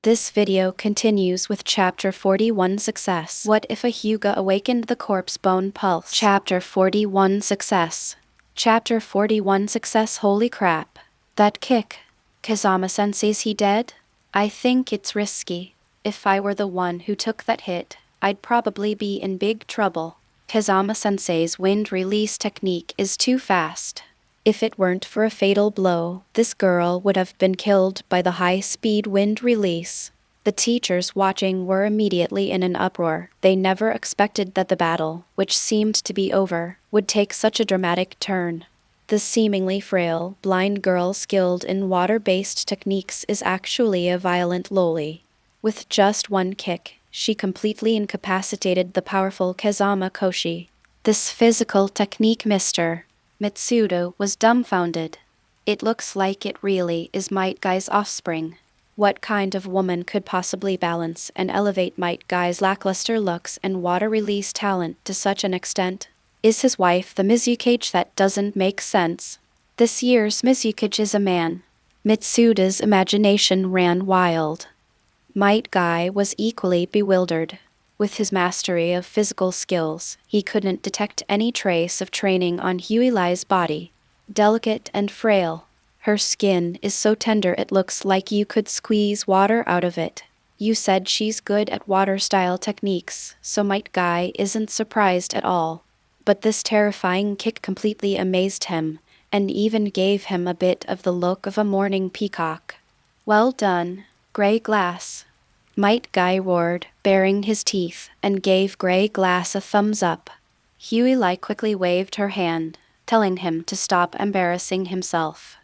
This video continues with Chapter 41 Success. What if a Hyuga awakened the corpse bone pulse? Chapter 41 Success. Chapter 41 Success. Holy crap. That kick. Kazama-sensei's he dead? I think it's risky. If I were the one who took that hit, I'd probably be in big trouble. Kazama-sensei's wind release technique is too fast. If it weren't for a fatal blow, this girl would have been killed by the high-speed wind release. The teachers watching were immediately in an uproar. They never expected that the battle, which seemed to be over, would take such a dramatic turn. The seemingly frail, blind girl skilled in water-based techniques is actually a violent loli. With just one kick, she completely incapacitated the powerful Kazama Koshi. This physical technique, Mr. Mitsuda was dumbfounded. It looks like it really is Might Guy's offspring. What kind of woman could possibly balance and elevate Might Guy's lackluster looks and water release talent to such an extent? Is his wife the Mizukage? That doesn't make sense. This year's Mizukage is a man. Mitsuda's imagination ran wild. Might Guy was equally bewildered. With his mastery of physical skills, he couldn't detect any trace of training on Huilai's body. Delicate and frail, her skin is so tender it looks like you could squeeze water out of it. You said she's good at water-style techniques, so Might Guy isn't surprised at all. But this terrifying kick completely amazed him, and even gave him a bit of the look of a morning peacock. Well done, Grey Glass. Might Guy roared, baring his teeth, and gave Grey Glass a thumbs up. Huilai quickly waved her hand, telling him to stop embarrassing himself.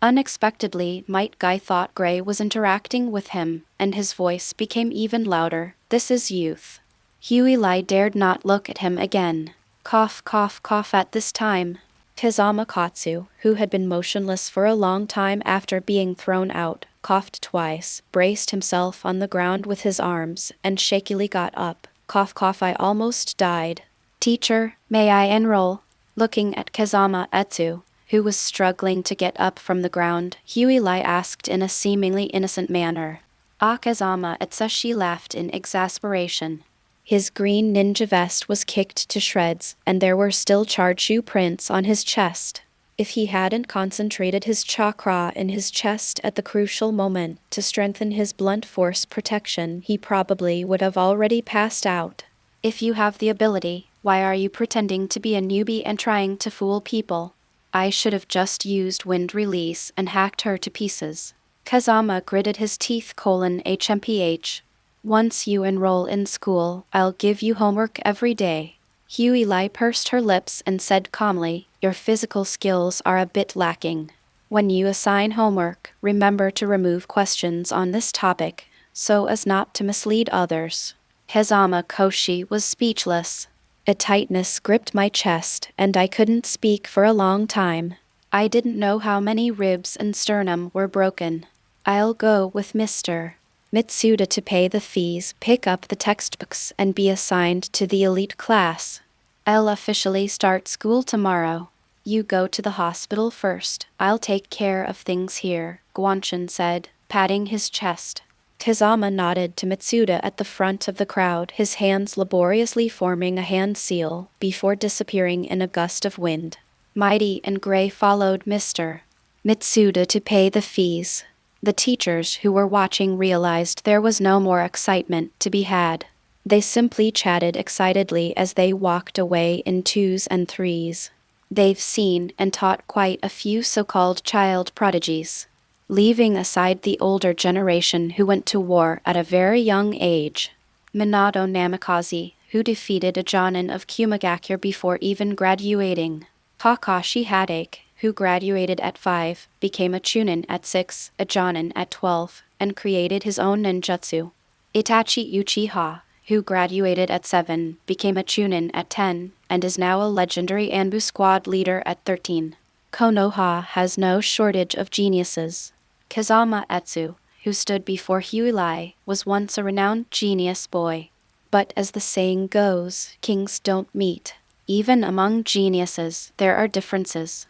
Unexpectedly, Might Guy thought Grey was interacting with him, and his voice became even louder. This is youth. Huilai dared not look at him again. Cough, cough, cough. At this time, Kazama Katsu, who had been motionless for a long time after being thrown out, coughed twice, braced himself on the ground with his arms, and shakily got up. Cough, cough. I almost died. Teacher, may I enroll? Looking at Kazama Etsu, who was struggling to get up from the ground, Huilai asked in a seemingly innocent manner. Ah, Kazama Etsu. She laughed in exasperation. His green ninja vest was kicked to shreds, and there were still charred shoe prints on his chest. If he hadn't concentrated his chakra in his chest at the crucial moment to strengthen his blunt force protection, he probably would have already passed out. If you have the ability, why are you pretending to be a newbie and trying to fool people? I should have just used wind release and hacked her to pieces. Kazama gritted his teeth. HMPH. Once you enroll in school, I'll give you homework every day. Huilai pursed her lips and said calmly, your physical skills are a bit lacking. When you assign homework, remember to remove questions on this topic, so as not to mislead others. Kazama Koshi was speechless. A tightness gripped my chest, and I couldn't speak for a long time. I didn't know how many ribs and sternum were broken. I'll go with Mr. Mitsuda to pay the fees, pick up the textbooks, and be assigned to the elite class. I'll officially start school tomorrow. You go to the hospital first. I'll take care of things here, Guanshin said, patting his chest. Kazama nodded to Mitsuda at the front of the crowd, his hands laboriously forming a hand seal, before disappearing in a gust of wind. Mighty and Grey followed Mr. Mitsuda to pay the fees. The teachers who were watching realized there was no more excitement to be had. They simply chatted excitedly as they walked away in twos and threes. They've seen and taught quite a few so-called child prodigies. Leaving aside the older generation who went to war at a very young age. Minato Namikaze, who defeated a Jonin of Kumagakure before even graduating. Kakashi Hadake, who graduated at 5, became a Chunin at 6, a Jonin at 12, and created his own ninjutsu. Itachi Uchiha, who graduated at 7, became a Chunin at 10, and is now a legendary Anbu squad leader at 13. Konoha has no shortage of geniuses. Kazama Etsu, who stood before Huilai, was once a renowned genius boy. But as the saying goes, kings don't meet. Even among geniuses, there are differences.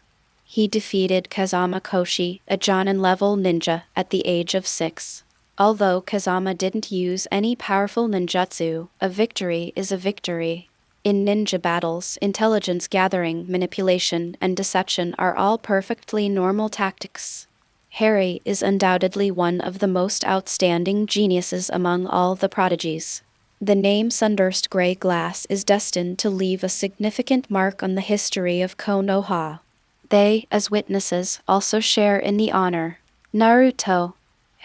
He defeated Kazama Koshi, a Jonin-level ninja, at the age of 6. Although Kazama didn't use any powerful ninjutsu, a victory is a victory. In ninja battles, intelligence gathering, manipulation, and deception are all perfectly normal tactics. Harry is undoubtedly one of the most outstanding geniuses among all the prodigies. The name Sunburst Gray Glass is destined to leave a significant mark on the history of Konoha. They, as witnesses, also share in the honor. Naruto.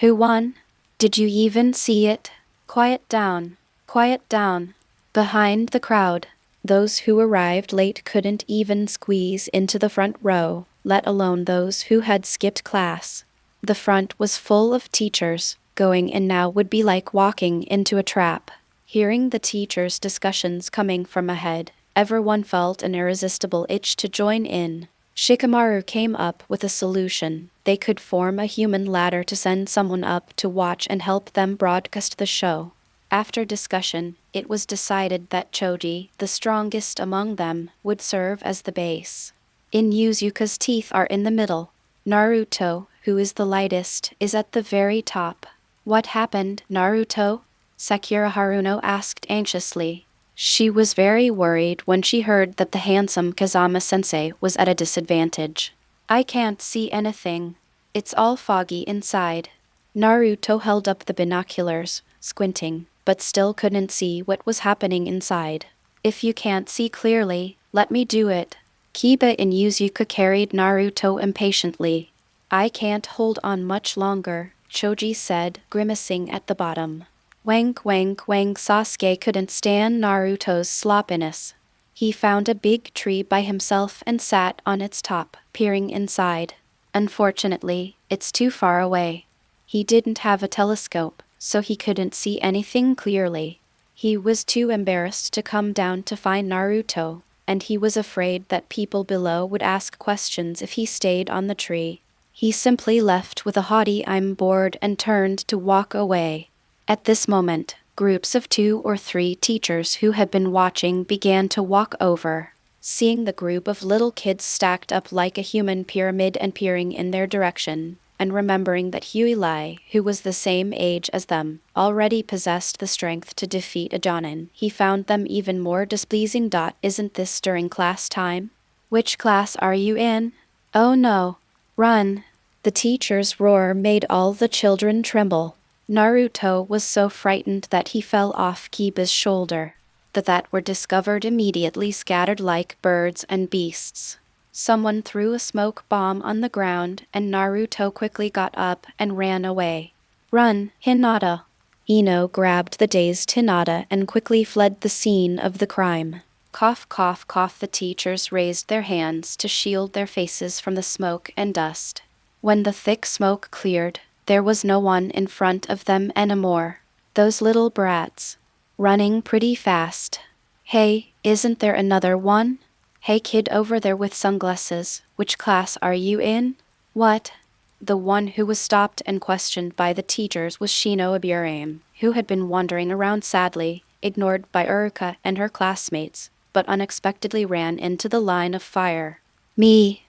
Who won? Did you even see it? Quiet down. Quiet down. Behind the crowd, those who arrived late couldn't even squeeze into the front row, let alone those who had skipped class. The front was full of teachers. Going in now would be like walking into a trap. Hearing the teachers' discussions coming from ahead, everyone felt an irresistible itch to join in. Shikamaru came up with a solution. They could form a human ladder to send someone up to watch and help them broadcast the show. After discussion, it was decided that Choji, the strongest among them, would serve as the base. Inuzuka's teeth are in the middle. Naruto, who is the lightest, is at the very top. What happened, Naruto? Sakura Haruno asked anxiously. She was very worried when she heard that the handsome Kazama-sensei was at a disadvantage. I can't see anything. It's all foggy inside. Naruto held up the binoculars, squinting, but still couldn't see what was happening inside. If you can't see clearly, let me do it. Kiba and Inuzuka carried Naruto impatiently. I can't hold on much longer, Choji said, grimacing at the bottom. Wank wank wank. Sasuke couldn't stand Naruto's sloppiness. He found a big tree by himself and sat on its top, peering inside. Unfortunately, it's too far away. He didn't have a telescope, so he couldn't see anything clearly. He was too embarrassed to come down to find Naruto, and he was afraid that people below would ask questions if he stayed on the tree. He simply left with a haughty "I'm bored" and turned to walk away. At this moment, groups of 2 or 3 teachers who had been watching began to walk over. Seeing the group of little kids stacked up like a human pyramid and peering in their direction, and remembering that Hyuga, who was the same age as them, already possessed the strength to defeat a Jonin, he found them even more displeasing. Isn't this during class time? Which class are you in? Oh no. Run. The teacher's roar made all the children tremble. Naruto was so frightened that he fell off Kiba's shoulder. The that were discovered immediately scattered like birds and beasts. Someone threw a smoke bomb on the ground, and Naruto quickly got up and ran away. Run, Hinata. Ino grabbed the dazed Hinata and quickly fled the scene of the crime. Cough cough cough. The teachers raised their hands to shield their faces from the smoke and dust. When the thick smoke cleared, there was no one in front of them anymore. Those little brats. Running pretty fast. Hey, isn't there another one? Hey kid over there with sunglasses, which class are you in? What? The one who was stopped and questioned by the teachers was Shinobu, who had been wandering around sadly, ignored by Uruka and her classmates, but unexpectedly ran into the line of fire. Me.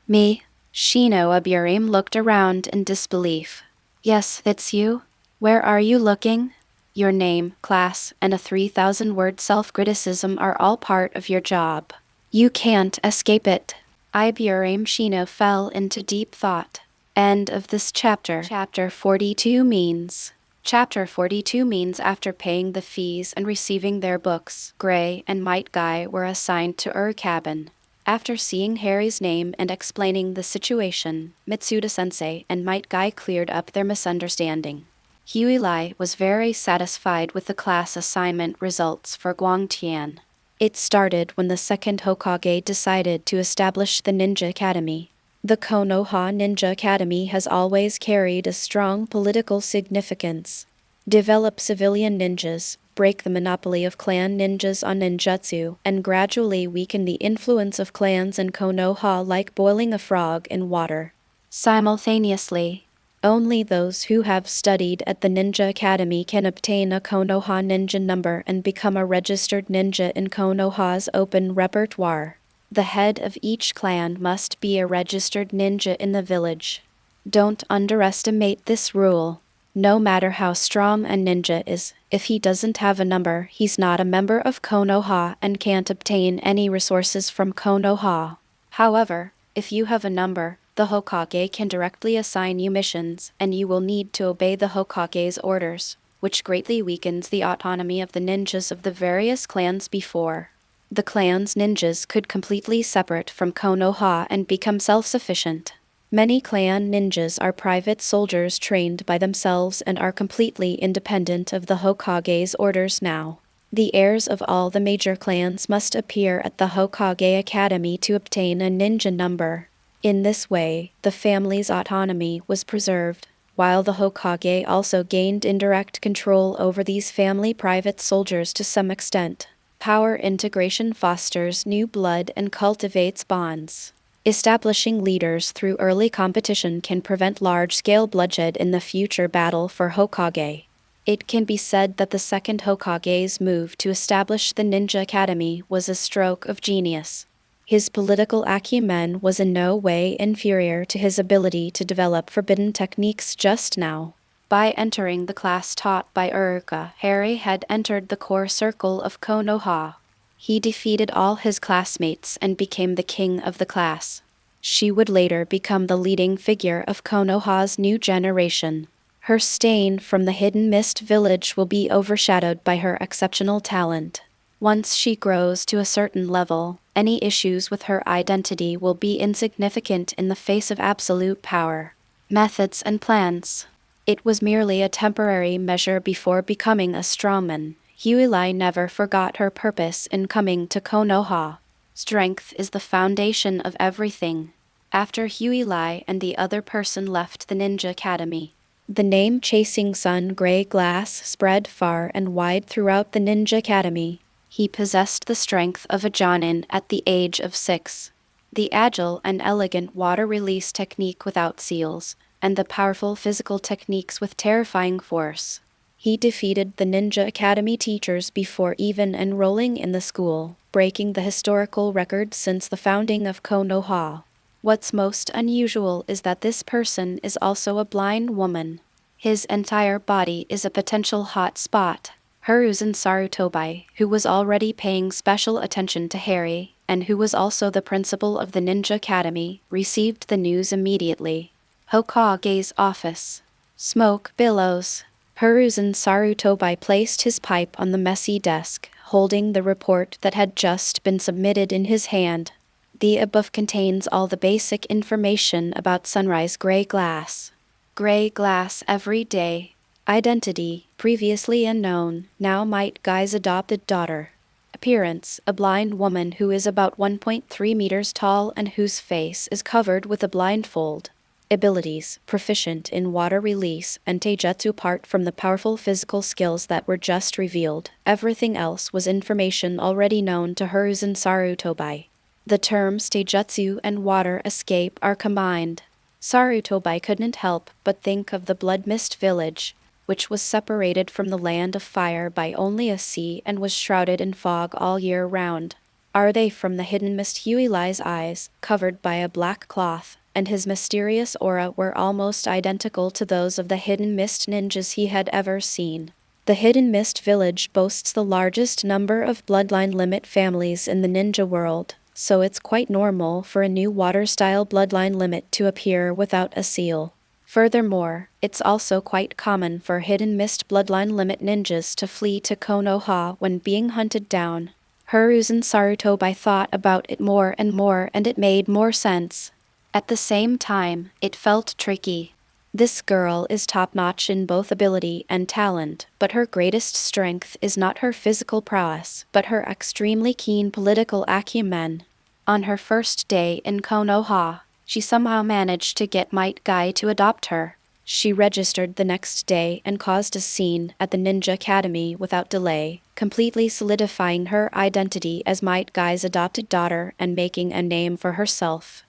Shinobu looked around in disbelief. Yes, it's you. Where are you looking? Your name, class, and a 3,000-word self-criticism are all part of your job. You can't escape it. Iburim Shino fell into deep thought. End of this chapter. Chapter 42 means. Chapter 42 means after paying the fees and receiving their books, Gray and Might Guy were assigned to Ur cabin. After seeing Harry's name and explaining the situation, Mitsuda-sensei and Might Guy cleared up their misunderstanding. Hyuga was very satisfied with the class assignment results for Guangtian. It started when the second Hokage decided to establish the Ninja Academy. The Konoha Ninja Academy has always carried a strong political significance. Develop civilian ninjas, break the monopoly of clan ninjas on ninjutsu, and gradually weaken the influence of clans in Konoha like boiling a frog in water. Simultaneously, only those who have studied at the Ninja Academy can obtain a Konoha ninja number and become a registered ninja in Konoha's open repertoire. The head of each clan must be a registered ninja in the village. Don't underestimate this rule. No matter how strong a ninja is, if he doesn't have a number, he's not a member of Konoha and can't obtain any resources from Konoha. However, if you have a number, the Hokage can directly assign you missions, and you will need to obey the Hokage's orders, which greatly weakens the autonomy of the ninjas of the various clans before. The clan's ninjas could completely separate from Konoha and become self-sufficient. Many clan ninjas are private soldiers trained by themselves and are completely independent of the Hokage's orders now. The heirs of all the major clans must appear at the Hokage Academy to obtain a ninja number. In this way, the family's autonomy was preserved, while the Hokage also gained indirect control over these family private soldiers to some extent. Power integration fosters new blood and cultivates bonds. Establishing leaders through early competition can prevent large-scale bloodshed in the future battle for Hokage. It can be said that the second Hokage's move to establish the Ninja Academy was a stroke of genius. His political acumen was in no way inferior to his ability to develop forbidden techniques just now. By entering the class taught by Hyuga, Harry had entered the core circle of Konoha. He defeated all his classmates and became the king of the class. She would later become the leading figure of Konoha's new generation. Her stain from the Hidden Mist village will be overshadowed by her exceptional talent. Once she grows to a certain level, any issues with her identity will be insignificant in the face of absolute power. Methods and plans. It was merely a temporary measure before becoming a strawman. Hyuga never forgot her purpose in coming to Konoha. Strength is the foundation of everything. After Hyuga and the other person left the Ninja Academy, the name Chasing Sun Gray Glass spread far and wide throughout the Ninja Academy. He possessed the strength of a Jonin at the age of 6. The agile and elegant water release technique without seals, and the powerful physical techniques with terrifying force. He defeated the Ninja Academy teachers before even enrolling in the school, breaking the historical record since the founding of Konoha. What's most unusual is that this person is also a blind woman. His entire body is a potential hot spot. Hiruzen Sarutobi, who was already paying special attention to Harry, and who was also the principal of the Ninja Academy, received the news immediately. Hokage's office. Smoke billows. Hiruzen Sarutobi placed his pipe on the messy desk, holding the report that had just been submitted in his hand. The above contains all the basic information about Sunrise Gray Glass. Gray Glass every day. Identity, previously unknown, now Might Guy's adopted daughter. Appearance, a blind woman who is about 1.3 meters tall and whose face is covered with a blindfold. Abilities, proficient in water release and taijutsu apart from the powerful physical skills that were just revealed. Everything else was information already known to Hiruzen Sarutobi. The terms taijutsu and water escape are combined. Sarutobi couldn't help but think of the Blood Mist village, which was separated from the land of fire by only a sea and was shrouded in fog all year round. Are they from the Hidden Mist? Hyuga's eyes, covered by a black cloth, and his mysterious aura were almost identical to those of the Hidden Mist ninjas he had ever seen. The Hidden Mist village boasts the largest number of bloodline limit families in the ninja world, so it's quite normal for a new water-style bloodline limit to appear without a seal. Furthermore, it's also quite common for Hidden Mist bloodline limit ninjas to flee to Konoha when being hunted down. Hiruzen Sarutobi thought about it more and it made more sense. At the same time, it felt tricky. This girl is top-notch in both ability and talent, but her greatest strength is not her physical prowess, but her extremely keen political acumen. On her first day in Konoha, she somehow managed to get Might Guy to adopt her. She registered the next day and caused a scene at the Ninja Academy without delay, completely solidifying her identity as Might Guy's adopted daughter and making a name for herself.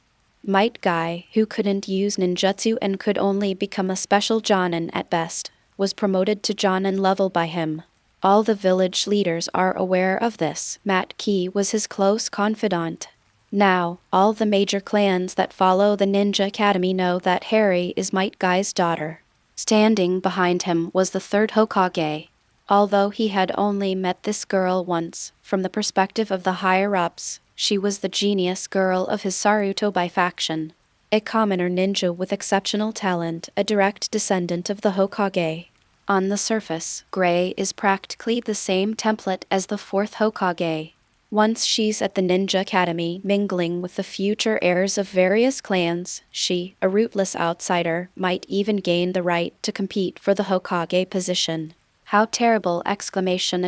Might Guy, who couldn't use ninjutsu and could only become a special Jonin at best, was promoted to Jonin level by him. All the village leaders are aware of this. Matt Key was his close confidant. Now, all the major clans that follow the Ninja Academy know that Harry is Might Guy's daughter. Standing behind him was the third Hokage. Although he had only met this girl once, from the perspective of the higher-ups, she was the genius girl of his Naruto faction. A commoner ninja with exceptional talent, a direct descendant of the Hokage. On the surface, Gray is practically the same template as the fourth Hokage. Once she's at the Ninja Academy mingling with the future heirs of various clans, she, a rootless outsider, might even gain the right to compete for the Hokage position. How terrible! A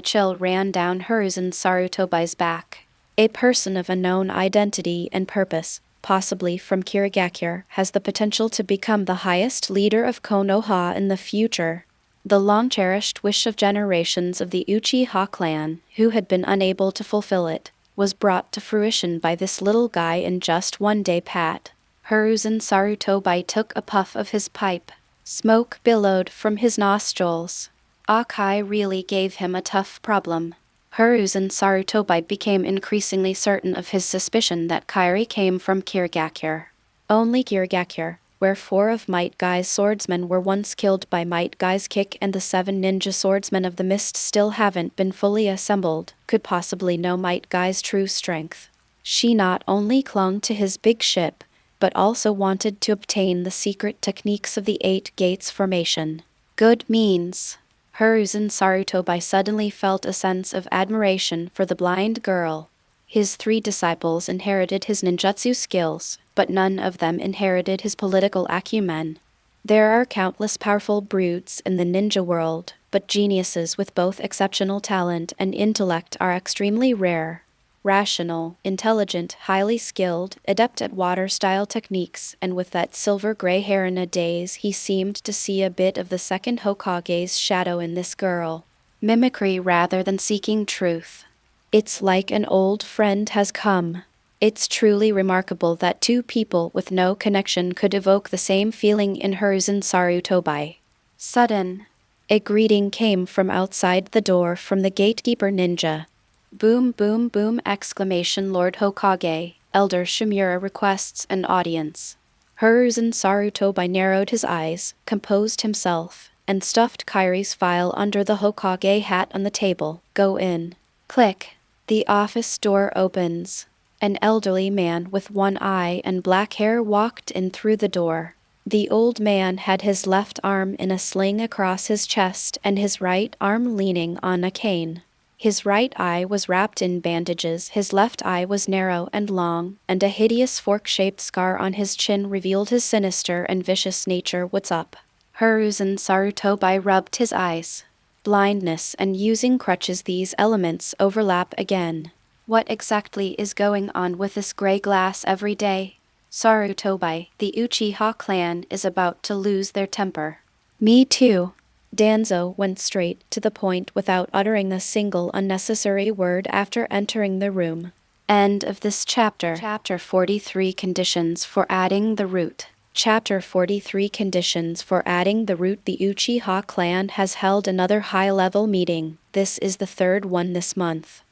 chill ran down Hiruzen Sarutobi's back. A person of unknown identity and purpose, possibly from Kirigakure, has the potential to become the highest leader of Konoha in the future. The long-cherished wish of generations of the Uchiha clan, who had been unable to fulfill it, was brought to fruition by this little guy in just one day. Hiruzen Sarutobi took a puff of his pipe. Smoke billowed from his nostrils. Akai really gave him a tough problem. Hiruzen Sarutobi became increasingly certain of his suspicion that Kairi came from Kirigakure. Only Kirigakure, where 4 of Might Guy's swordsmen were once killed by Might Guy's kick and the 7 ninja swordsmen of the mist still haven't been fully assembled, could possibly know Might Guy's true strength. She not only clung to his big ship, but also wanted to obtain the secret techniques of the 8 Gates formation. Good means. Hiruzen Sarutobi suddenly felt a sense of admiration for the blind girl. His 3 disciples inherited his ninjutsu skills, but none of them inherited his political acumen. There are countless powerful brutes in the ninja world, but geniuses with both exceptional talent and intellect are extremely rare. Rational, intelligent, highly skilled, adept at water-style techniques, and with that silver-gray hair in a daze, he seemed to see a bit of the second Hokage's shadow in this girl. Mimicry rather than seeking truth. It's like an old friend has come. It's truly remarkable that 2 people with no connection could evoke the same feeling in Hiruzen Sarutobi. Sudden. A greeting came from outside the door from the gatekeeper ninja. Boom boom boom! Lord Hokage, Elder Shimura requests an audience. Hiruzen Sarutobi narrowed his eyes, composed himself, and stuffed Kairi's file under the Hokage hat on the table. Go in. Click. The office door opens. An elderly man with one eye and black hair walked in through the door. The old man had his left arm in a sling across his chest and his right arm leaning on a cane. His right eye was wrapped in bandages, his left eye was narrow and long, and a hideous fork-shaped scar on his chin revealed his sinister and vicious nature. What's up? Hiruzen Sarutobi rubbed his eyes. Blindness and using crutches, these elements overlap again. What exactly is going on with this gray glass every day? Sarutobi, the Uchiha clan is about to lose their temper. Me too. Danzo went straight to the point without uttering a single unnecessary word after entering the room. End of this chapter. Chapter 43 Conditions for Adding the Root. Chapter 43 Conditions for Adding the Root. The Uchiha clan has held another high-level meeting. This is the 3rd one this month.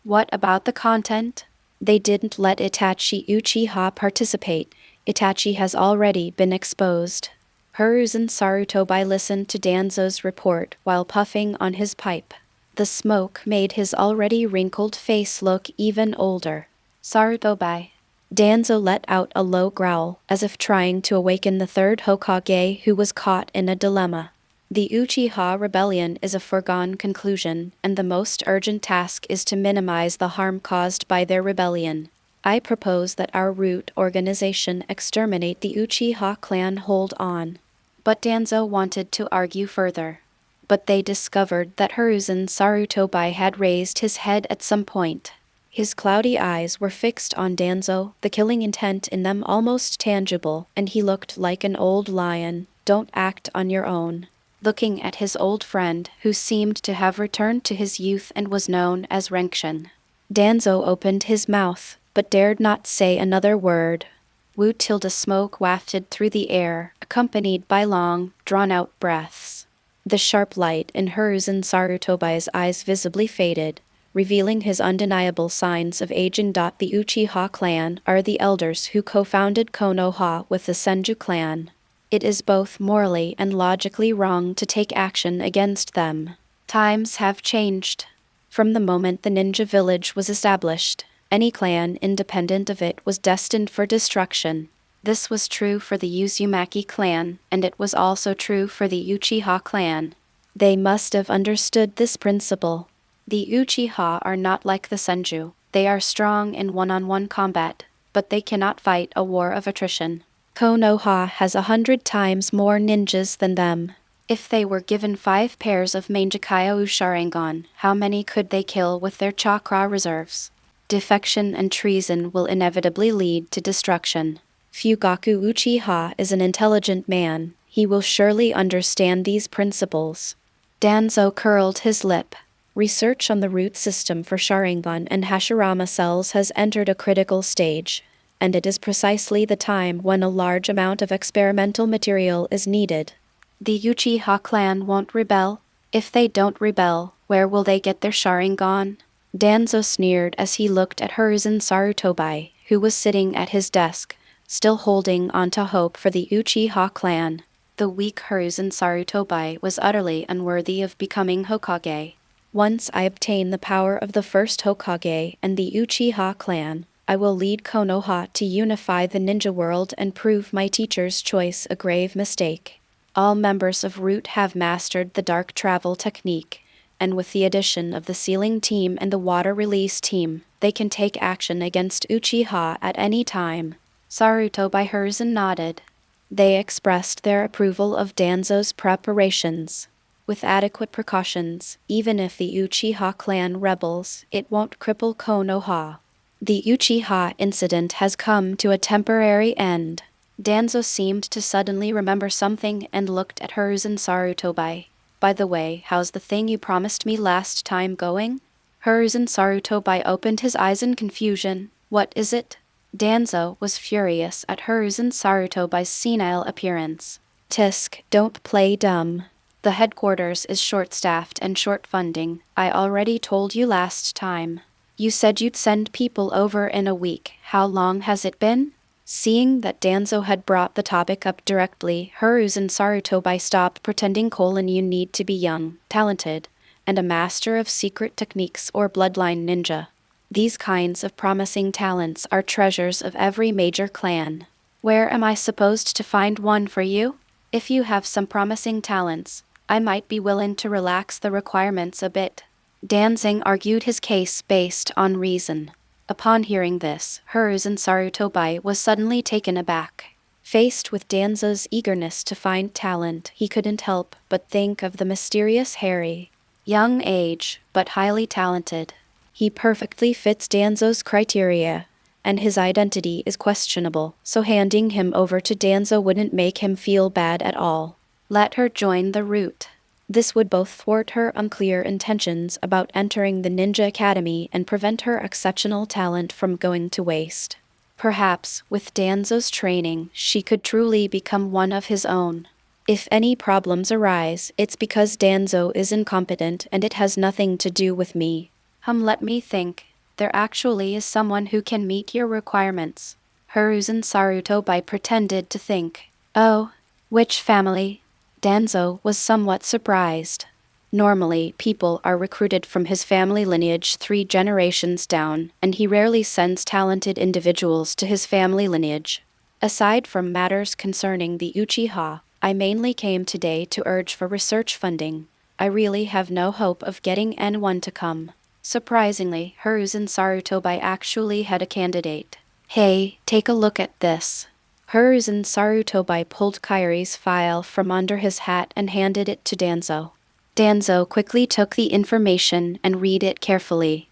What about the content? They didn't let Itachi Uchiha participate. Itachi has already been exposed. Hiruzen Sarutobi listened to Danzo's report while puffing on his pipe. The smoke made his already wrinkled face look even older. Sarutobi. Danzo let out a low growl, as if trying to awaken the 3rd Hokage who was caught in a dilemma. The Uchiha rebellion is a foregone conclusion, and the most urgent task is to minimize the harm caused by their rebellion. I propose that our root organization exterminate the Uchiha clan. Hold on. But Danzo wanted to argue further. But they discovered that Hiruzen Sarutobi had raised his head at some point. His cloudy eyes were fixed on Danzo, the killing intent in them almost tangible, and he looked like an old lion. Don't act on your own. Looking at his old friend, who seemed to have returned to his youth and was known as Renkshin. Danzo opened his mouth, but dared not say another word. Wu tilde smoke wafted through the air, accompanied by long, drawn-out breaths. The sharp light in Hiruzen Sarutobi's eyes visibly faded, revealing his undeniable signs of aging. The Uchiha clan are the elders who co-founded Konoha with the Senju clan. It is both morally and logically wrong to take action against them. Times have changed. From the moment the ninja village was established, any clan independent of it was destined for destruction. This was true for the Uzumaki clan, and it was also true for the Uchiha clan. They must have understood this principle. The Uchiha are not like the Senju. They are strong in one-on-one combat, but they cannot fight a war of attrition. Konoha has 100 times more ninjas than them. If they were given 5 pairs of Mangekyo Sharingan, how many could they kill with their chakra reserves? Defection and treason will inevitably lead to destruction. Fugaku Uchiha is an intelligent man. He will surely understand these principles. Danzo curled his lip. Research on the root system for Sharingan and Hashirama cells has entered a critical stage, and it is precisely the time when a large amount of experimental material is needed. The Uchiha clan won't rebel. If they don't rebel, where will they get their Sharingan? Danzo sneered as he looked at Hiruzen Sarutobi, who was sitting at his desk, still holding on to hope for the Uchiha clan. The weak Hiruzen Sarutobi was utterly unworthy of becoming Hokage. Once I obtain the power of the first Hokage and the Uchiha clan, I will lead Konoha to unify the ninja world and prove my teacher's choice a grave mistake. All members of Root have mastered the dark travel technique, and with the addition of the sealing team and the water release team, they can take action against Uchiha at any time. Sarutobi Hiruzen nodded. They expressed their approval of Danzo's preparations. With adequate precautions, even if the Uchiha clan rebels, it won't cripple Konoha. The Uchiha incident has come to a temporary end. Danzo seemed to suddenly remember something and looked at Hiruzen Sarutobi. By the way, how's the thing you promised me last time going? Hiruzen Sarutobi opened his eyes in confusion. What is it? Danzo was furious at Hiruzen Sarutobi's senile appearance. Tisk, don't play dumb. The headquarters is short-staffed and short funding. I already told you last time. You said you'd send people over in a week. How long has it been? Seeing that Danzo had brought the topic up directly, Hiruzen Sarutobi stopped pretending. You need to be young, talented, and a master of secret techniques or bloodline ninja. These kinds of promising talents are treasures of every major clan. Where am I supposed to find one for you? If you have some promising talents, I might be willing to relax the requirements a bit. Danzing argued his case based on reason. Upon hearing this, Hiruzen Sarutobi was suddenly taken aback. Faced with Danzo's eagerness to find talent, he couldn't help but think of the mysterious Harry. Young age, but highly talented. He perfectly fits Danzo's criteria, and his identity is questionable, so handing him over to Danzo wouldn't make him feel bad at all. Let her join the Root. This would both thwart her unclear intentions about entering the Ninja Academy and prevent her exceptional talent from going to waste. Perhaps, with Danzo's training, she could truly become one of his own. If any problems arise, it's because Danzo is incompetent and it has nothing to do with me. Let me think. There actually is someone who can meet your requirements. Hiruzen Sarutobi pretended to think. Oh, which family? Danzo was somewhat surprised. Normally, people are recruited from his family lineage 3 generations down, and he rarely sends talented individuals to his family lineage. Aside from matters concerning the Uchiha, I mainly came today to urge for research funding. I really have no hope of getting anyone to come. Surprisingly, Hiruzen Sarutobi actually had a candidate. Hey, take a look at this. Hiruzen Sarutobi pulled Kairi's file from under his hat and handed it to Danzo. Danzo quickly took the information and read it carefully.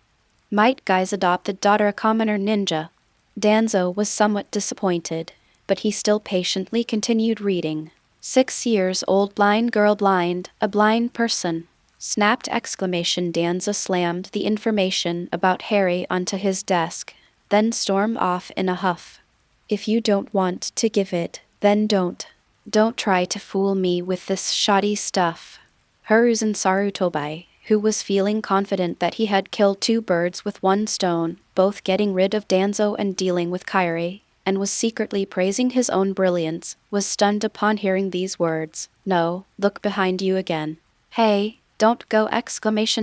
Might Guy's adopted daughter a commoner ninja? Danzo was somewhat disappointed, but he still patiently continued reading. 6 years old blind girl blind, a blind person. Snapped exclamation. Danzo slammed the information about Harry onto his desk, then stormed off in a huff. If you don't want to give it, then don't. Don't try to fool me with this shoddy stuff. Hiruzen Sarutobi, who was feeling confident that he had killed 2 birds with 1 stone, both getting rid of Danzo and dealing with Kairi, and was secretly praising his own brilliance, was stunned upon hearing these words. "No, look behind you again. Hey, don't go!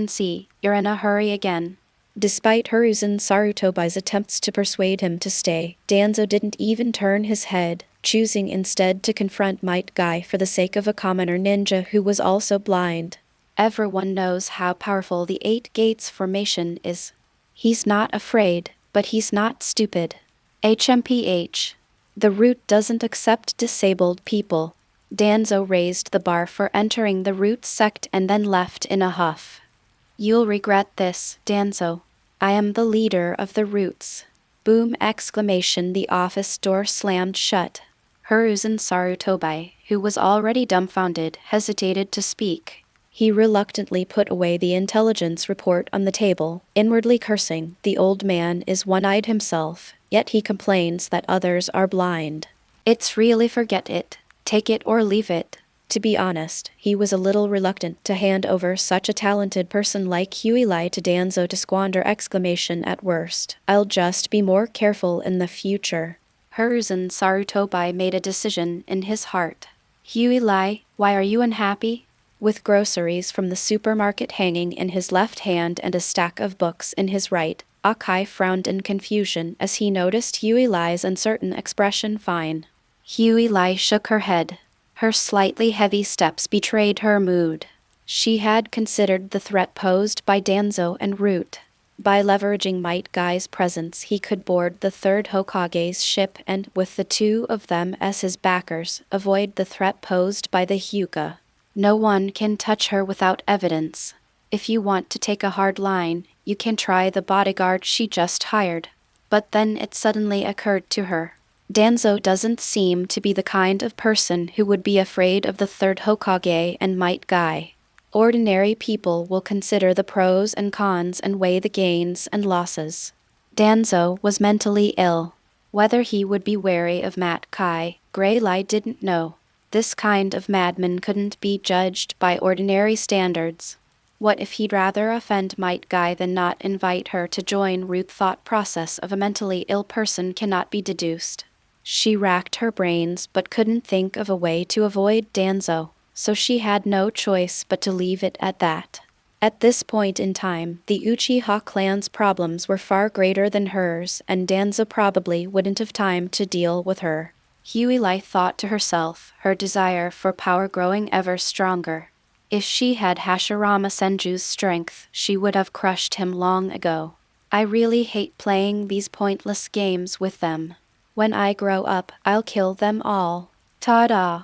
See, you're in a hurry again." Despite Hiruzen Sarutobai's attempts to persuade him to stay, Danzo didn't even turn his head, choosing instead to confront Might Guy for the sake of a commoner ninja who was also blind. Everyone knows how powerful the Eight Gates formation is. He's not afraid, but he's not stupid. HMPH. The root doesn't accept disabled people. Danzo raised the bar for entering the root sect and then left in a huff. "You'll regret this, Danzo. I am the leader of the roots." Boom! The office door slammed shut. Hiruzen Sarutobai, who was already dumbfounded, hesitated to speak. He reluctantly put away the intelligence report on the table, inwardly cursing. The old man is one-eyed himself, yet he complains that others are blind. It's really forget it. Take it or leave it. To be honest, he was a little reluctant to hand over such a talented person like Huilai to Danzo to squander. At worst, I'll just be more careful in the future. Hiruzen Sarutobai made a decision in his heart. Huilai, why are you unhappy? With groceries from the supermarket hanging in his left hand and a stack of books in his right, Akai frowned in confusion as he noticed Huilai's uncertain expression. Fine. Huilai shook her head. Her slightly heavy steps betrayed her mood. She had considered the threat posed by Danzo and Root. By leveraging Might Guy's presence, he could board the third Hokage's ship and, with the two of them as his backers, avoid the threat posed by the Hyuga. No one can touch her without evidence. If you want to take a hard line, you can try the bodyguard she just hired. But then it suddenly occurred to her. Danzo doesn't seem to be the kind of person who would be afraid of the third Hokage and Might Guy. Ordinary people will consider the pros and cons and weigh the gains and losses. Danzo was mentally ill. Whether he would be wary of Matt Kai, Grey Lai didn't know. This kind of madman couldn't be judged by ordinary standards. What if he'd rather offend Might Guy than not invite her to join Root? Thought process of a mentally ill person cannot be deduced. She racked her brains but couldn't think of a way to avoid Danzo, so she had no choice but to leave it at that. At this point in time, the Uchiha clan's problems were far greater than hers, and Danzo probably wouldn't have time to deal with her. Huilai thought to herself, her desire for power growing ever stronger. If she had Hashirama Senju's strength, she would have crushed him long ago. I really hate playing these pointless games with them. When I grow up, I'll kill them all. Ta-da!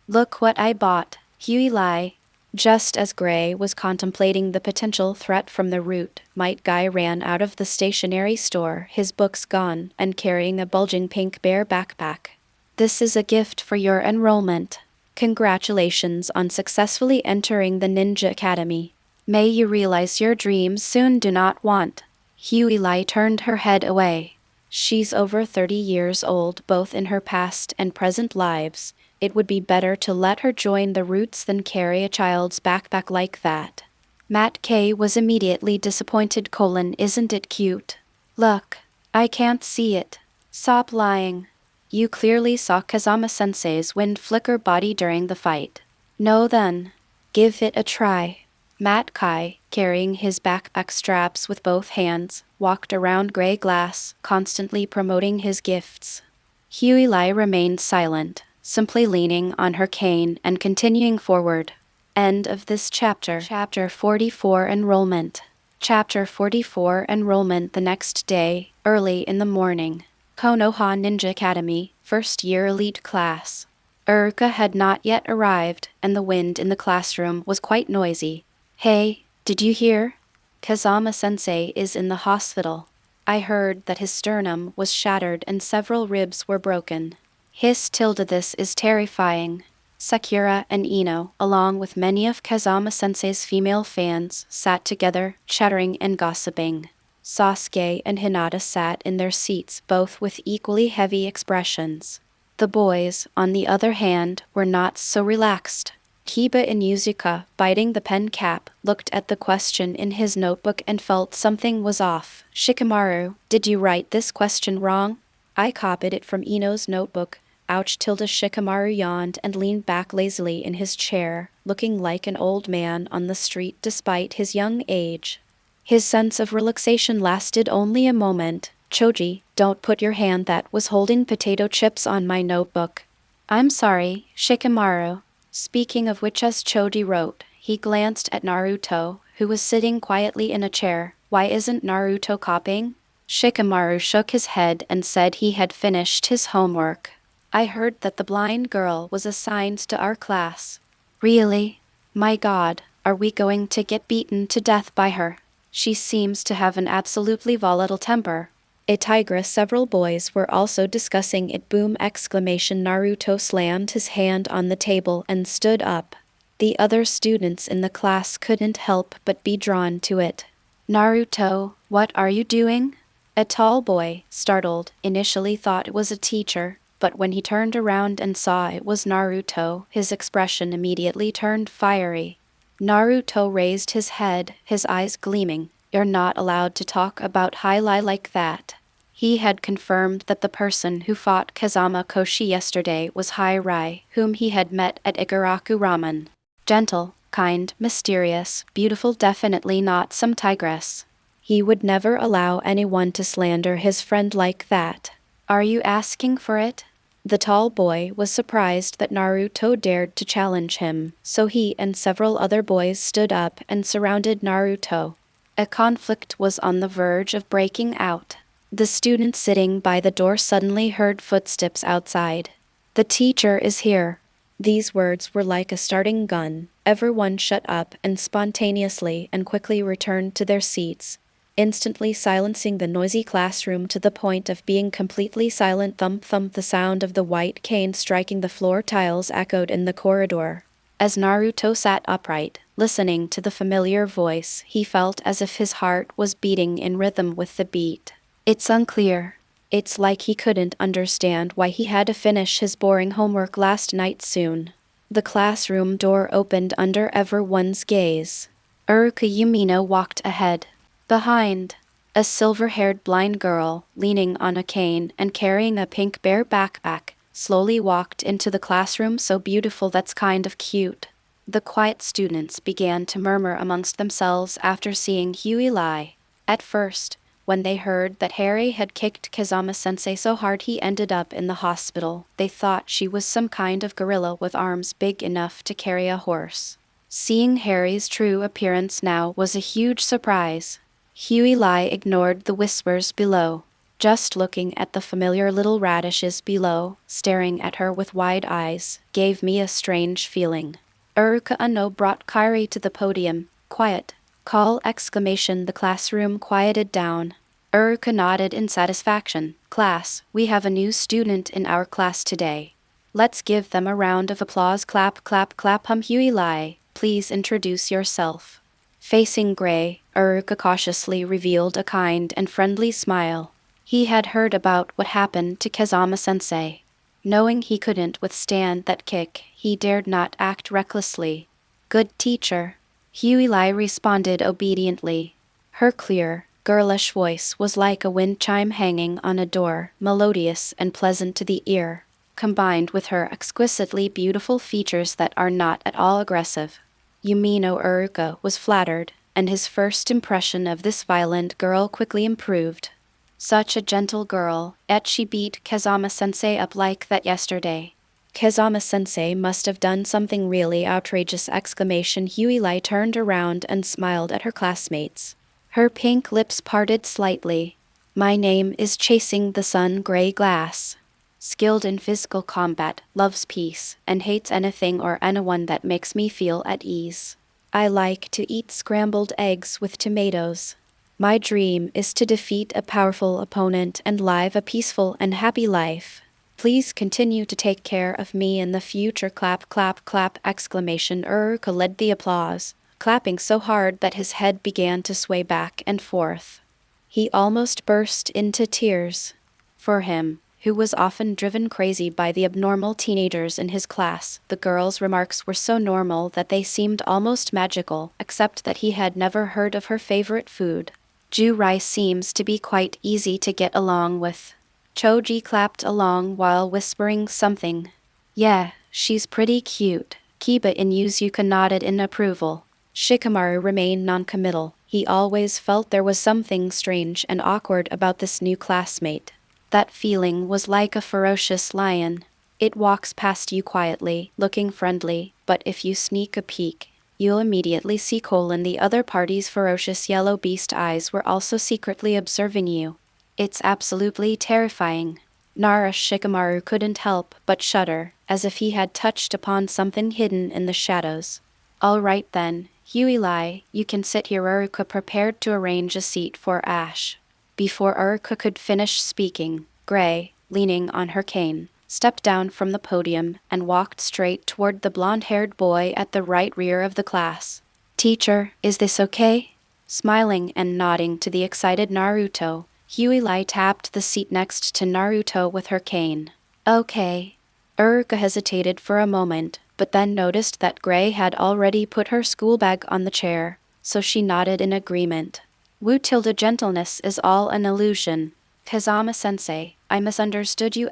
Look what I bought, Huilai. Just as Gray was contemplating the potential threat from the Root, Might Guy ran out of the stationery store, his books gone, and carrying a bulging pink bear backpack. This is a gift for your enrollment. Congratulations on successfully entering the Ninja Academy. May you realize your dreams soon. Do not want. Huilai turned her head away. She's over 30 years old both in her past and present lives. It would be better to let her join the Roots than carry a child's backpack like that. Matt K was immediately disappointed. Isn't it cute? Look, I can't see it. Stop lying. You clearly saw Kazama-sensei's wind flicker body during the fight. No then. Give it a try. Matt Kai, carrying his backpack straps with both hands, walked around Grey Glass, constantly promoting his gifts. Huilai remained silent, simply leaning on her cane and continuing forward. End of this chapter. Chapter 44 Enrollment. Chapter 44 Enrollment. The next day, early in the morning. Konoha Ninja Academy, first year elite class. Uruka had not yet arrived, and the wind in the classroom was quite noisy. Hey, did you hear? Kazama-sensei is in the hospital. I heard that his sternum was shattered and several ribs were broken. This is terrifying. Sakura and Ino, along with many of Kazama-sensei's female fans, sat together, chattering and gossiping. Sasuke and Hinata sat in their seats, both with equally heavy expressions. The boys, on the other hand, were not so relaxed. Kiba and Yuzuka, biting the pen cap, looked at the question in his notebook and felt something was off. Shikamaru, did you write this question wrong? I copied it from Ino's notebook. Ouch! Shikamaru yawned and leaned back lazily in his chair, looking like an old man on the street despite his young age. His sense of relaxation lasted only a moment. Choji, don't put your hand that was holding potato chips on my notebook. I'm sorry, Shikamaru. Speaking of which, as Choji wrote, he glanced at Naruto, who was sitting quietly in a chair. Why isn't Naruto copying? Shikamaru shook his head and said he had finished his homework. I heard that the blind girl was assigned to our class. Really? My God, are we going to get beaten to death by her? She seems to have an absolutely volatile temper. A tigress. Several boys were also discussing it. Boom! Naruto slammed his hand on the table and stood up. The other students in the class couldn't help but be drawn to it. Naruto, what are you doing? A tall boy, startled, initially thought it was a teacher, but when he turned around and saw it was Naruto, his expression immediately turned fiery. Naruto raised his head, his eyes gleaming. You're not allowed to talk about Hyuga like that. He had confirmed that the person who fought Kazama Koshi yesterday was Hyuga, whom he had met at Igaraku Ramen. Gentle, kind, mysterious, beautiful, definitely not some tigress. He would never allow anyone to slander his friend like that. Are you asking for it? The tall boy was surprised that Naruto dared to challenge him, so he and several other boys stood up and surrounded Naruto. A conflict was on the verge of breaking out. The student sitting by the door suddenly heard footsteps outside. The teacher is here. These words were like a starting gun. Everyone shut up and spontaneously and quickly returned to their seats, instantly silencing the noisy classroom to the point of being completely silent. Thump thump, the sound of the white cane striking the floor tiles echoed in the corridor. As Naruto sat upright, listening to the familiar voice, he felt as if his heart was beating in rhythm with the beat. It's unclear. It's like he couldn't understand why he had to finish his boring homework last night soon. The classroom door opened under everyone's gaze. Yumino walked ahead. Behind, a silver-haired blind girl, leaning on a cane and carrying a pink bear backpack, slowly walked into the classroom. So beautiful, that's kind of cute. The quiet students began to murmur amongst themselves after seeing Hyuga. At first, when they heard that Harry had kicked Kazama-sensei so hard he ended up in the hospital, they thought she was some kind of gorilla with arms big enough to carry a horse. Seeing Harry's true appearance now was a huge surprise. Hyuga ignored the whispers below, just looking at the familiar little radishes below, staring at her with wide eyes, gave me a strange feeling. Ano brought Kairi to the podium. Quiet. Call! The classroom quieted down. Nodded in satisfaction. Class, we have a new student in our class today. Let's give them a round of applause. Clap clap clap. Hyuga, please introduce yourself. Facing gray, cautiously revealed a kind and friendly smile. He had heard about what happened to Kazama-sensei. Knowing he couldn't withstand that kick, he dared not act recklessly. Good teacher. Hyuga responded obediently. Her clear, girlish voice was like a wind chime hanging on a door, melodious and pleasant to the ear, combined with her exquisitely beautiful features that are not at all aggressive. Yumino was flattered, and his first impression of this violent girl quickly improved. Such a gentle girl, yet she beat Kazama-sensei up like that yesterday. Kazama-sensei must have done something really outrageous! Hyuga turned around and smiled at her classmates. Her pink lips parted slightly. My name is Chasing the Sun Gray Glass. Skilled in physical combat, loves peace, and hates anything or anyone that makes me feel at ease. I like to eat scrambled eggs with tomatoes. My dream is to defeat a powerful opponent and live a peaceful and happy life. Please continue to take care of me in the future. Clap clap clap! Led the applause, clapping so hard that his head began to sway back and forth. He almost burst into tears. For him, who was often driven crazy by the abnormal teenagers in his class, the girls' remarks were so normal that they seemed almost magical, except that he had never heard of her favorite food. Rice seems to be quite easy to get along with. Choji clapped along while whispering something. Yeah, she's pretty cute. Kiba and Yuzuka nodded in approval. Shikamaru remained non-committal. He always felt there was something strange and awkward about this new classmate. That feeling was like a ferocious lion. It walks past you quietly, looking friendly, but if you sneak a peek, you'll immediately see the other party's ferocious yellow beast eyes were also secretly observing you. It's absolutely terrifying. Shikamaru couldn't help but shudder, as if he had touched upon something hidden in the shadows. All right then, Huey, you can sit here. Uruka prepared to arrange a seat for Ash. Before Uruka could finish speaking, Gray, leaning on her cane, stepped down from the podium and walked straight toward the blonde-haired boy at the right rear of the class. Teacher, is this okay? Smiling and nodding to the excited Naruto, Huey tapped the seat next to Naruto with her cane. Okay. Uruka hesitated for a moment, but then noticed that Gray had already put her school bag on the chair, so she nodded in agreement. Gentleness is all an illusion. Kazama-sensei, I misunderstood you!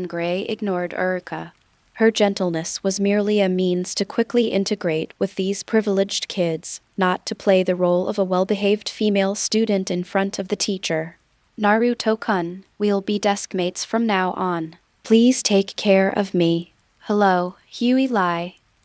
Gray ignored Uruka. Her gentleness was merely a means to quickly integrate with these privileged kids, not to play the role of a well-behaved female student in front of the teacher. Naruto-kun, we'll be desk mates from now on. Please take care of me. Hello, Huey.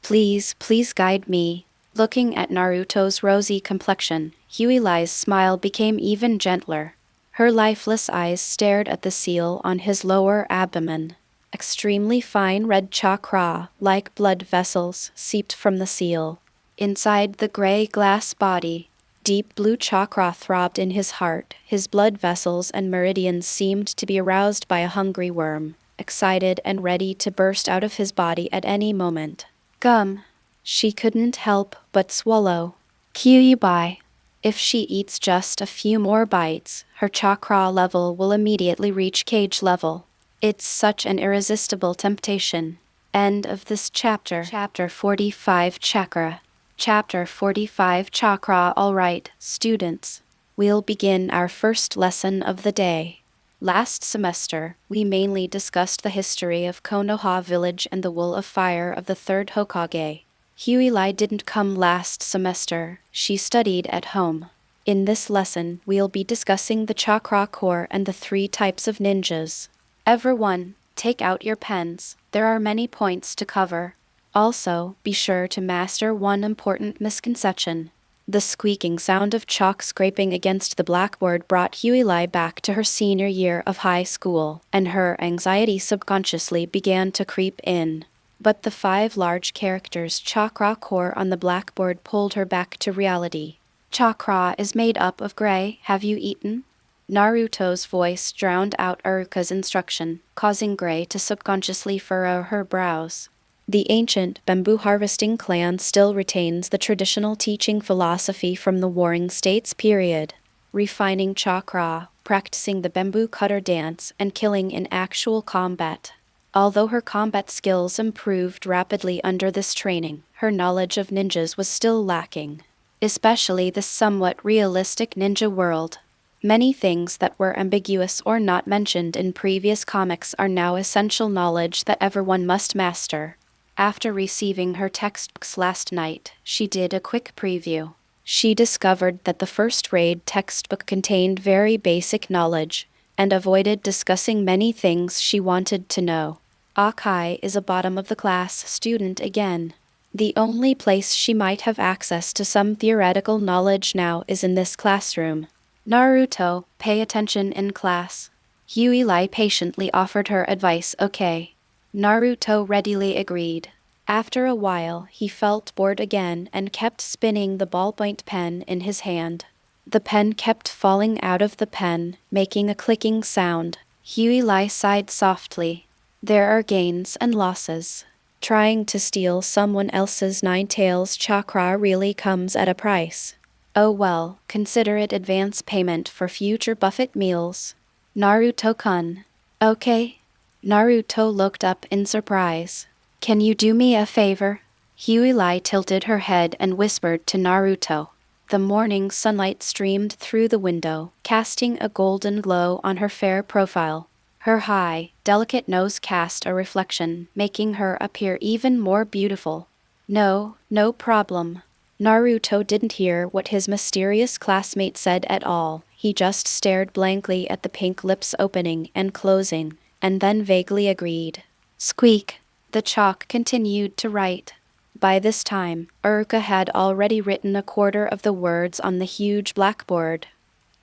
Please guide me. Looking at Naruto's rosy complexion, Huey's smile became even gentler. Her lifeless eyes stared at the seal on his lower abdomen. Extremely fine red chakra, like blood vessels, seeped from the seal. Inside the gray glass body, deep blue chakra throbbed in his heart. His blood vessels and meridians seemed to be aroused by a hungry worm, excited and ready to burst out of his body at any moment. Gum. She couldn't help but swallow. Kyuubi. If she eats just a few more bites, her chakra level will immediately reach cage level. It's such an irresistible temptation. End of this chapter. Chapter 45 Chakra. Chapter 45 Chakra. Alright, students. We'll begin our first lesson of the day. Last semester, we mainly discussed the history of Konoha Village and the Wool of Fire of the third Hokage. Huey didn't come last semester. She studied at home. In this lesson, we'll be discussing the chakra core and the 3 types of ninjas. Everyone, take out your pens. There are many points to cover. Also, be sure to master one important misconception. The squeaking sound of chalk scraping against the blackboard brought Huey back to her senior year of high school, and her anxiety subconsciously began to creep in. But the 5 large characters chakra core on the blackboard pulled her back to reality. Chakra is made up of gray. Have you eaten? Naruto's voice drowned out Uruka's instruction, causing Gray to subconsciously furrow her brows. The ancient bamboo harvesting clan still retains the traditional teaching philosophy from the Warring States period, refining chakra, practicing the bamboo cutter dance, and killing in actual combat. Although her combat skills improved rapidly under this training, her knowledge of ninjas was still lacking, especially the somewhat realistic ninja world. Many things that were ambiguous or not mentioned in previous comics are now essential knowledge that everyone must master. After receiving her textbooks last night, she did a quick preview. She discovered that the first grade textbook contained very basic knowledge, and avoided discussing many things she wanted to know. Akai is a bottom-of-the-class student again. The only place she might have access to some theoretical knowledge now is in this classroom. Naruto, pay attention in class. Huey patiently offered her advice. Okay. Naruto readily agreed. After a while, he felt bored again and kept spinning the ballpoint pen in his hand. The pen kept falling out of the pen, making a clicking sound. Huey sighed softly. There are gains and losses. Trying to steal someone else's 9 tails chakra really comes at a price. Oh well, consider it advance payment for future buffet meals. Naruto-kun. Okay. Naruto looked up in surprise. Can you do me a favor? Huey tilted her head and whispered to Naruto. The morning sunlight streamed through the window, casting a golden glow on her fair profile. Her high, delicate nose cast a reflection, making her appear even more beautiful. No problem. Naruto didn't hear what his mysterious classmate said at all. He just stared blankly at the pink lips opening and closing, and then vaguely agreed. Squeak. The chalk continued to write. By this time, Uruka had already written a quarter of the words on the huge blackboard.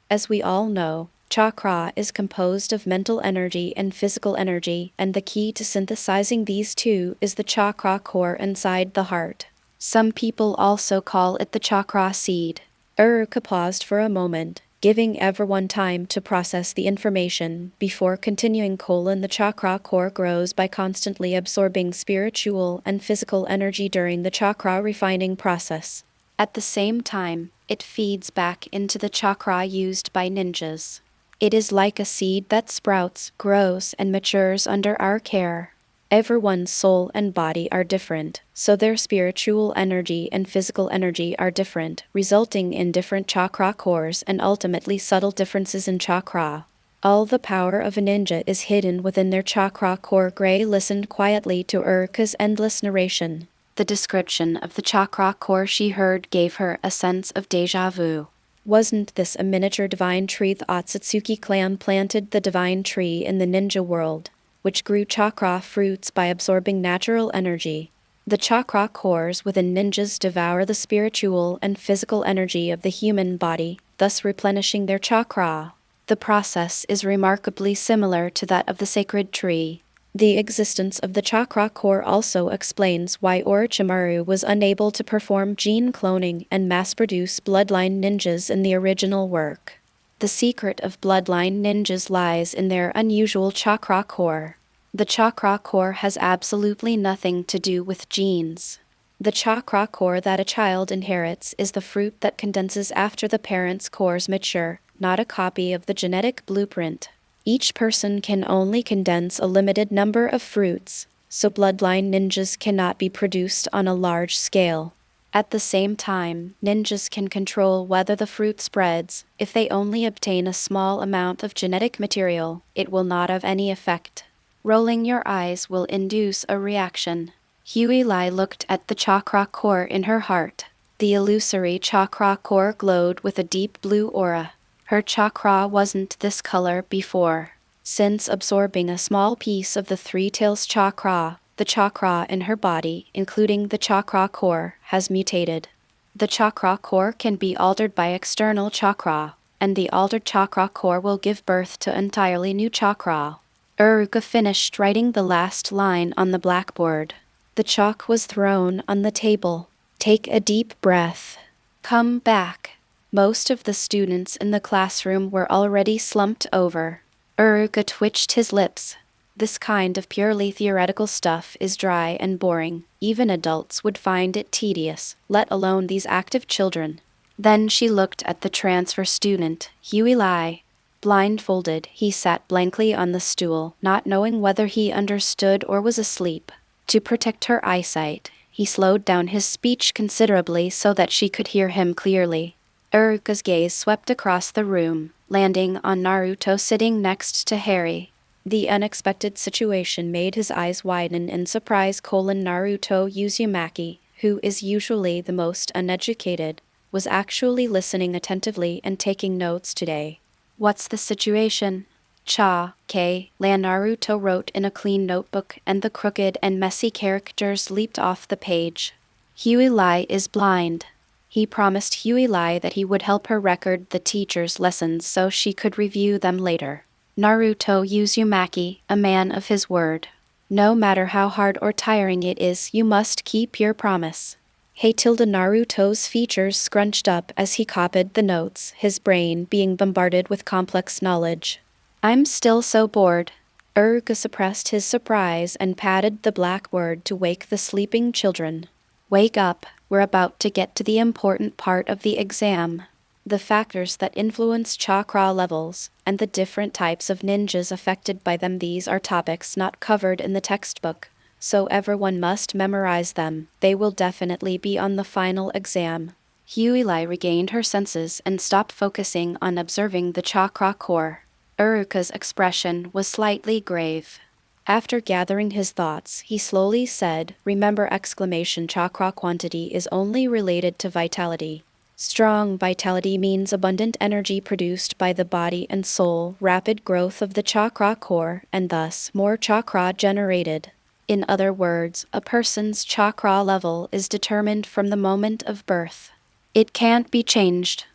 As we all know, chakra is composed of mental energy and physical energy, and the key to synthesizing these two is the chakra core inside the heart. Some people also call it the chakra seed. Uruka paused for a moment, giving everyone time to process the information before continuing. The chakra core grows by constantly absorbing spiritual and physical energy during the chakra refining process. At the same time, it feeds back into the chakra used by ninjas. It is like a seed that sprouts, grows, and matures under our care. Everyone's soul and body are different, so their spiritual energy and physical energy are different, resulting in different chakra cores and ultimately subtle differences in chakra. All the power of a ninja is hidden within their chakra core. Gray listened quietly to Uruka's endless narration. The description of the chakra core she heard gave her a sense of déjà vu. Wasn't this a miniature divine tree? The Otsutsuki clan planted the divine tree in the ninja world, which grew chakra fruits by absorbing natural energy. The chakra cores within ninjas devour the spiritual and physical energy of the human body, thus replenishing their chakra. The process is remarkably similar to that of the sacred tree. The existence of the chakra core also explains why Orochimaru was unable to perform gene cloning and mass-produce bloodline ninjas in the original work. The secret of bloodline ninjas lies in their unusual chakra core. The chakra core has absolutely nothing to do with genes. The chakra core that a child inherits is the fruit that condenses after the parent's cores mature, not a copy of the genetic blueprint. Each person can only condense a limited number of fruits, so bloodline ninjas cannot be produced on a large scale. At the same time, ninjas can control whether the fruit spreads. If they only obtain a small amount of genetic material, it will not have any effect. Rolling your eyes will induce a reaction. Huey looked at the chakra core in her heart. The illusory chakra core glowed with a deep blue aura. Her chakra wasn't this color before. Since absorbing a small piece of the Three Tails chakra, the chakra in her body, including the chakra core, has mutated. The chakra core can be altered by external chakra, and the altered chakra core will give birth to entirely new chakra. Uruka finished writing the last line on the blackboard. The chalk was thrown on the table. Take a deep breath. Come back. Most of the students in the classroom were already slumped over. Uruka twitched his lips. This kind of purely theoretical stuff is dry and boring. Even adults would find it tedious, let alone these active children. Then she looked at the transfer student, Huey. Blindfolded, he sat blankly on the stool, not knowing whether he understood or was asleep. To protect her eyesight, he slowed down his speech considerably so that she could hear him clearly. Uruka's gaze swept across the room, landing on Naruto sitting next to Harry. The unexpected situation made his eyes widen in surprise. Naruto Uzumaki, who is usually the most uneducated, was actually listening attentively and taking notes today. What's the situation? Naruto wrote in a clean notebook, and the crooked and messy characters leaped off the page. Huey is blind. He promised Huey that he would help her record the teacher's lessons so she could review them later. Naruto Uzumaki, a man of his word. No matter how hard or tiring it is, you must keep your promise. Naruto's features scrunched up as he copied the notes, his brain being bombarded with complex knowledge. I'm still so bored. Uruka suppressed his surprise and patted the blackboard to wake the sleeping children. Wake up, we're about to get to the important part of the exam. The factors that influence chakra levels, and the different types of ninjas affected by them. These are topics not covered in the textbook, so everyone must memorize them. They will definitely be on the final exam. Huey regained her senses and stopped focusing on observing the chakra core. Uruka's expression was slightly grave. After gathering his thoughts, he slowly said, "Remember exclamation chakra quantity is only related to vitality. Strong vitality means abundant energy produced by the body and soul, rapid growth of the chakra core, and thus more chakra generated. In other words, a person's chakra level is determined from the moment of birth. It can't be changed."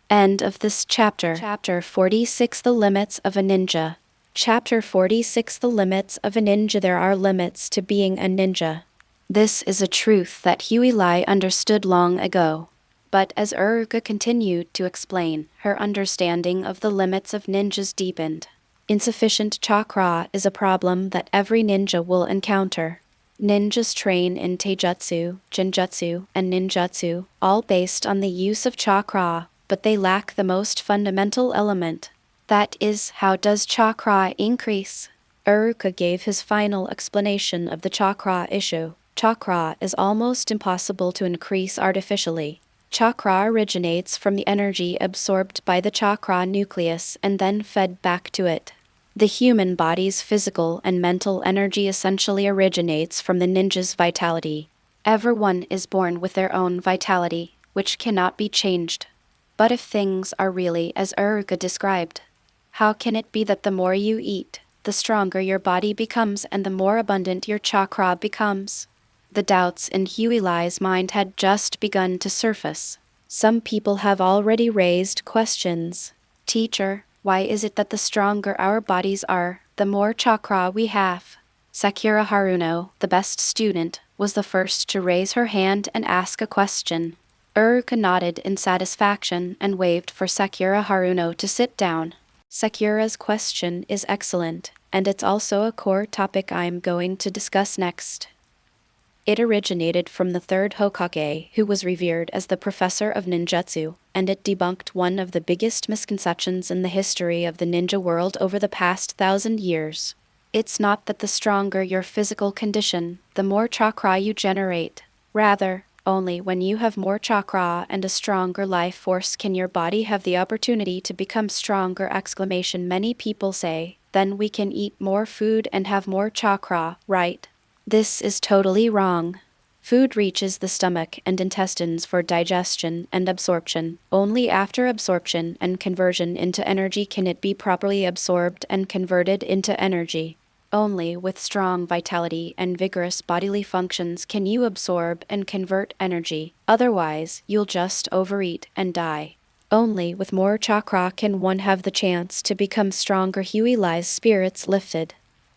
End of this chapter. Chapter 46 The Limits of a Ninja. Chapter 46 The Limits of a Ninja. There are limits to being a ninja. This is a truth that Huilai understood long ago. But as Uruka continued to explain, her understanding of the limits of ninjas deepened. Insufficient chakra is a problem that every ninja will encounter. Ninjas train in taijutsu, genjutsu, and ninjutsu, all based on the use of chakra, but they lack the most fundamental element. That is, how does chakra increase? Uruka gave his final explanation of the chakra issue. Chakra is almost impossible to increase artificially. Chakra originates from the energy absorbed by the chakra nucleus and then fed back to it. The human body's physical and mental energy essentially originates from the ninja's vitality. Everyone is born with their own vitality, which cannot be changed. But if things are really as Uruka described, how can it be that the more you eat, the stronger your body becomes and the more abundant your chakra becomes? The doubts in Huilai's mind had just begun to surface. Some people have already raised questions. "Teacher, why is it that the stronger our bodies are, the more chakra we have?" Sakura Haruno, the best student, was the first to raise her hand and ask a question. Uruka nodded in satisfaction and waved for Sakura Haruno to sit down. Sakura's question is excellent, and it's also a core topic I'm going to discuss next. It originated from the third Hokage, who was revered as the professor of ninjutsu, and it debunked one of the biggest misconceptions in the history of the ninja world over the past 1,000 years. It's not that the stronger your physical condition, the more chakra you generate. Rather, only when you have more chakra and a stronger life force can your body have the opportunity to become stronger! Many people say, then we can eat more food and have more chakra, right? This is totally wrong. Food reaches the stomach and intestines for digestion and absorption. Only after absorption and conversion into energy can it be properly absorbed and converted into energy. Only with strong vitality and vigorous bodily functions can you absorb and convert energy. Otherwise, you'll just overeat and die. Only with more chakra can one have the chance to become stronger. Huilai's spirits lifted.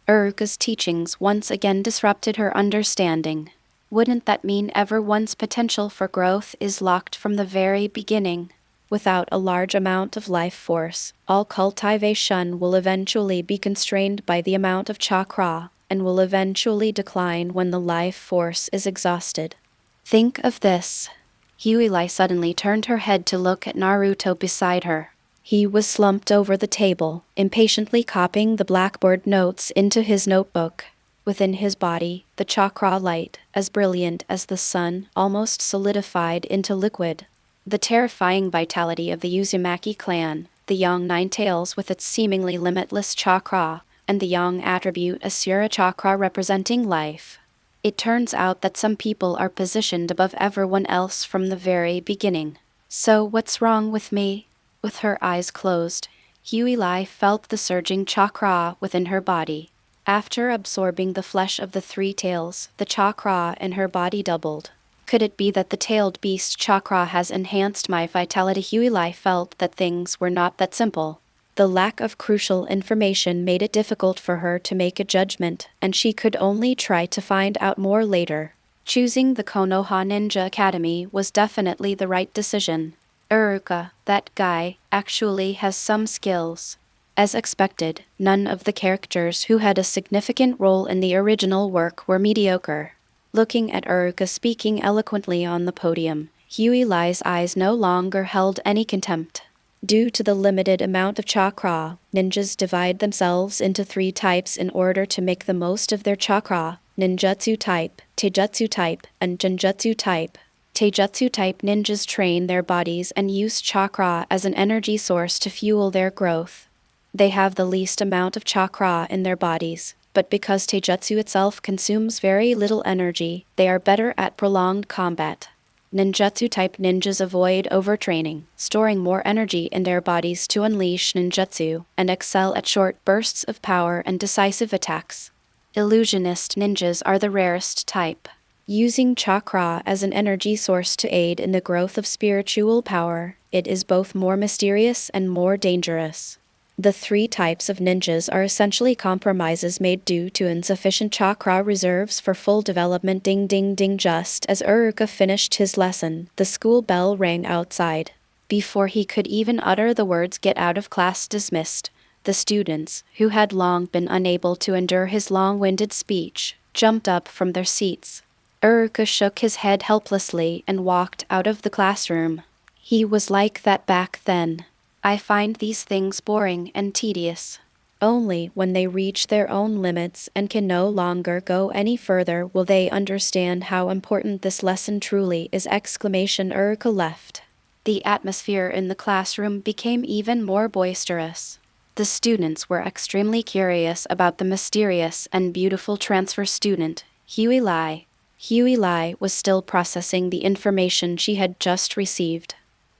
Uruka's teachings once again disrupted her understanding. Wouldn't that mean everyone's potential for growth is locked from the very beginning? Without a large amount of life force, all cultivation will eventually be constrained by the amount of chakra, and will eventually decline when the life force is exhausted. Think of this. Huilai suddenly turned her head to look at Naruto beside her. He was slumped over the table, impatiently copying the blackboard notes into his notebook. Within his body, the chakra light, as brilliant as the sun, almost solidified into liquid. The terrifying vitality of the Uzumaki clan, the Yang Nine Tails with its seemingly limitless chakra, and the Yang attribute Asura chakra representing life. It turns out that some people are positioned above everyone else from the very beginning. So what's wrong with me? With her eyes closed, Huilai felt the surging chakra within her body. After absorbing the flesh of the three tails, the chakra in her body doubled. Could it be that the tailed beast chakra has enhanced my vitality? Huilai felt that things were not that simple. The lack of crucial information made it difficult for her to make a judgment, and she could only try to find out more later. Choosing the Konoha Ninja Academy was definitely the right decision. Uruka, that guy, actually has some skills. As expected, none of the characters who had a significant role in the original work were mediocre. Looking at Uruka speaking eloquently on the podium, Huilai's eyes no longer held any contempt. Due to the limited amount of chakra, ninjas divide themselves into 3 types in order to make the most of their chakra: ninjutsu type, taijutsu type, and genjutsu type. Taijutsu type ninjas train their bodies and use chakra as an energy source to fuel their growth. They have the least amount of chakra in their bodies, but because taijutsu itself consumes very little energy, they are better at prolonged combat. Ninjutsu-type ninjas avoid overtraining, storing more energy in their bodies to unleash ninjutsu, and excel at short bursts of power and decisive attacks. Illusionist ninjas are the rarest type, using chakra as an energy source to aid in the growth of spiritual power. It is both more mysterious and more dangerous. The three types of ninjas are essentially compromises made due to insufficient chakra reserves for full development. Ding ding ding. Just as Uruka finished his lesson, the school bell rang outside. Before he could even utter the words "get out of class, dismissed," the students, who had long been unable to endure his long-winded speech, jumped up from their seats. Uruka shook his head helplessly and walked out of the classroom. He was like that back then. I find these things boring and tedious. Only when they reach their own limits and can no longer go any further will they understand how important this lesson truly is! Uruka left. The atmosphere in the classroom became even more boisterous. The students were extremely curious about the mysterious and beautiful transfer student, Huey. Huey was still processing the information she had just received.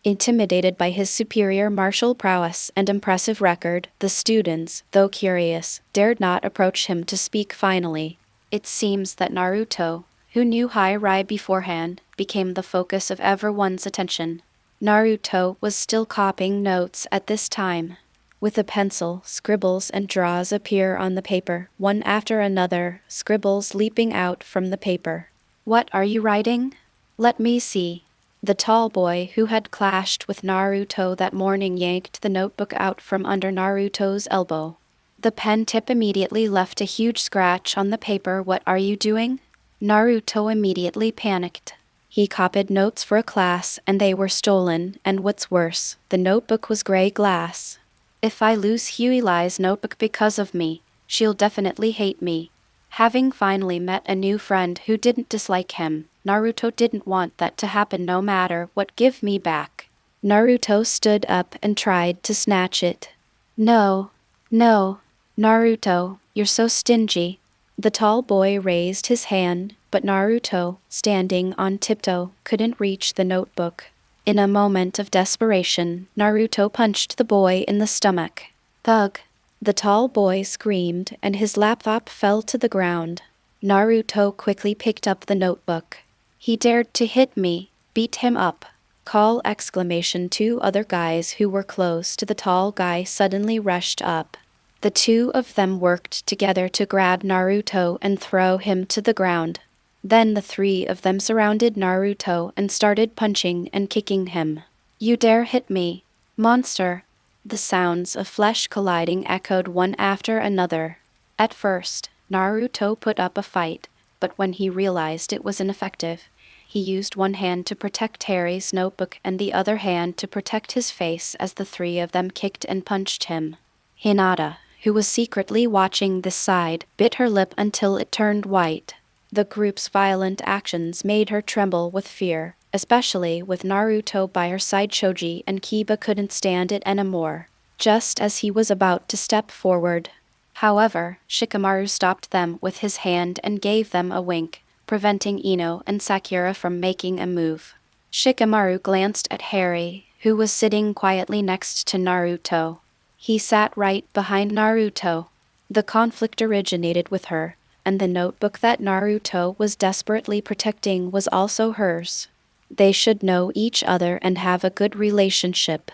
Intimidated by his superior martial prowess and impressive record, the students, though curious, dared not approach him to speak. Finally, it seems that Naruto, who knew Hyuga beforehand, became the focus of everyone's attention. Naruto was still copying notes at this time. With a pencil, scribbles and draws appear on the paper, one after another, scribbles leaping out from the paper. "What are you writing? Let me see." The tall boy who had clashed with Naruto that morning yanked the notebook out from under Naruto's elbow. The pen tip immediately left a huge scratch on the paper. "What are you doing?" Naruto immediately panicked. He copied notes for a class and they were stolen, and what's worse, the notebook was gray glass. "If I lose Huey's notebook because of me, she'll definitely hate me." Having finally met a new friend who didn't dislike him, Naruto didn't want that to happen no matter what. "Give me back." Naruto stood up and tried to snatch it. No, Naruto, you're so stingy." The tall boy raised his hand, but Naruto, standing on tiptoe, couldn't reach the notebook. In a moment of desperation, Naruto punched the boy in the stomach. Thug! The tall boy screamed and his laptop fell to the ground. Naruto quickly picked up the notebook. "He dared to hit me. Beat him up." Call! Two other guys who were close to the tall guy suddenly rushed up. The two of them worked together to grab Naruto and throw him to the ground. Then the three of them surrounded Naruto and started punching and kicking him. "You dare hit me, monster!" The sounds of flesh colliding echoed one after another. At first, Naruto put up a fight, but when he realized it was ineffective, he used one hand to protect Harry's notebook and the other hand to protect his face as the three of them kicked and punched him. Hinata, who was secretly watching this side, bit her lip until it turned white. The group's violent actions made her tremble with fear, especially with Naruto by her side. Choji and Kiba couldn't stand it anymore, just as he was about to step forward. However, Shikamaru stopped them with his hand and gave them a wink, preventing Ino and Sakura from making a move. Shikamaru glanced at Harry, who was sitting quietly next to Naruto. He sat right behind Naruto. The conflict originated with her, and the notebook that Naruto was desperately protecting was also hers. They should know each other and have a good relationship.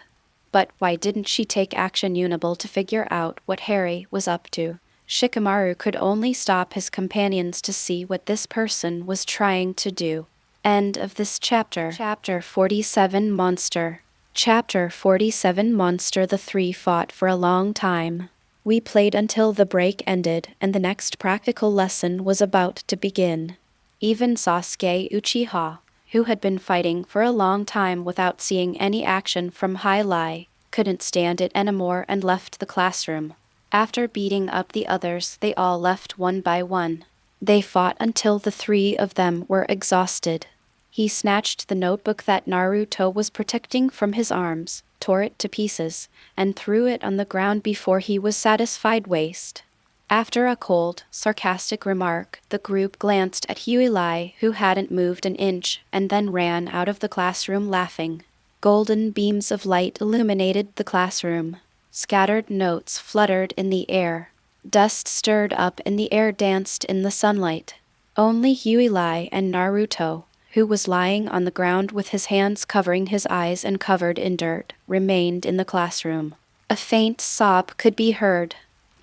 But why didn't she take action unable to figure out what Harry was up to? Shikamaru could only stop his companions to see what this person was trying to do. End of this chapter. Chapter 47 Monster. Chapter 47 Monster. The three fought for a long time. We played until the break ended and the next practical lesson was about to begin. Even Sasuke Uchiha, who had been fighting for a long time without seeing any action from Hyuga, couldn't stand it anymore and left the classroom. After beating up the others, they all left one by one. They fought until the three of them were exhausted. He snatched the notebook that Naruto was protecting from his arms, tore it to pieces, and threw it on the ground before he was satisfied. Waste. After a cold, sarcastic remark, the group glanced at Huey, who hadn't moved an inch, and then ran out of the classroom laughing. Golden beams of light illuminated the classroom. Scattered notes fluttered in the air. Dust stirred up in the air, danced in the sunlight. Only Huey and Naruto, who was lying on the ground with his hands covering his eyes and covered in dirt, remained in the classroom. A faint sob could be heard.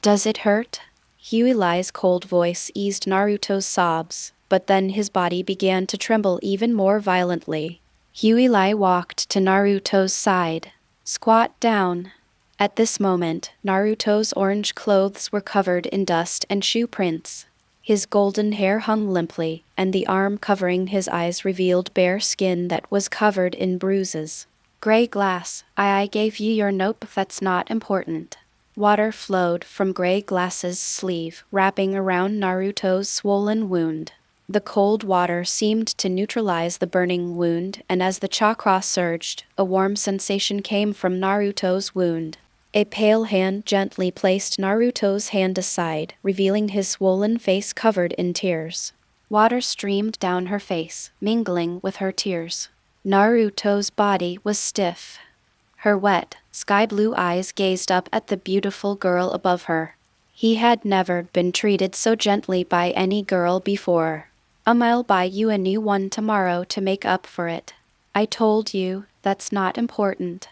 "Does it hurt?" Huey's cold voice eased Naruto's sobs, but then his body began to tremble even more violently. Huey walked to Naruto's side. "Squat down." At this moment, Naruto's orange clothes were covered in dust and shoe prints. His golden hair hung limply, and the arm covering his eyes revealed bare skin that was covered in bruises. "Gray glass, I gave you your note, that's not important." Water flowed from Gray Glass's sleeve, wrapping around Naruto's swollen wound. The cold water seemed to neutralize the burning wound, and as the chakra surged, a warm sensation came from Naruto's wound. A pale hand gently placed Naruto's hand aside, revealing his swollen face covered in tears. Water streamed down her face, mingling with her tears. Naruto's body was stiff. Her wet, sky-blue eyes gazed up at the beautiful girl above her. He had never been treated so gently by any girl before. "I'll buy you a new one tomorrow to make up for it." "I told you, that's not important."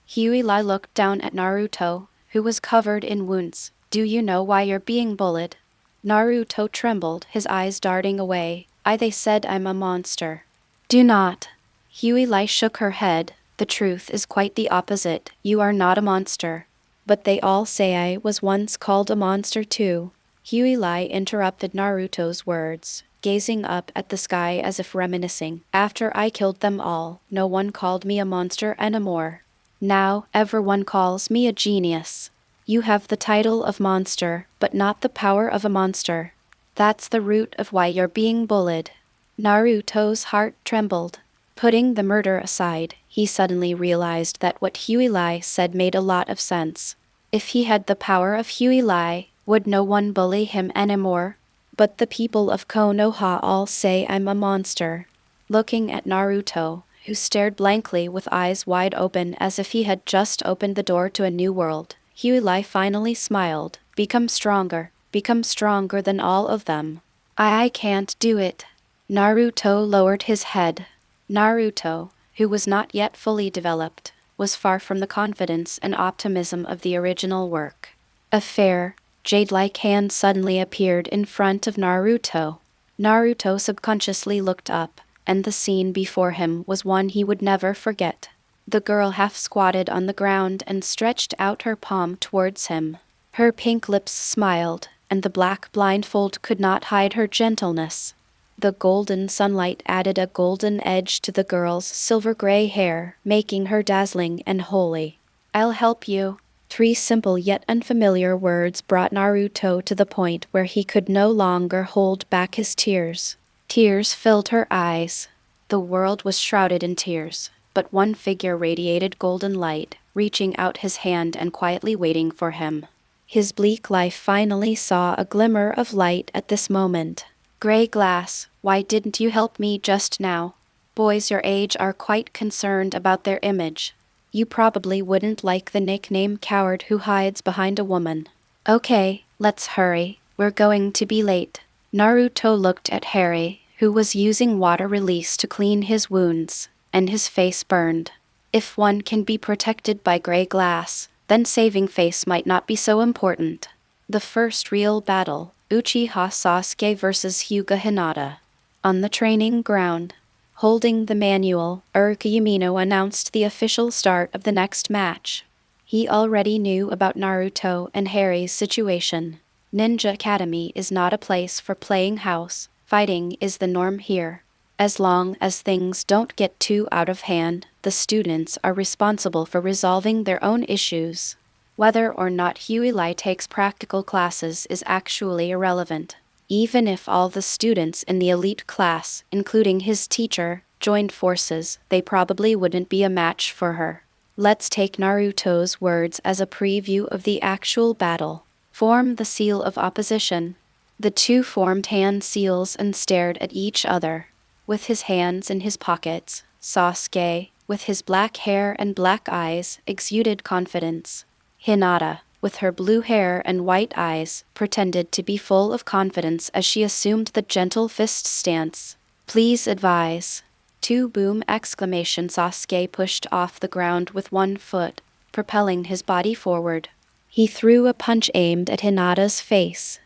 Huey looked down at Naruto, who was covered in wounds. "Do you know why you're being bullied?" Naruto trembled, his eyes darting away. They said I'm a monster." "Do not." Huey shook her head. "The truth is quite the opposite. You are not a monster." "But they all say I was once called a monster too." Huey interrupted Naruto's words, gazing up at the sky as if reminiscing. "After I killed them all, no one called me a monster anymore. Now, everyone calls me a genius." "You have the title of monster, but not the power of a monster. That's the root of why you're being bullied." Naruto's heart trembled. Putting the murder aside, he suddenly realized that what Huey said made a lot of sense. If he had the power of Huey, would no one bully him anymore? "But the people of Konoha all say I'm a monster." Looking at Naruto, who stared blankly with eyes wide open as if he had just opened the door to a new world, Huey finally smiled. Become stronger than all of them." I can't do it." Naruto lowered his head. Naruto, who was not yet fully developed, was far from the confidence and optimism of the original work. A fair, jade-like hand suddenly appeared in front of Naruto. Naruto subconsciously looked up, and the scene before him was one he would never forget. The girl half squatted on the ground and stretched out her palm towards him. Her pink lips smiled, and the black blindfold could not hide her gentleness. The golden sunlight added a golden edge to the girl's silver-gray hair, making her dazzling and holy. "I'll help you." 3 simple yet unfamiliar words brought Naruto to the point where he could no longer hold back his tears. Tears filled her eyes. The world was shrouded in tears, but one figure radiated golden light, reaching out his hand and quietly waiting for him. His bleak life finally saw a glimmer of light at this moment. "Gray Glass, why didn't you help me just now? Boys your age are quite concerned about their image. You probably wouldn't like the nickname coward who hides behind a woman." "Okay, let's hurry. We're going to be late." Naruto looked at Harry, who was using water release to clean his wounds, and his face burned. If one can be protected by Gray Glass, then saving face might not be so important. The first real battle, Uchiha Sasuke vs Hyuga Hinata. On the training ground, holding the manual, Yumino announced the official start of the next match. He already knew about Naruto and Harry's situation. Ninja Academy is not a place for playing house. Fighting is the norm here. As long as things don't get too out of hand, the students are responsible for resolving their own issues. Whether or not Huey takes practical classes is actually irrelevant. Even if all the students in the elite class, including his teacher, joined forces, they probably wouldn't be a match for her. Let's take Naruto's words as a preview of the actual battle. Form the seal of opposition. The two formed hand seals and stared at each other. With his hands in his pockets, Sasuke, with his black hair and black eyes, exuded confidence. Hinata, with her blue hair and white eyes, pretended to be full of confidence as she assumed the gentle fist stance. Please advise. Two boom exclamation. Sasuke pushed off the ground with one foot, propelling his body forward. He threw a punch aimed at Hinata's face.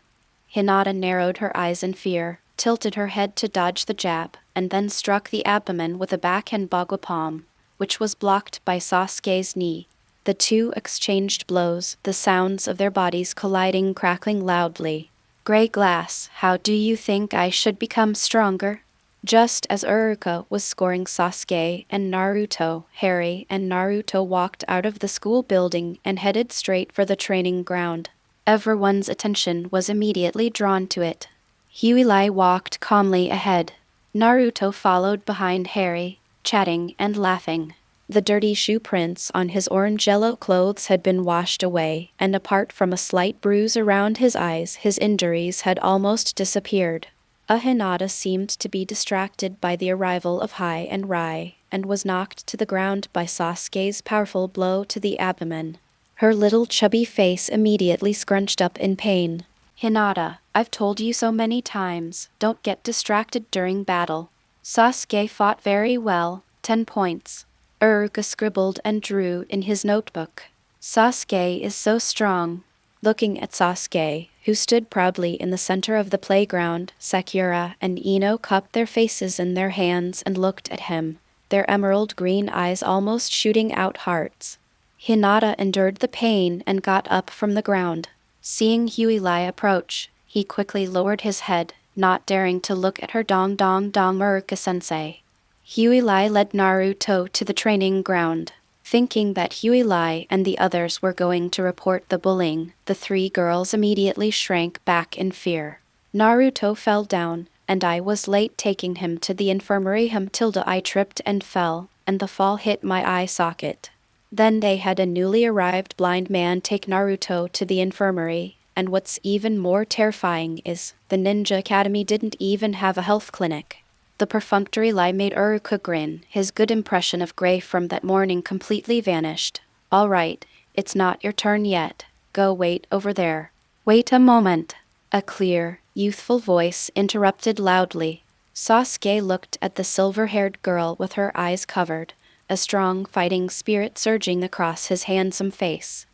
Hinata narrowed her eyes in fear, tilted her head to dodge the jab, and then struck the abdomen with a backhand bagua palm, which was blocked by Sasuke's knee. The two exchanged blows, the sounds of their bodies colliding crackling loudly. Gray glass, how do you think I should become stronger? Just as Uruka was scoring Sasuke and Naruto, Harry and Naruto walked out of the school building and headed straight for the training ground. Everyone's attention was immediately drawn to it. Huey walked calmly ahead. Naruto followed behind Harry, chatting and laughing. The dirty shoe prints on his orange-yellow clothes had been washed away, and apart from a slight bruise around his eyes, his injuries had almost disappeared. Hinata seemed to be distracted by the arrival of Hai and Rai, and was knocked to the ground by Sasuke's powerful blow to the abdomen. Her little chubby face immediately scrunched up in pain. Hinata, I've told you so many times, don't get distracted during battle. Sasuke fought very well, 10 points. Uruka scribbled and drew in his notebook. Sasuke is so strong. Looking at Sasuke, who stood proudly in the center of the playground, Sakura and Ino cupped their faces in their hands and looked at him, their emerald green eyes almost shooting out hearts. Hinata endured the pain and got up from the ground. Seeing Huey approach, he quickly lowered his head, not daring to look at her dong Uruka-sensei. Huey led Naruto to the training ground. Thinking that Huey and the others were going to report the bullying, the three girls immediately shrank back in fear. Naruto fell down, and I was late taking him to the infirmary. I tripped and fell, and the fall hit my eye socket. Then they had a newly arrived blind man take Naruto to the infirmary, and what's even more terrifying is, the Ninja Academy didn't even have a health clinic. The perfunctory lie made Uruka grin. His good impression of Gray from that morning completely vanished. All right, it's not your turn yet. Go wait over there. Wait a moment. A clear, youthful voice interrupted loudly. Sasuke looked at the silver-haired girl with her eyes covered, a strong fighting spirit surging across his handsome face.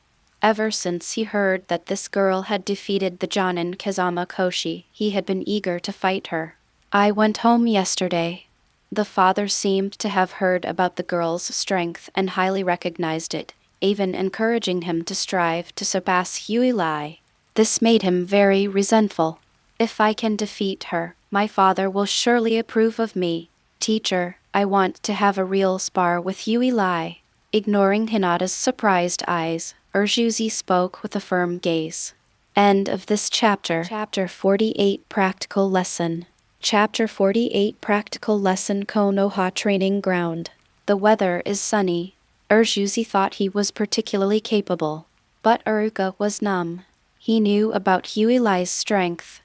Ever since he heard that this girl had defeated the Jonin Kazama Koshi, he had been eager to fight her. I went home yesterday. The father seemed to have heard about the girl's strength and highly recognized it, even encouraging him to strive to surpass Huey. This made him very resentful. If I can defeat her, my father will surely approve of me. Teacher, I want to have a real spar with Huey. Ignoring Hinata's surprised eyes, Urjuzi spoke with a firm gaze. End of this chapter. Chapter 48 Practical Lesson. Chapter 48 Practical Lesson Konoha Training Ground. The weather is sunny. Urjuzi thought he was particularly capable, but Uruka was numb. He knew about Huey's strength.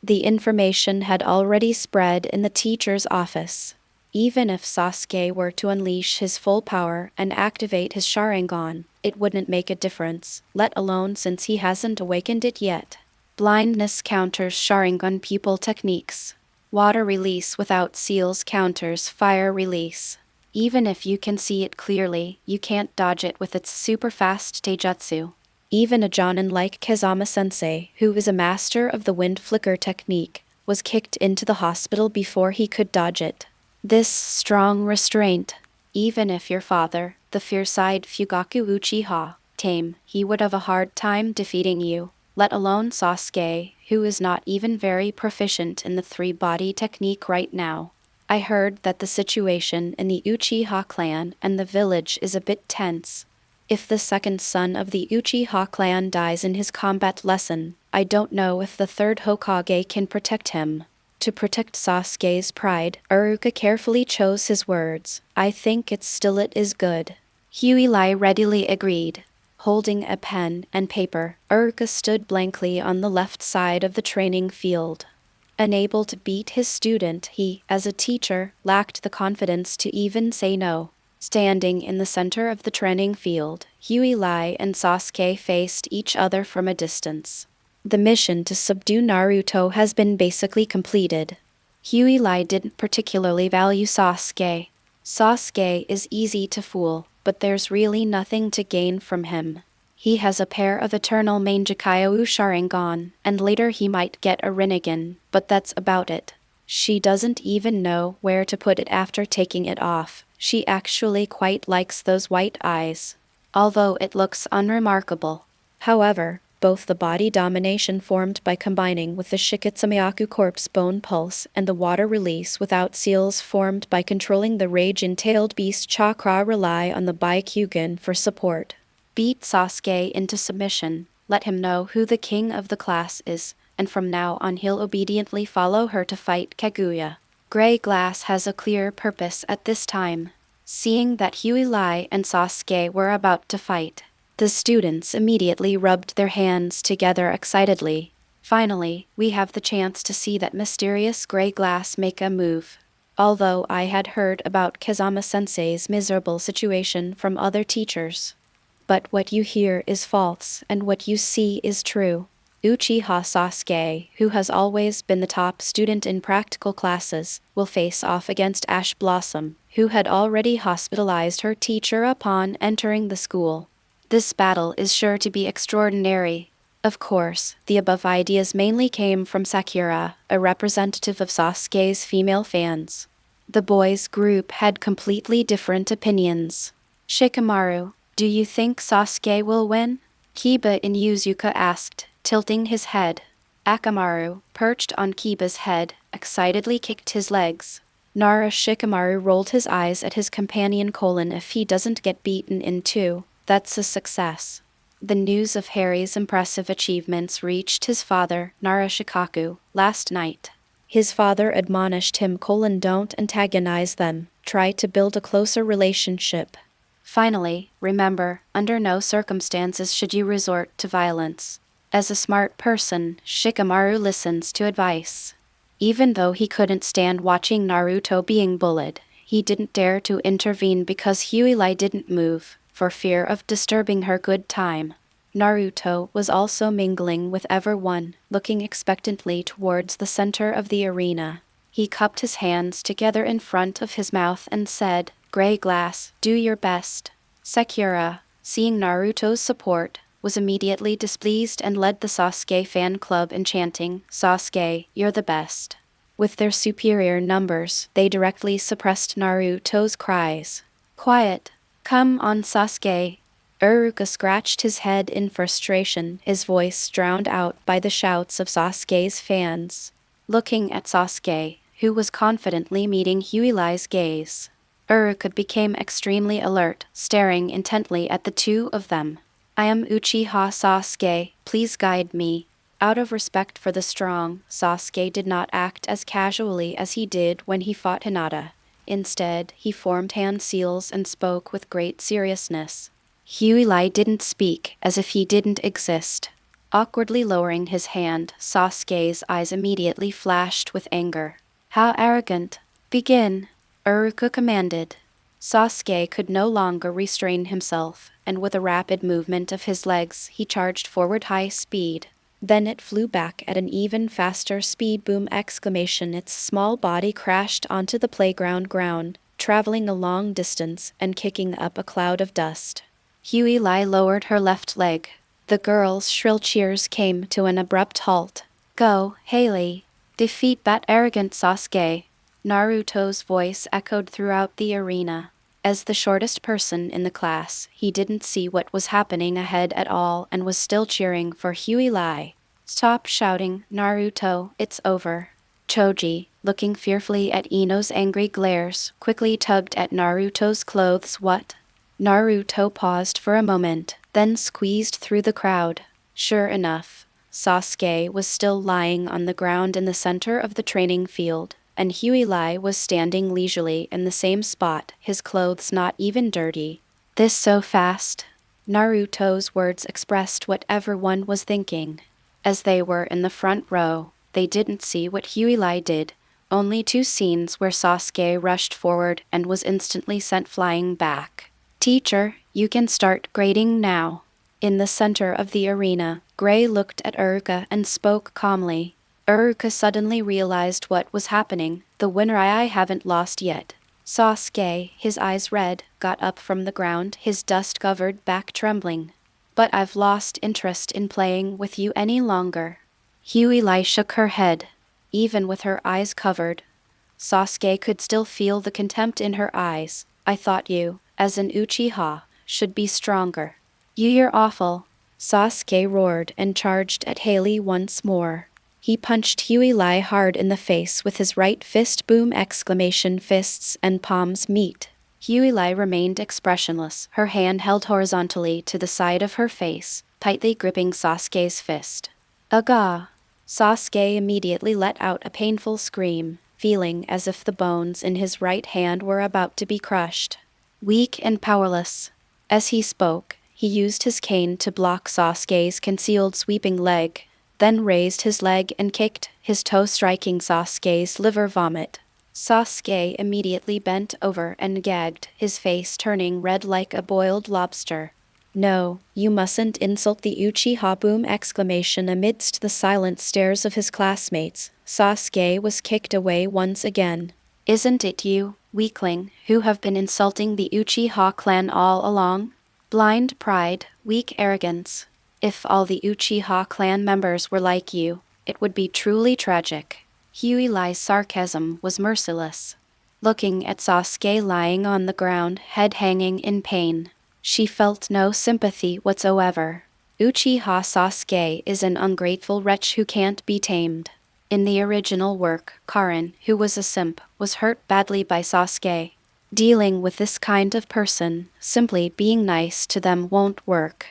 The information had already spread in the teacher's office. Even if Sasuke were to unleash his full power and activate his Sharingan, it wouldn't make a difference, let alone since he hasn't awakened it yet. Blindness counters Sharingan pupil techniques. Water release without seals counters fire release. Even if you can see it clearly, you can't dodge it with its super-fast taijutsu. Even a Jonin like Kazama-sensei, who is a master of the wind flicker technique, was kicked into the hospital before he could dodge it. This strong restraint. Even if your father, the fierce-eyed Fugaku Uchiha, tame, he would have a hard time defeating you, let alone Sasuke, who is not even very proficient in the three-body technique right now. I heard that the situation in the Uchiha clan and the village is a bit tense. If the second son of the Uchiha clan dies in his combat lesson, I don't know if the third Hokage can protect him. To protect Sasuke's pride, Uruka carefully chose his words. I think it is good. Huey Lai readily agreed. Holding a pen and paper, Urka stood blankly on the left side of the training field. Unable to beat his student, he, as a teacher, lacked the confidence to even say no. Standing in the center of the training field, Huey Lai and Sasuke faced each other from a distance. The mission to subdue Naruto has been basically completed. Huey Lai didn't particularly value Sasuke. Sasuke is easy to fool, but there's really nothing to gain from him. He has a pair of eternal Mangekyo Sharingan, and later he might get a Rinnegan, but that's about it. She doesn't even know where to put it after taking it off. She actually quite likes those white eyes, although it looks unremarkable. However, both the body domination formed by combining with the Shikotsumyaku corpse bone pulse and the water release without seals formed by controlling the rage-entailed beast chakra rely on the Byakugan for support. Beat Sasuke into submission, let him know who the king of the class is, and from now on he'll obediently follow her to fight Kaguya. Grey Glass has a clear purpose at this time. Seeing that Huey Lai and Sasuke were about to fight, the students immediately rubbed their hands together excitedly. Finally, we have the chance to see that mysterious Grey Glass make a move. Although I had heard about Kazama-sensei's miserable situation from other teachers. But what you hear is false, and what you see is true. Uchiha Sasuke, who has always been the top student in practical classes, will face off against Ash Blossom, who had already hospitalized her teacher upon entering the school. This battle is sure to be extraordinary. Of course, the above ideas mainly came from Sakura, a representative of Sasuke's female fans. The boys' group had completely different opinions. Shikamaru, do you think Sasuke will win? Kiba in Yuzuka asked, tilting his head. Akamaru, perched on Kiba's head, excitedly kicked his legs. Nara Shikamaru rolled his eyes at his companion. If he doesn't get beaten in two, that's a success. The news of Harry's impressive achievements reached his father, Nara Shikaku, last night. His father admonished him: don't antagonize them, try to build a closer relationship. Finally, remember, under no circumstances should you resort to violence. As a smart person, Shikamaru listens to advice. Even though he couldn't stand watching Naruto being bullied, he didn't dare to intervene because Huey Lai didn't move, for fear of disturbing her good time. Naruto was also mingling with everyone, looking expectantly towards the center of the arena. He cupped his hands together in front of his mouth and said, "Grey Glass, do your best." Sakura, seeing Naruto's support, was immediately displeased and led the Sasuke fan club in chanting, "Sasuke, you're the best." With their superior numbers, they directly suppressed Naruto's cries. "Quiet. Come on, Sasuke." Uruka scratched his head in frustration, his voice drowned out by the shouts of Sasuke's fans. Looking at Sasuke, who was confidently meeting Huey Lai's gaze, Uruka became extremely alert, staring intently at the two of them. "I am Uchiha Sasuke, please guide me." Out of respect for the strong, Sasuke did not act as casually as he did when he fought Hinata. Instead, he formed hand seals and spoke with great seriousness. Huey Lai didn't speak, as if he didn't exist. Awkwardly lowering his hand, Sasuke's eyes immediately flashed with anger. "How arrogant! Begin!" Uruka commanded. Sasuke could no longer restrain himself, and with a rapid movement of his legs, he charged forward high speed. Then it flew back at an even faster speed. Boom! Its small body crashed onto the playground ground, traveling a long distance and kicking up a cloud of dust. Huey Lai lowered her left leg. The girls' shrill cheers came to an abrupt halt. "Go, Haley! Defeat that arrogant Sasuke!" Naruto's voice echoed throughout the arena. As the shortest person in the class, he didn't see what was happening ahead at all and was still cheering for Huey Lai. "Stop shouting, Naruto, it's over." Choji, looking fearfully at Ino's angry glares, quickly tugged at Naruto's clothes. "What?" Naruto paused for a moment, then squeezed through the crowd. Sure enough, Sasuke was still lying on the ground in the center of the training field, and Huey Lai was standing leisurely in the same spot, his clothes not even dirty. This so fast? Naruto's words expressed what everyone was thinking. As they were in the front row, they didn't see what Huilai did, only two scenes where Sasuke rushed forward and was instantly sent flying back. Teacher, you can start grading now. In the center of the arena, Gray looked at Uruka and spoke calmly. Uruka suddenly realized what was happening. The winner I haven't lost yet. Sasuke, his eyes red, got up from the ground, his dust-covered back trembling. But I've lost interest in playing with you any longer. Huilai shook her head. Even with her eyes covered, Sasuke could still feel the contempt in her eyes. I thought you, as an Uchiha, should be stronger. You're awful. Sasuke roared and charged at Haley once more. He punched Huilai hard in the face with his right fist. Boom! Fists and palms meet. Huilai remained expressionless, her hand held horizontally to the side of her face, tightly gripping Sasuke's fist. Aga! Sasuke immediately let out a painful scream, feeling as if the bones in his right hand were about to be crushed. Weak and powerless. As he spoke, he used his cane to block Sasuke's concealed sweeping leg, then raised his leg and kicked, his toe striking Sasuke's liver vomit. Sasuke immediately bent over and gagged, his face turning red like a boiled lobster. No, you mustn't insult the Uchiha! Boom! Amidst the silent stares of his classmates, Sasuke was kicked away once again. Isn't it you, weakling, who have been insulting the Uchiha clan all along? Blind pride, weak arrogance. If all the Uchiha clan members were like you, it would be truly tragic. Huilai's sarcasm was merciless. Looking at Sasuke lying on the ground, head hanging in pain, she felt no sympathy whatsoever. Uchiha Sasuke is an ungrateful wretch who can't be tamed. In the original work, Karin, who was a simp, was hurt badly by Sasuke. Dealing with this kind of person, simply being nice to them won't work.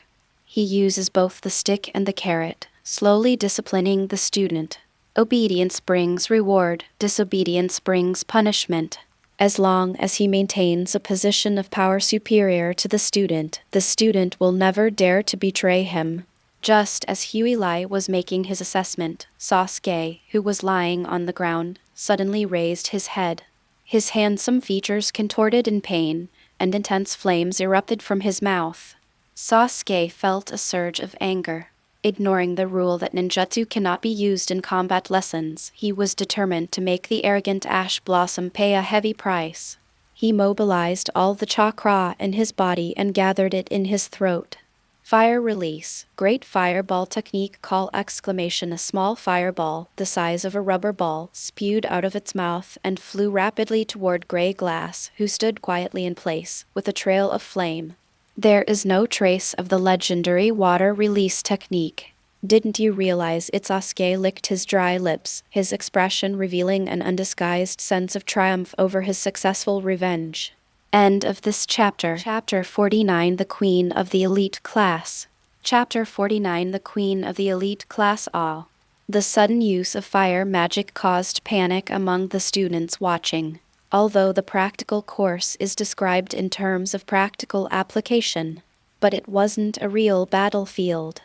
He uses both the stick and the carrot, slowly disciplining the student. Obedience brings reward, disobedience brings punishment. As long as he maintains a position of power superior to the student will never dare to betray him. Just as Huilai was making his assessment, Sasuke, who was lying on the ground, suddenly raised his head. His handsome features contorted in pain, and intense flames erupted from his mouth. Sasuke felt a surge of anger. Ignoring the rule that ninjutsu cannot be used in combat lessons, he was determined to make the arrogant ash blossom pay a heavy price. He mobilized all the chakra in his body and gathered it in his throat. Fire release, great fireball technique! A small fireball, the size of a rubber ball, spewed out of its mouth and flew rapidly toward Gray Glass, who stood quietly in place, with a trail of flame. There is no trace of the legendary water release technique. Didn't you realize it? Sasuke licked his dry lips, his expression revealing an undisguised sense of triumph over his successful revenge. End of this chapter. Chapter 49 The Queen of the Elite Class. Chapter 49 The Queen of the Elite Class. All. The sudden use of fire magic caused panic among the students watching. Although the practical course is described in terms of practical application, but it wasn't a real battlefield.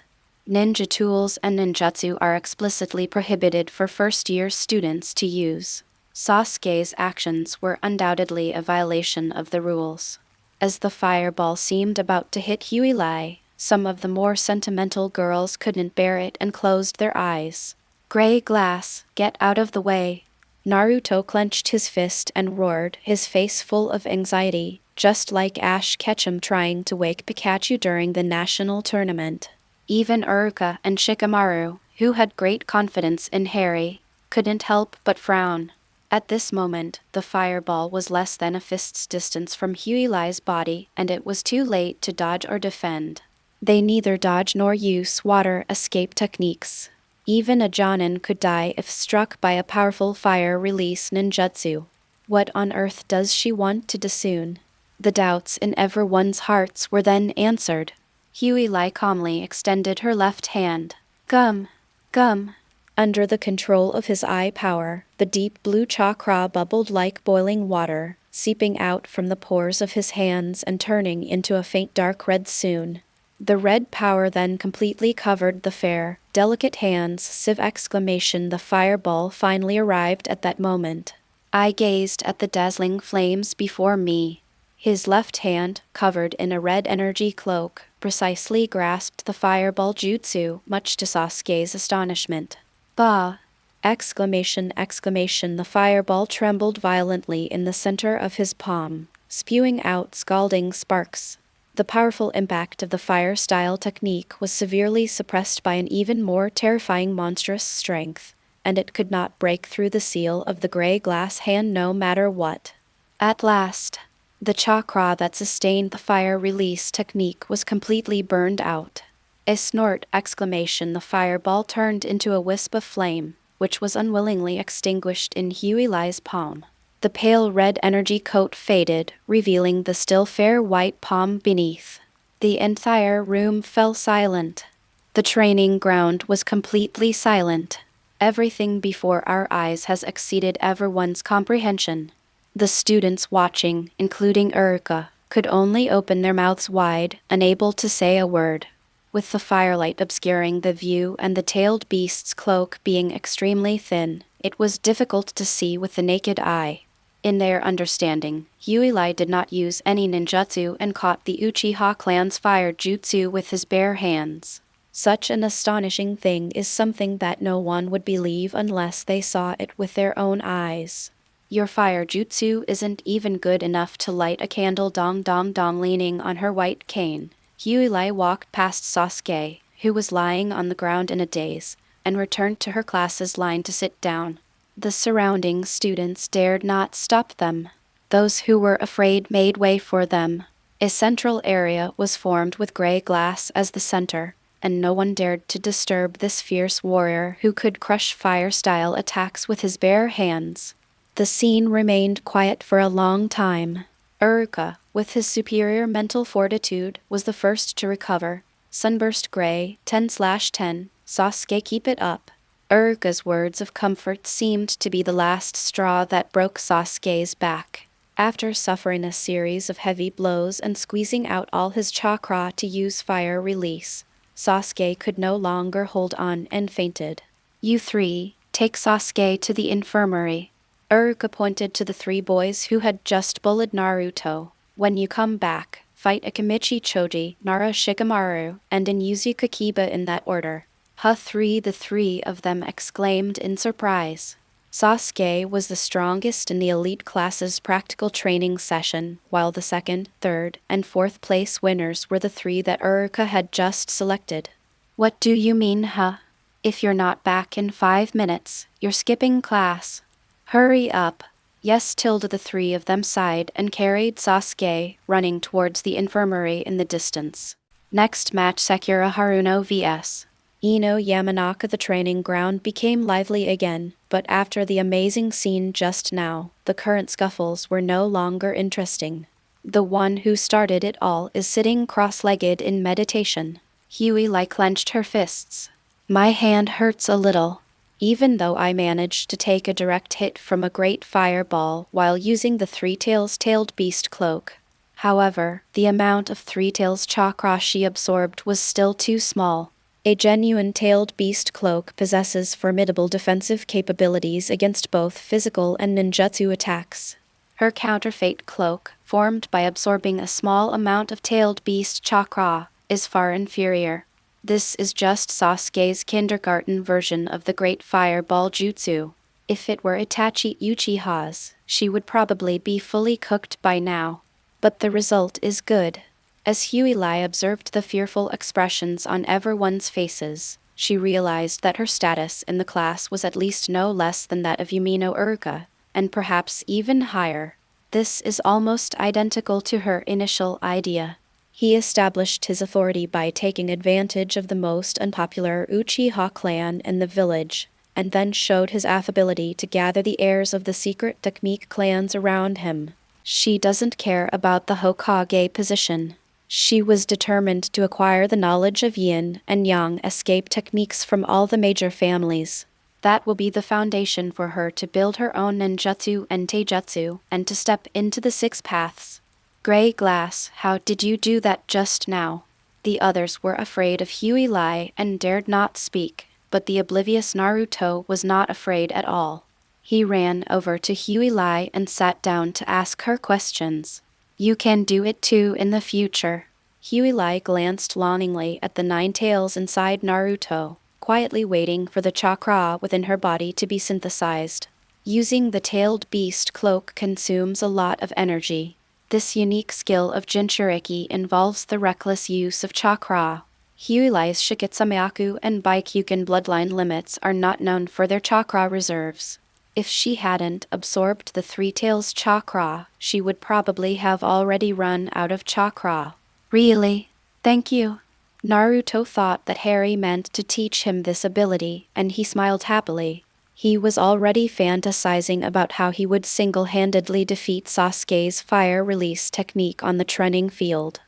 Ninja tools and ninjutsu are explicitly prohibited for first-year students to use. Sasuke's actions were undoubtedly a violation of the rules. As the fireball seemed about to hit Huilai, some of the more sentimental girls couldn't bear it and closed their eyes. Gray Glass, get out of the way! Naruto clenched his fist and roared, his face full of anxiety, just like Ash Ketchum trying to wake Pikachu during the national tournament. Even Uruka and Shikamaru, who had great confidence in Harry, couldn't help but frown. At this moment, the fireball was less than a fist's distance from Huilai's body, and it was too late to dodge or defend. They neither dodge nor use water escape techniques. Even a Jonin could die if struck by a powerful fire release ninjutsu. What on earth does she want to do soon? The doubts in everyone's hearts were then answered. Huilai calmly extended her left hand. Gum! Gum! Under the control of his eye power, the deep blue chakra bubbled like boiling water, seeping out from the pores of his hands and turning into a faint dark red soon. The red power then completely covered the fair, delicate hands. The fireball finally arrived at that moment. I gazed at the dazzling flames before me. His left hand, covered in a red energy cloak, precisely grasped the fireball jutsu, much to Sasuke's astonishment. Bah! Exclamation! The fireball trembled violently in the center of his palm, spewing out scalding sparks. The powerful impact of the fire-style technique was severely suppressed by an even more terrifying monstrous strength, and it could not break through the seal of the gray glass hand no matter what. At last, the chakra that sustained the fire release technique was completely burned out. A snort! The fireball turned into a wisp of flame, which was unwillingly extinguished in Hueyli's palm. The pale red energy coat faded, revealing the still fair white palm beneath. The entire room fell silent. The training ground was completely silent. Everything before our eyes has exceeded everyone's comprehension. The students watching, including Urika, could only open their mouths wide, unable to say a word. With the firelight obscuring the view and the tailed beast's cloak being extremely thin, it was difficult to see with the naked eye. In their understanding, Huey did not use any ninjutsu and caught the Uchiha clan's fire jutsu with his bare hands. Such an astonishing thing is something that no one would believe unless they saw it with their own eyes. Your fire jutsu isn't even good enough to light a candle. Dong. Leaning on her white cane, Huey walked past Sasuke, who was lying on the ground in a daze, and returned to her class's line to sit down. The surrounding students dared not stop them. Those who were afraid made way for them. A central area was formed with gray glass as the center, and no one dared to disturb this fierce warrior who could crush fire-style attacks with his bare hands. The scene remained quiet for a long time. Urika, with his superior mental fortitude, was the first to recover. Sunburst Gray, 10/10, Sasuke, keep it up. Urika's words of comfort seemed to be the last straw that broke Sasuke's back. After suffering a series of heavy blows and squeezing out all his chakra to use fire release, Sasuke could no longer hold on and fainted. You three, take Sasuke to the infirmary. Urika pointed to the three boys who had just bullied Naruto. When you come back, fight Akimichi Choji, Nara Shikamaru, and Inyuzi Kakiba in that order. The three of them exclaimed in surprise. Sasuke was the strongest in the elite class's practical training session, while the second, third, and fourth place winners were the three that Urika had just selected. What do you mean, huh? If you're not back in 5 minutes, you're skipping class. Hurry up. Yes. The three of them sighed and carried Sasuke, running towards the infirmary in the distance. Next match, Sakura Haruno vs. Ino Yamanaka. The training ground became lively again, but after the amazing scene just now, the current scuffles were no longer interesting. The one who started it all is sitting cross-legged in meditation. Huey clenched her fists. My hand hurts a little. Even though I managed to take a direct hit from a great fireball while using the tailed beast cloak. However, the amount of Three Tails chakra she absorbed was still too small. A genuine tailed beast cloak possesses formidable defensive capabilities against both physical and ninjutsu attacks. Her counterfeit cloak, formed by absorbing a small amount of tailed beast chakra, is far inferior. This is just Sasuke's kindergarten version of the Great Fireball Jutsu. If it were Itachi Uchiha's, she would probably be fully cooked by now. But the result is good. As Huey observed the fearful expressions on everyone's faces, she realized that her status in the class was at least no less than that of Yumino Urika, and perhaps even higher. This is almost identical to her initial idea. He established his authority by taking advantage of the most unpopular Uchiha clan in the village, and then showed his affability to gather the heirs of the secret technique clans around him. She doesn't care about the Hokage position. She was determined to acquire the knowledge of yin and yang escape techniques from all the major families. That will be the foundation for her to build her own ninjutsu and taijutsu, and to step into the 6 paths. Gray Glass, how did you do that just now? The others were afraid of Huey and dared not speak, but the oblivious Naruto was not afraid at all. He ran over to Huey and sat down to ask her questions. You can do it too in the future. Huey glanced longingly at the 9 tails inside Naruto, quietly waiting for the chakra within her body to be synthesized. Using the tailed beast cloak consumes a lot of energy. This unique skill of Jinchuriki involves the reckless use of chakra. Huey's Shikotsumyaku and Byakugan bloodline limits are not known for their chakra reserves. If she hadn't absorbed the 3 tails chakra, she would probably have already run out of chakra. Really? Thank you. Naruto thought that Harry meant to teach him this ability, and he smiled happily. He was already fantasizing about how he would single-handedly defeat Sasuke's fire release technique on the training field.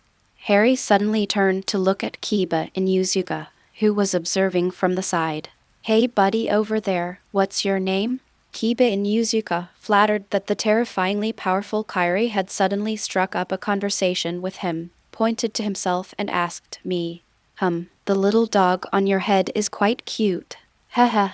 Harry suddenly turned to look at Kiba Inuzuka, who was observing from the side. Hey buddy over there, what's your name? Kiba Inuzuka, flattered that the terrifyingly powerful Kairi had suddenly struck up a conversation with him, pointed to himself and asked me. The little dog on your head is quite cute. Haha.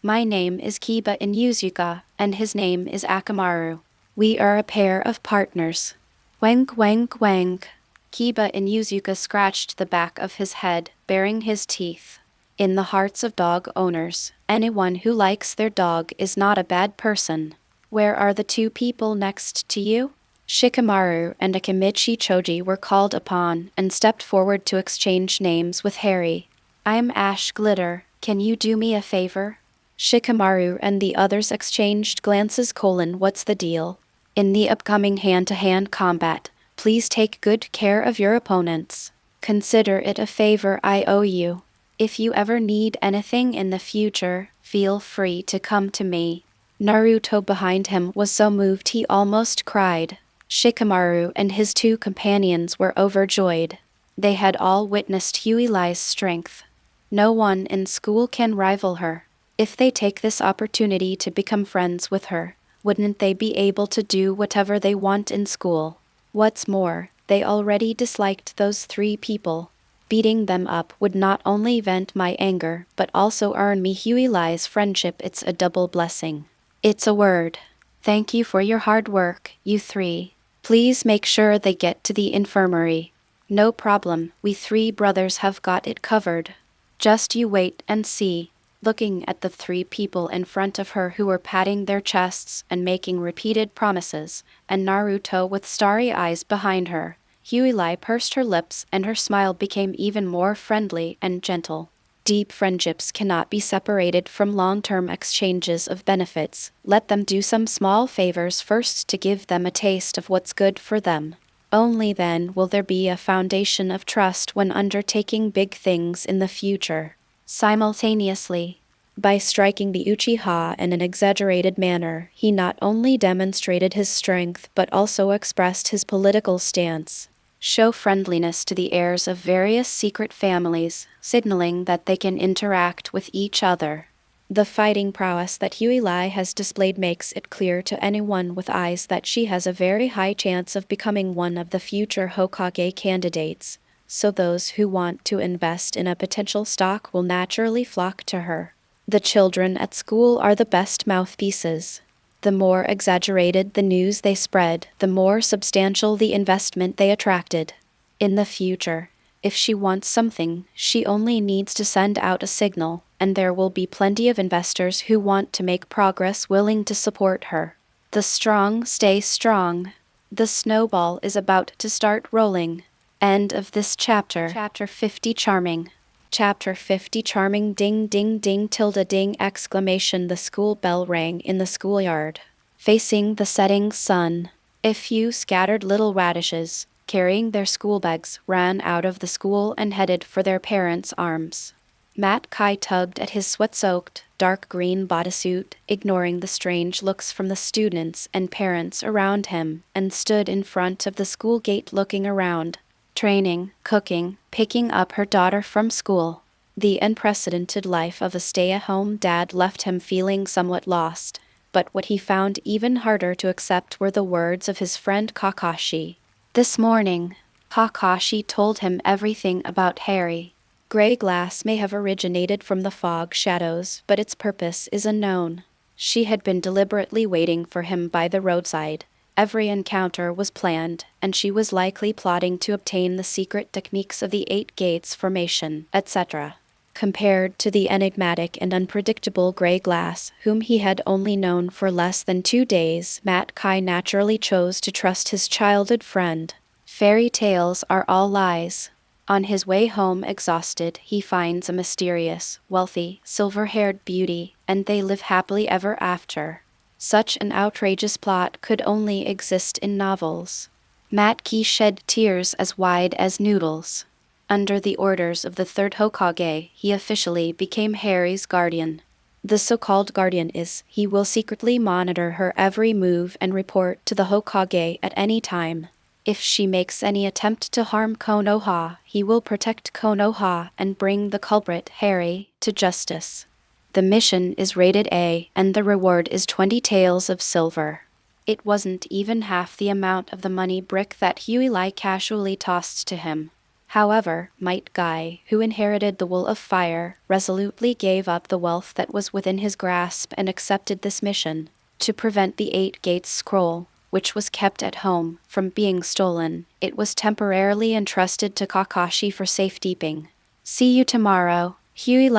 My name is Kiba Inuzuka, and his name is Akamaru. We are a pair of partners. Wank wank wank. Kiba Inuzuka scratched the back of his head, baring his teeth. In the hearts of dog owners, anyone who likes their dog is not a bad person. Where are the 2 people next to you? Shikamaru and Akimichi Choji were called upon and stepped forward to exchange names with Harry. I'm Ash Glitter, can you do me a favor? Shikamaru and the others exchanged glances. What's the deal? In the upcoming hand-to-hand combat, please take good care of your opponents. Consider it a favor I owe you. If you ever need anything in the future, feel free to come to me. Naruto behind him was so moved he almost cried. Shikamaru and his 2 companions were overjoyed. They had all witnessed Huey's strength. No one in school can rival her. If they take this opportunity to become friends with her, wouldn't they be able to do whatever they want in school? What's more, they already disliked those 3 people. Beating them up would not only vent my anger, but also earn me Huey's friendship. It's a double blessing. It's a word. Thank you for your hard work, you 3. Please make sure they get to the infirmary. No problem, we 3 brothers have got it covered. Just you wait and see. Looking at the 3 people in front of her who were patting their chests and making repeated promises, and Naruto with starry eyes behind her, Huey pursed her lips and her smile became even more friendly and gentle. Deep friendships cannot be separated from long-term exchanges of benefits. Let them do some small favors first to give them a taste of what's good for them. Only then will there be a foundation of trust when undertaking big things in the future. Simultaneously, by striking the Uchiha in an exaggerated manner, he not only demonstrated his strength but also expressed his political stance. Show friendliness to the heirs of various secret families, signaling that they can interact with each other. The fighting prowess that Huey has displayed makes it clear to anyone with eyes that she has a very high chance of becoming one of the future Hokage candidates, so those who want to invest in a potential stock will naturally flock to her. The children at school are the best mouthpieces. The more exaggerated the news they spread, the more substantial the investment they attracted. In the future, if she wants something, she only needs to send out a signal, and there will be plenty of investors who want to make progress willing to support her. The strong stay strong. The snowball is about to start rolling. End of this chapter. Chapter 50 Charming. Chapter 50 Charming. Ding ding ding tilde ding exclamation. The school bell rang in the schoolyard. Facing the setting sun, a few scattered little radishes, carrying their school bags, ran out of the school and headed for their parents' arms. Matt Kai tugged at his sweat-soaked, dark green bodysuit, ignoring the strange looks from the students and parents around him, and stood in front of the school gate looking around. Training, cooking, picking up her daughter from school. The unprecedented life of a stay-at-home dad left him feeling somewhat lost, but what he found even harder to accept were the words of his friend Kakashi. This morning, Kakashi told him everything about Harry. Gray glass may have originated from the fog shadows, but its purpose is unknown. She had been deliberately waiting for him by the roadside. Every encounter was planned, and she was likely plotting to obtain the secret techniques of the Eight Gates formation, etc. Compared to the enigmatic and unpredictable Gray Glass, whom he had only known for less than 2 days, Matt Kai naturally chose to trust his childhood friend. Fairy tales are all lies. On his way home exhausted, he finds a mysterious, wealthy, silver-haired beauty, and they live happily ever after. Such an outrageous plot could only exist in novels. Matt Kai shed tears as wide as noodles. Under the orders of the third Hokage, he officially became Harry's guardian. The so-called guardian is, he will secretly monitor her every move and report to the Hokage at any time. If she makes any attempt to harm Konoha, he will protect Konoha and bring the culprit, Harry, to justice. The mission is rated A, and the reward is 20 taels of silver. It wasn't even half the amount of the money brick that Huey casually tossed to him. However, Might Guy, who inherited the Wool of Fire, resolutely gave up the wealth that was within his grasp and accepted this mission, to prevent the Eight Gates scroll, which was kept at home, from being stolen. It was temporarily entrusted to Kakashi for safekeeping. See you tomorrow, Huey.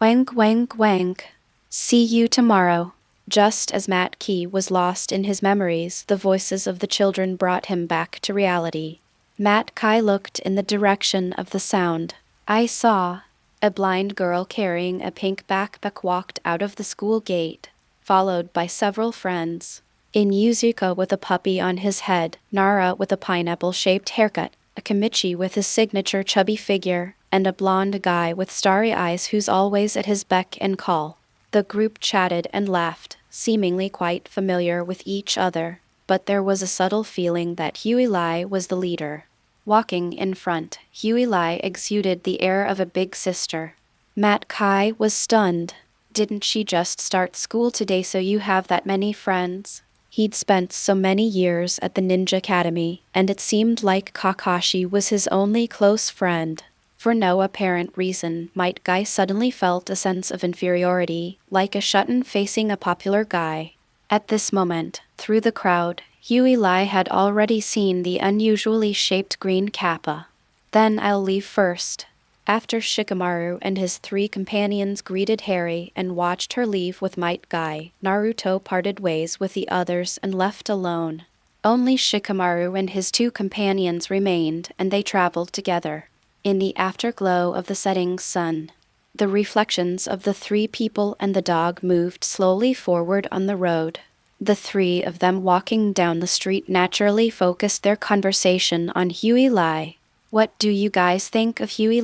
Wank wank wank. See you tomorrow. Just as Matt Kai was lost in his memories, the voices of the children brought him back to reality. Matt Kai looked in the direction of the sound. I saw. A blind girl carrying a pink backpack walked out of the school gate, followed by several friends. Inuzuka with a puppy on his head, Nara with a pineapple-shaped haircut, a Kamichi with his signature chubby figure, and a blonde guy with starry eyes who's always at his beck and call. The group chatted and laughed, seemingly quite familiar with each other, but there was a subtle feeling that Huey was the leader. Walking in front, Huey exuded the air of a big sister. Matt Kai was stunned. Didn't she just start school today, so you have that many friends? He'd spent so many years at the Ninja Academy, and it seemed like Kakashi was his only close friend. For no apparent reason, Might Guy suddenly felt a sense of inferiority, like a shut-in facing a popular guy. At this moment, through the crowd, Huey had already seen the unusually shaped green kappa. Then I'll leave first. After Shikamaru and his 3 companions greeted Harry and watched her leave with Might Guy, Naruto parted ways with the others and left alone. Only Shikamaru and his 2 companions remained, and they traveled together. In the afterglow of the setting sun, the reflections of the 3 people and the dog moved slowly forward on the road. The 3 of them walking down the street naturally focused their conversation on Huey. What do you guys think of Huey?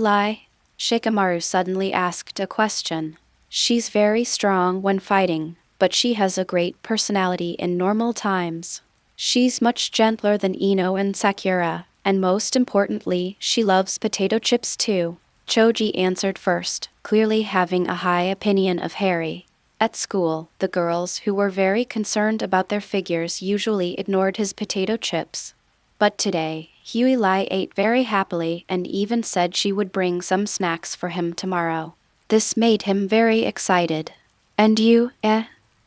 Shikamaru suddenly asked a question. She's very strong when fighting, but she has a great personality in normal times. She's much gentler than Ino and Sakura, and most importantly, she loves potato chips too. Choji answered first, clearly having a high opinion of Harry. At school, the girls who were very concerned about their figures usually ignored his potato chips. But today, Huey ate very happily and even said she would bring some snacks for him tomorrow. This made him very excited. And you,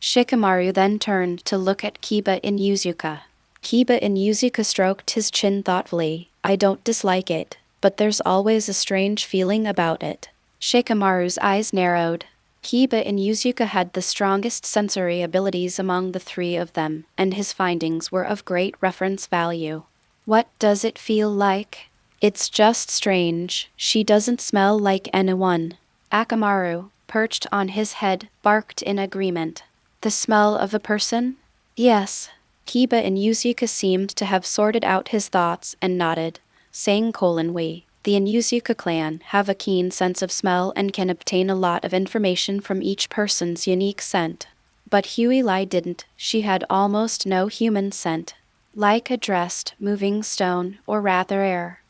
Shikamaru then turned to look at Kiba Inuzuka. Kiba Inuzuka stroked his chin thoughtfully. I don't dislike it, but there's always a strange feeling about it. Shikamaru's eyes narrowed. Kiba Inuzuka had the strongest sensory abilities among the 3 of them, and his findings were of great reference value. What does it feel like? It's just strange. She doesn't smell like anyone. Akamaru, perched on his head, barked in agreement. The smell of a person? Yes. Kiba Inuzuka seemed to have sorted out his thoughts and nodded, saying we, the Inuzuka clan, have a keen sense of smell and can obtain a lot of information from each person's unique scent. But Huey didn't. She had almost no human scent. Like a dressed, moving stone, or rather air.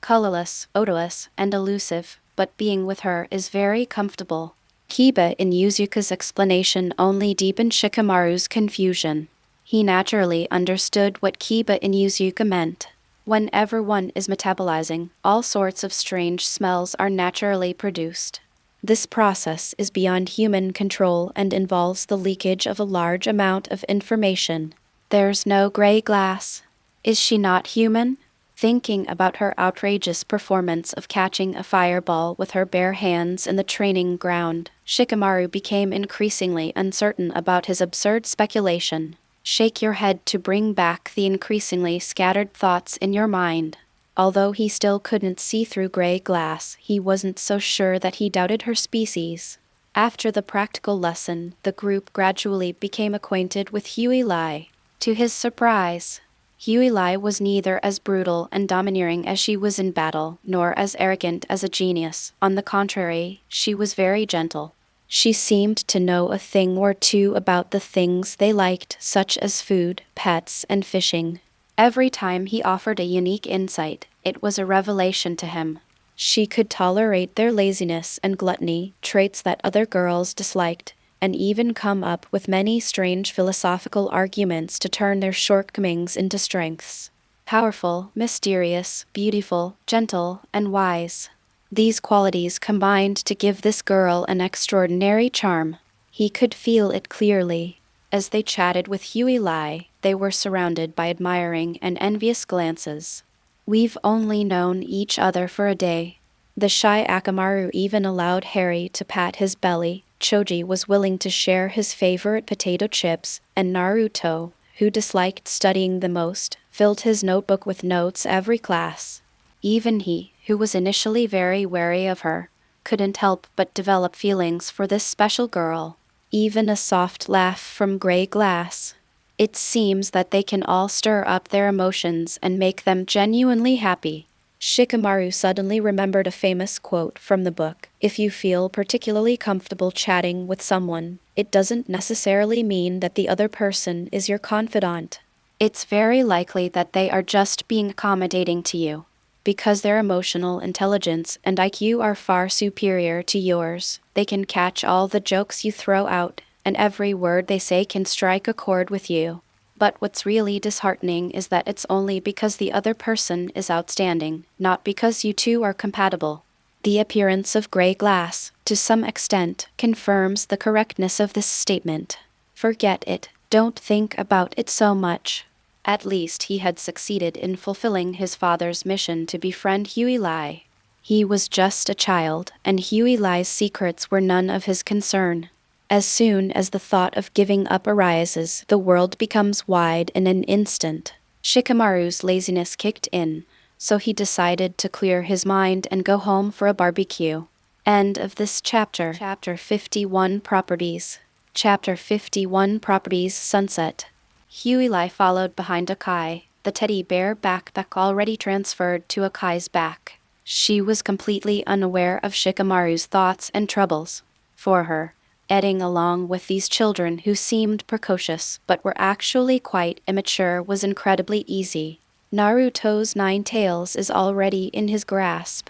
Colorless, odorless, and elusive. but being with her is very comfortable. Kiba in Yuzuka's explanation only deepened Shikamaru's confusion. He naturally understood what Kiba in Yuzuka meant. Whenever one is metabolizing, all sorts of strange smells are naturally produced. This process is beyond human control and involves the leakage of a large amount of information. There's no gray glass. Is she not human? Thinking about her outrageous performance of catching a fireball with her bare hands in the training ground, Shikamaru became increasingly uncertain about his absurd speculation. Shake your head to bring back the increasingly scattered thoughts in your mind. Although he still couldn't see through gray glass, he wasn't so sure that he doubted her species. After the practical lesson, the group gradually became acquainted with Huey. To his surprise, Huey was neither as brutal and domineering as she was in battle, nor as arrogant as a genius. On the contrary, she was very gentle. She seemed to know a thing or two about the things they liked, such as food, pets, and fishing. Every time he offered a unique insight, it was a revelation to him. She could tolerate their laziness and gluttony, traits that other girls disliked, and even come up with many strange philosophical arguments to turn their shortcomings into strengths. Powerful, mysterious, beautiful, gentle, and wise. These qualities combined to give this girl an extraordinary charm. He could feel it clearly. As they chatted with Huey, they were surrounded by admiring and envious glances. We've only known each other for a day. The shy Akamaru even allowed Harry to pat his belly. Choji was willing to share his favorite potato chips, and Naruto, who disliked studying the most, filled his notebook with notes every class. Even he, who was initially very wary of her, couldn't help but develop feelings for this special girl. Even a soft laugh from gray glass. It seems that they can all stir up their emotions and make them genuinely happy. Shikamaru suddenly remembered a famous quote from the book. If you feel particularly comfortable chatting with someone, it doesn't necessarily mean that the other person is your confidant. It's very likely that they are just being accommodating to you. Because their emotional intelligence and IQ are far superior to yours, they can catch all the jokes you throw out, and every word they say can strike a chord with you. But what's really disheartening is that it's only because the other person is outstanding, not because you two are compatible. The appearance of gray glass, to some extent, confirms the correctness of this statement. Forget it. Don't think about it so much. At least he had succeeded in fulfilling his father's mission to befriend Huey. He was just a child, and Huey's secrets were none of his concern. As soon as the thought of giving up arises, the world becomes wide in an instant. Shikamaru's laziness kicked in, so he decided to clear his mind and go home for a barbecue. End of this chapter. Chapter 51 Properties. Chapter 51 Properties Sunset. Huey followed behind Akai, the teddy bear backpack already transferred to Akai's back. She was completely unaware of Shikamaru's thoughts and troubles. For her, heading along with these children who seemed precocious but were actually quite immature was incredibly easy. Naruto's 9 tails is already in his grasp.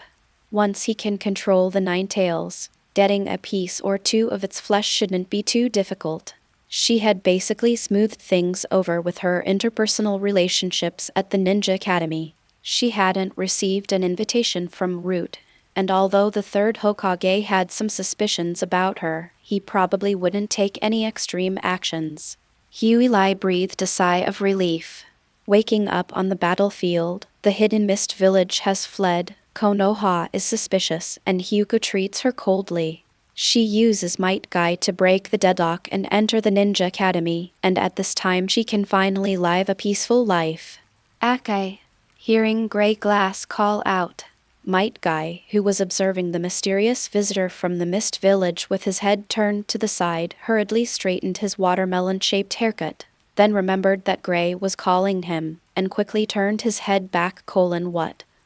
Once he can control the 9 tails, getting a piece or two of its flesh shouldn't be too difficult. She had basically smoothed things over with her interpersonal relationships at the Ninja Academy. She hadn't received an invitation from Root, and although the 3rd Hokage had some suspicions about her, he probably wouldn't take any extreme actions. Huey breathed a sigh of relief. Waking up on the battlefield, the hidden mist village has fled, Konoha is suspicious, and Hyuga treats her coldly. She uses Might Guy to break the deadlock and enter the Ninja Academy, and at this time she can finally live a peaceful life. Akai, hearing Gray Glass call out. Might Guy, who was observing the mysterious visitor from the Mist Village with his head turned to the side, hurriedly straightened his watermelon-shaped haircut, then remembered that Gray was calling him, and quickly turned his head back.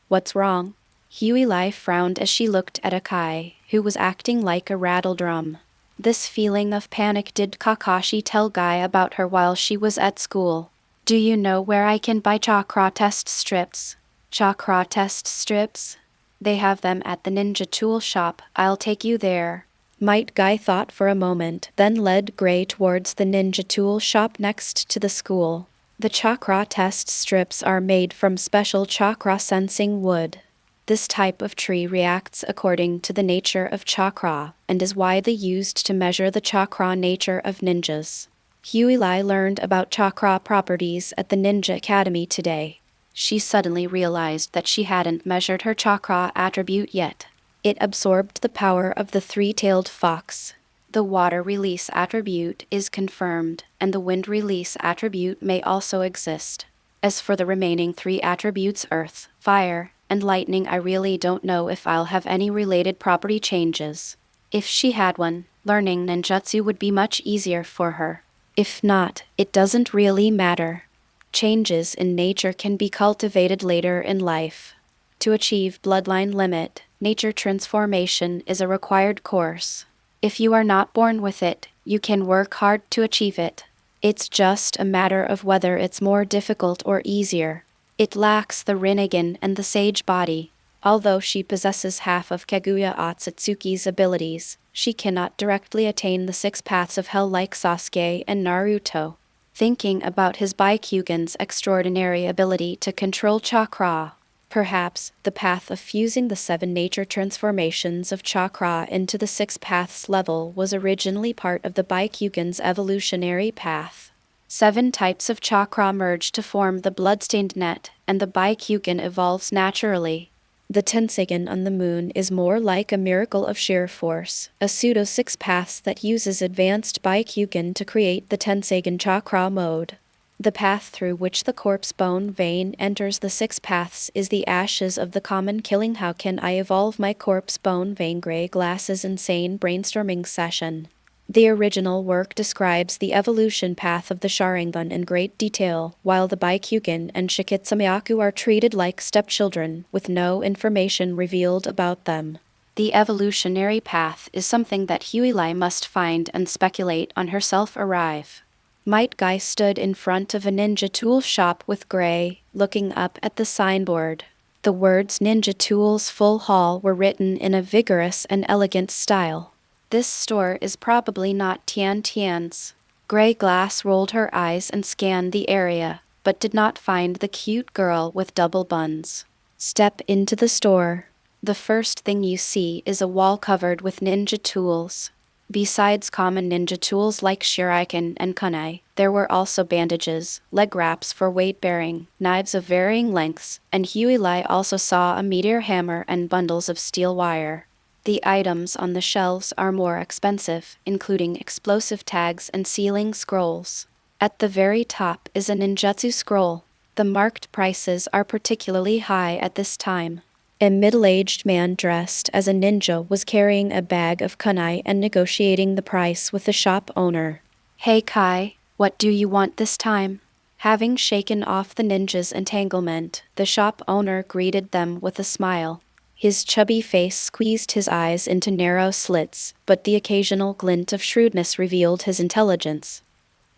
What's wrong? Huey frowned as she looked at Akai, who was acting like a rattledrum. This feeling of panic did Kakashi tell Guy about her while she was at school. Do you know where I can buy chakra test strips? Chakra test strips? They have them at the ninja tool shop. I'll take you there. Might Guy thought for a moment, then led Gray towards the ninja tool shop next to the school. The chakra test strips are made from special chakra sensing wood. This type of tree reacts according to the nature of chakra, and is widely used to measure the chakra nature of ninjas. Hyuga learned about chakra properties at the Ninja Academy today. She suddenly realized that she hadn't measured her chakra attribute yet. It absorbed the power of the three-tailed fox. The water release attribute is confirmed, and the wind release attribute may also exist. As for the remaining three attributes, earth, fire, and lightning, I really don't know if I'll have any related property changes. If she had one, learning ninjutsu would be much easier for her. If not, it doesn't really matter. Changes in nature can be cultivated later in life. To achieve bloodline limit, nature transformation is a required course. If you are not born with it, you can work hard to achieve it. It's just a matter of whether it's more difficult or easier. It lacks the Rinnegan and the Sage body. Although she possesses half of Kaguya Otsutsuki's abilities, she cannot directly attain the 6 paths of hell like Sasuke and Naruto. Thinking about his Byakugan's extraordinary ability to control chakra, perhaps the path of fusing the 7 nature transformations of chakra into the 6 paths level was originally part of the Byakugan's evolutionary path. 7 types of chakra merge to form the bloodstained net, and the Byakugan evolves naturally. The Tenseigan on the moon is more like a miracle of sheer force, a pseudo 6 paths that uses advanced Byakugan to create the Tenseigan chakra mode. The path through which the corpse bone vein enters the 6 paths is the ashes of the common killing. How can I evolve my corpse bone vein? Gray Glass's insane brainstorming session. The original work describes the evolution path of the Sharingan in great detail, while the Byakugan and Shikotsumyaku are treated like stepchildren, with no information revealed about them. The evolutionary path is something that Hyuga must find and speculate on herself. Arrive. Might Guy stood in front of a ninja tool shop with Gray, looking up at the signboard. The words Ninja Tools Full Hall were written in a vigorous and elegant style. This store is probably not Tian Tian's. Gray Glass rolled her eyes and scanned the area, but did not find the cute girl with double buns. Step into the store. The first thing you see is a wall covered with ninja tools. Besides common ninja tools like shuriken and kunai, there were also bandages, leg wraps for weight-bearing, knives of varying lengths, and Hyuga also saw a meteor hammer and bundles of steel wire. The items on the shelves are more expensive, including explosive tags and sealing scrolls. At the very top is a ninjutsu scroll. The marked prices are particularly high at this time. A middle-aged man dressed as a ninja was carrying a bag of kunai and negotiating the price with the shop owner. Hey Kai, what do you want this time? Having shaken off the ninja's entanglement, the shop owner greeted them with a smile. His chubby face squeezed his eyes into narrow slits, but the occasional glint of shrewdness revealed his intelligence.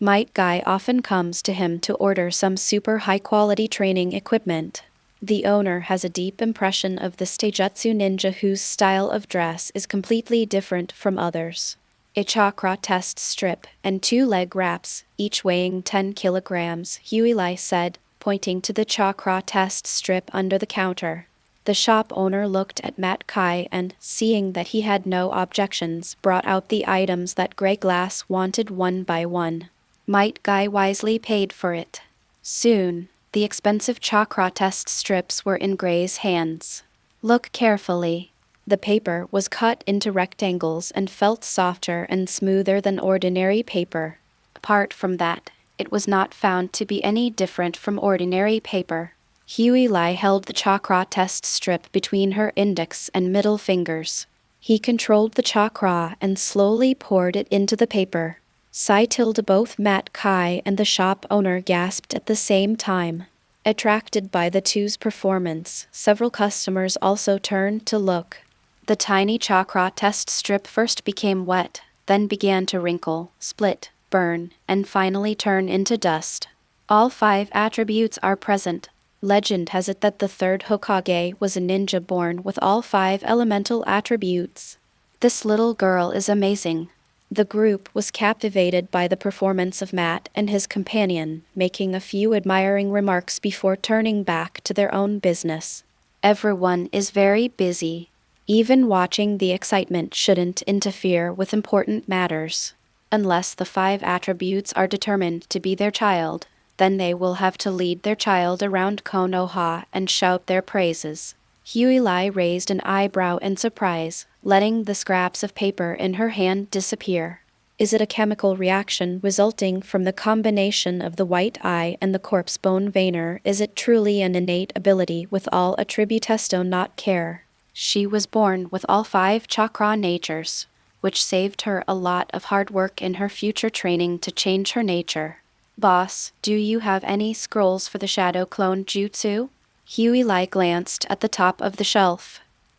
Might Guy often comes to him to order some super high-quality training equipment. The owner has a deep impression of this taijutsu ninja whose style of dress is completely different from others. A chakra test strip and 2 leg wraps, each weighing 10 kilograms, Hyuga said, pointing to the chakra test strip under the counter. The shop owner looked at Matt Kai and, seeing that he had no objections, brought out the items that Gray Glass wanted one by one. Might Guy wisely paid for it. Soon, the expensive chakra test strips were in Gray's hands. Look carefully. The paper was cut into rectangles and felt softer and smoother than ordinary paper. Apart from that, it was not found to be any different from ordinary paper. Hyuga held the chakra test strip between her index and middle fingers. He controlled the chakra and slowly poured it into the paper. Both Matt Kai and the shop owner gasped at the same time. Attracted by the two's performance, several customers also turned to look. The tiny chakra test strip first became wet, then began to wrinkle, split, burn, and finally turn into dust. All 5 attributes are present. Legend has it that the third Hokage was a ninja born with all 5 elemental attributes. This little girl is amazing. The group was captivated by the performance of Matt and his companion, making a few admiring remarks before turning back to their own business. Everyone is very busy. Even watching the excitement shouldn't interfere with important matters. Unless the 5 attributes are determined to be their child, then they will have to lead their child around Konoha and shout their praises. Huilai raised an eyebrow in surprise, letting the scraps of paper in her hand disappear. Is it a chemical reaction resulting from the combination of the white eye and the corpse bone veiner? Is it truly an innate ability with all attributesto not care? She was born with all 5 chakra natures, which saved her a lot of hard work in her future training to change her nature. Boss, do you have any scrolls for the shadow clone jutsu? Huilai glanced at the top of the shelf.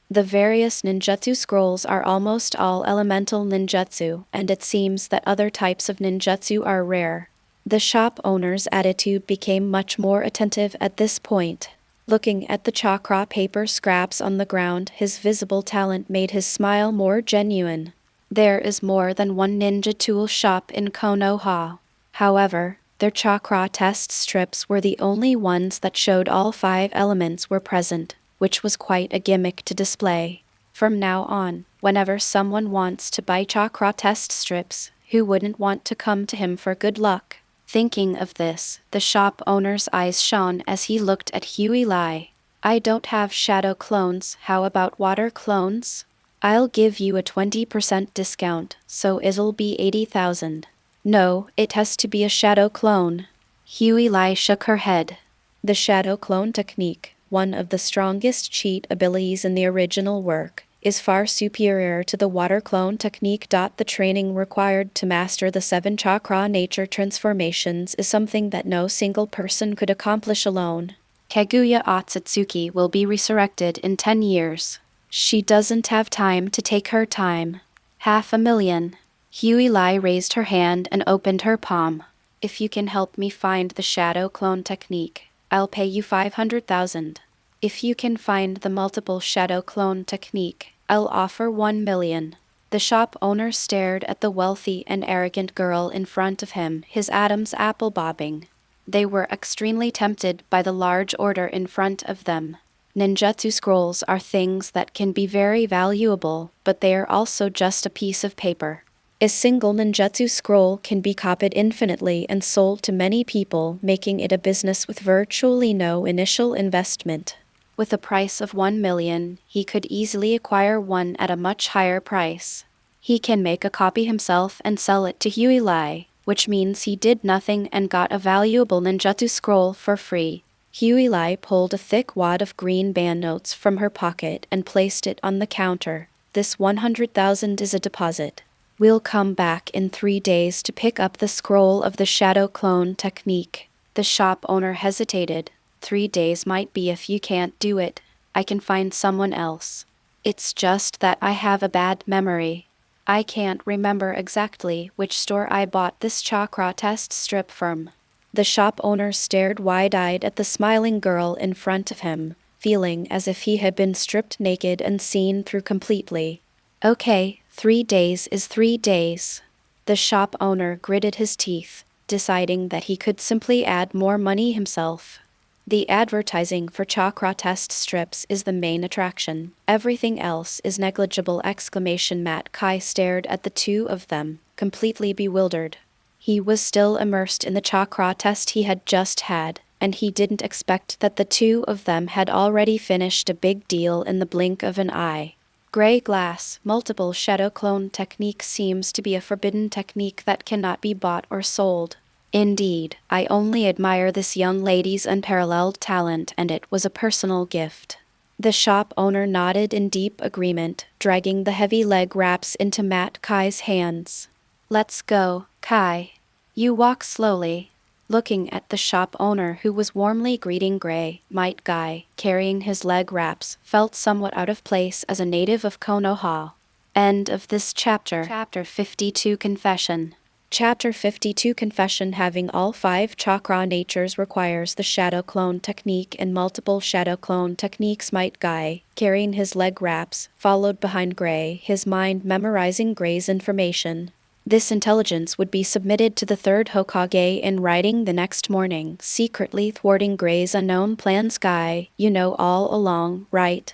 The various ninjutsu scrolls are almost all elemental ninjutsu, and it seems that other types of ninjutsu are rare. The shop owner's attitude became much more attentive at this point. Looking at the chakra paper scraps on the ground, his visible talent made his smile more genuine. There is more than one ninja tool shop in Konoha. However, their chakra test strips were the only ones that showed all 5 elements were present, which was quite a gimmick to display. From now on, whenever someone wants to buy chakra test strips, who wouldn't want to come to him for good luck? Thinking of this, the shop owner's eyes shone as he looked at Huilai. I don't have shadow clones, how about water clones? I'll give you a 20% discount, so it'll be 80,000. No, it has to be a shadow clone. Huilai shook her head. The shadow clone technique, one of the strongest cheat abilities in the original work, is far superior to the water clone technique. The training required to master the 7 chakra nature transformations is something that no single person could accomplish alone. Kaguya Otsutsuki will be resurrected in 10 years. She doesn't have time to take her time. 500,000. Huilai raised her hand and opened her palm. If you can help me find the shadow clone technique, I'll pay you 500,000. If you can find the multiple shadow clone technique, I'll offer 1 million. The shop owner stared at the wealthy and arrogant girl in front of him, his Adam's apple bobbing. They were extremely tempted by the large order in front of them. Ninjutsu scrolls are things that can be very valuable, but they are also just a piece of paper. A single ninjutsu scroll can be copied infinitely and sold to many people, making it a business with virtually no initial investment. With a price of 1 million, he could easily acquire one at a much higher price. He can make a copy himself and sell it to Huilai, which means he did nothing and got a valuable ninjutsu scroll for free. Huilai pulled a thick wad of green banknotes from her pocket and placed it on the counter. This 100,000 is a deposit. We'll come back in 3 days to pick up the scroll of the shadow clone technique. The shop owner hesitated. 3 days might be if you can't do it. I can find someone else. It's just that I have a bad memory. I can't remember exactly which store I bought this chakra test strip from. The shop owner stared wide-eyed at the smiling girl in front of him, feeling as if he had been stripped naked and seen through completely. Okay, 3 days is 3 days. The shop owner gritted his teeth, deciding that he could simply add more money himself. The advertising for chakra test strips is the main attraction. Everything else is negligible! Matt Kai stared at the two of them, completely bewildered. He was still immersed in the chakra test he had just had, and he didn't expect that the two of them had already finished a big deal in the blink of an eye. Gray glass, multiple shadow clone technique seems to be a forbidden technique that cannot be bought or sold. Indeed, I only admire this young lady's unparalleled talent, and it was a personal gift. The shop owner nodded in deep agreement, dragging the heavy leg wraps into Matt Kai's hands. Let's go, Kai. You walk slowly. Looking at the shop owner who was warmly greeting Gray, Might Guy, carrying his leg wraps, felt somewhat out of place as a native of Konoha. End of this chapter. Chapter 52 Confession. Chapter 52 Confession. Having all 5 chakra natures requires the shadow clone technique and multiple shadow clone techniques. Might Guy, carrying his leg wraps, followed behind Gray, his mind memorizing Gray's information. This intelligence would be submitted to the third Hokage in writing the next morning, secretly thwarting Gray's unknown plans. Guy, you know all along, right?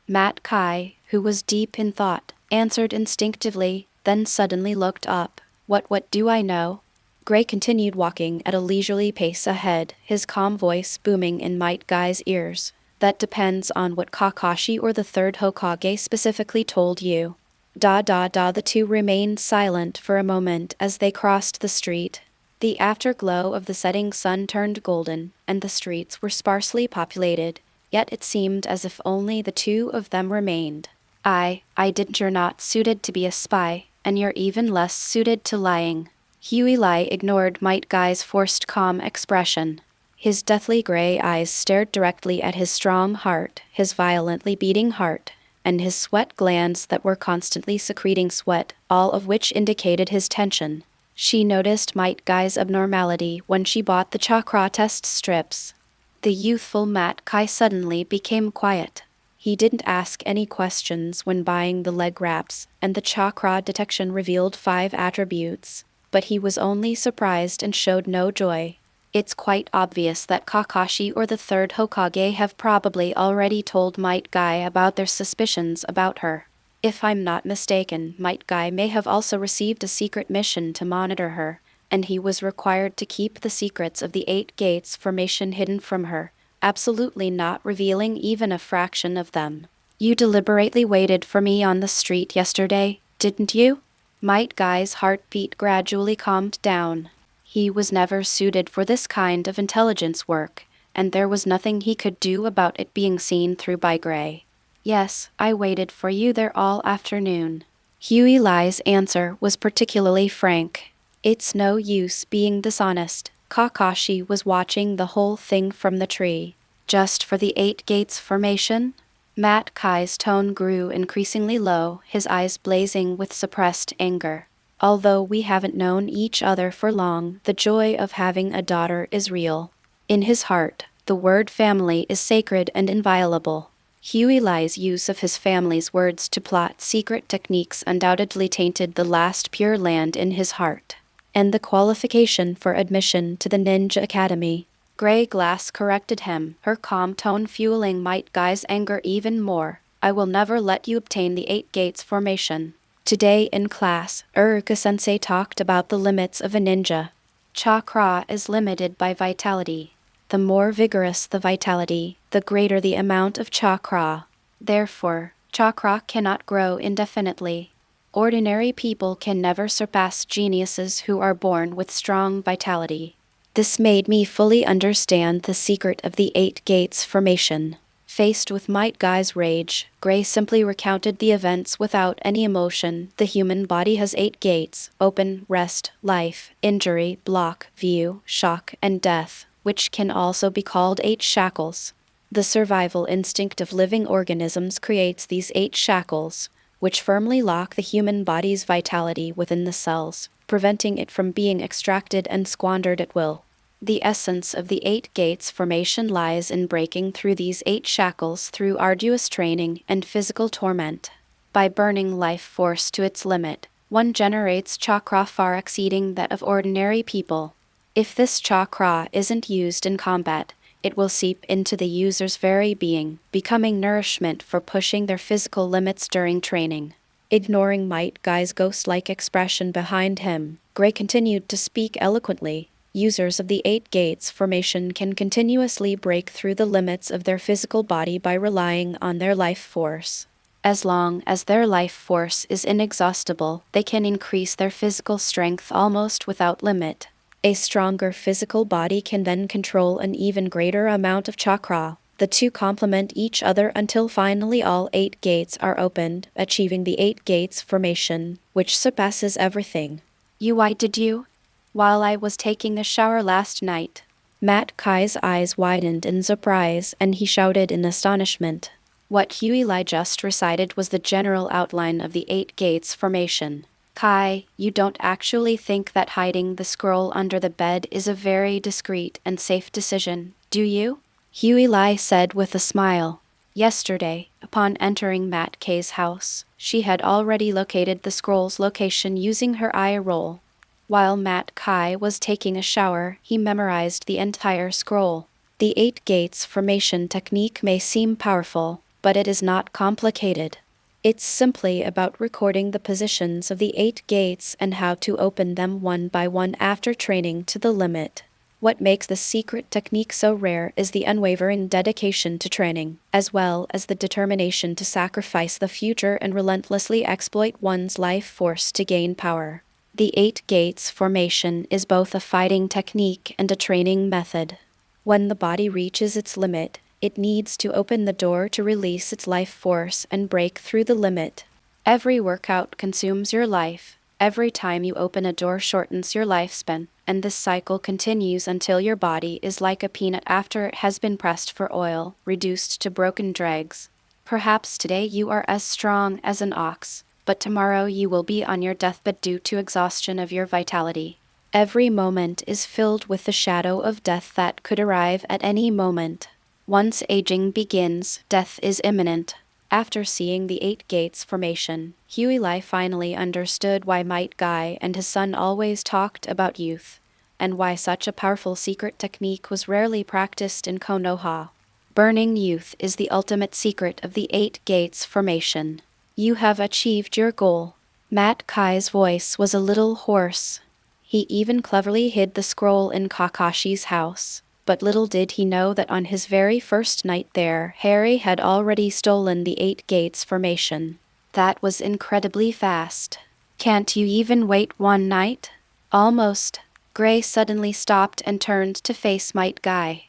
Matt Kai, who was deep in thought, answered instinctively, then suddenly looked up. What do I know? Gray continued walking at a leisurely pace ahead, his calm voice booming in Might Guy's ears. That depends on what Kakashi or the third Hokage specifically told you. The two remained silent for a moment as they crossed the street. The afterglow of the setting sun turned golden, and the streets were sparsely populated, yet it seemed as if only the two of them remained. I didn't. You're not suited to be a spy, and you're even less suited to lying. Huey ignored Might Guy's forced calm expression. His deathly gray eyes stared directly at his strong heart, his violently beating heart, and his sweat glands that were constantly secreting sweat, all of which indicated his tension. She noticed Might Guy's abnormality when she bought the chakra test strips. The youthful Matt Kai suddenly became quiet. He didn't ask any questions when buying the leg wraps, and the chakra detection revealed 5 attributes, but he was only surprised and showed no joy. It's quite obvious that Kakashi or the third Hokage have probably already told Might Guy about their suspicions about her. If I'm not mistaken, Might Guy may have also received a secret mission to monitor her, and he was required to keep the secrets of the 8 Gates formation hidden from her, absolutely not revealing even a fraction of them. You deliberately waited for me on the street yesterday, didn't you? Might Guy's heartbeat gradually calmed down. He was never suited for this kind of intelligence work, and there was nothing he could do about it being seen through by Gray. Yes, I waited for you there all afternoon. Huey Lie's answer was particularly frank. It's no use being dishonest. Kakashi was watching the whole thing from the tree. Just for the 8 Gates formation? Matt Kai's tone grew increasingly low, his eyes blazing with suppressed anger. Although we haven't known each other for long, the joy of having a daughter is real. In his heart, the word family is sacred and inviolable. Huey Lie's use of his family's words to plot secret techniques undoubtedly tainted the last pure land in his heart. And the qualification for admission to the Ninja Academy. Gray Glass corrected him, her calm tone fueling Might Guy's anger even more. I will never let you obtain the 8 Gates formation. Today in class, Uruka-sensei talked about the limits of a ninja. Chakra is limited by vitality. The more vigorous the vitality, the greater the amount of chakra. Therefore, chakra cannot grow indefinitely. Ordinary people can never surpass geniuses who are born with strong vitality. This made me fully understand the secret of the 8 Gates formation. Faced with Might Guy's rage, Gray simply recounted the events without any emotion. The human body has 8 gates: open, rest, life, injury, block, view, shock, and death, which can also be called 8 shackles. The survival instinct of living organisms creates these 8 shackles, which firmly lock the human body's vitality within the cells, preventing it from being extracted and squandered at will. The essence of the 8 Gates formation lies in breaking through these 8 shackles through arduous training and physical torment. By burning life force to its limit, one generates chakra far exceeding that of ordinary people. If this chakra isn't used in combat, it will seep into the user's very being, becoming nourishment for pushing their physical limits during training. Ignoring Might Guy's ghost-like expression behind him, Gray continued to speak eloquently. Users of the 8 Gates formation can continuously break through the limits of their physical body by relying on their life force. As long as their life force is inexhaustible, they can increase their physical strength almost without limit. A stronger physical body can then control an even greater amount of chakra. The two complement each other until finally all 8 gates are opened, achieving the 8 Gates formation, which surpasses everything. Why did you? While I was taking the shower last night. Matt Kai's eyes widened in surprise, and he shouted in astonishment. What Huey just recited was the general outline of the 8 Gates formation. Kai, you don't actually think that hiding the scroll under the bed is a very discreet and safe decision, do you? Huey said with a smile. Yesterday, upon entering Matt K's house, she had already located the scroll's location using her eye roll. While Matt Kai was taking a shower, he memorized the entire scroll. The 8 gates formation technique may seem powerful, but it is not complicated. It's simply about recording the positions of the 8 gates and how to open them one by one after training to the limit. What makes this secret technique so rare is the unwavering dedication to training, as well as the determination to sacrifice the future and relentlessly exploit one's life force to gain power. The 8 gates formation is both a fighting technique and a training method. When the body reaches its limit, it needs to open the door to release its life force and break through the limit. Every workout consumes your life. Every time you open a door shortens your lifespan, and this cycle continues until your body is like a peanut after it has been pressed for oil, reduced to broken dregs. Perhaps today you are as strong as an ox, but tomorrow you will be on your deathbed due to exhaustion of your vitality. Every moment is filled with the shadow of death that could arrive at any moment. Once aging begins, death is imminent. After seeing the 8 gates formation, Huey finally understood why Might Guy and his son always talked about youth, and why such a powerful secret technique was rarely practiced in Konoha. Burning youth is the ultimate secret of the 8 gates formation. You have achieved your goal. Matt Kai's voice was a little hoarse. He even cleverly hid the scroll in Kakashi's house. But little did he know that on his very first night there, Harry had already stolen the 8 gates formation. That was incredibly fast. Can't you even wait one night? Almost. Gray suddenly stopped and turned to face Might Guy.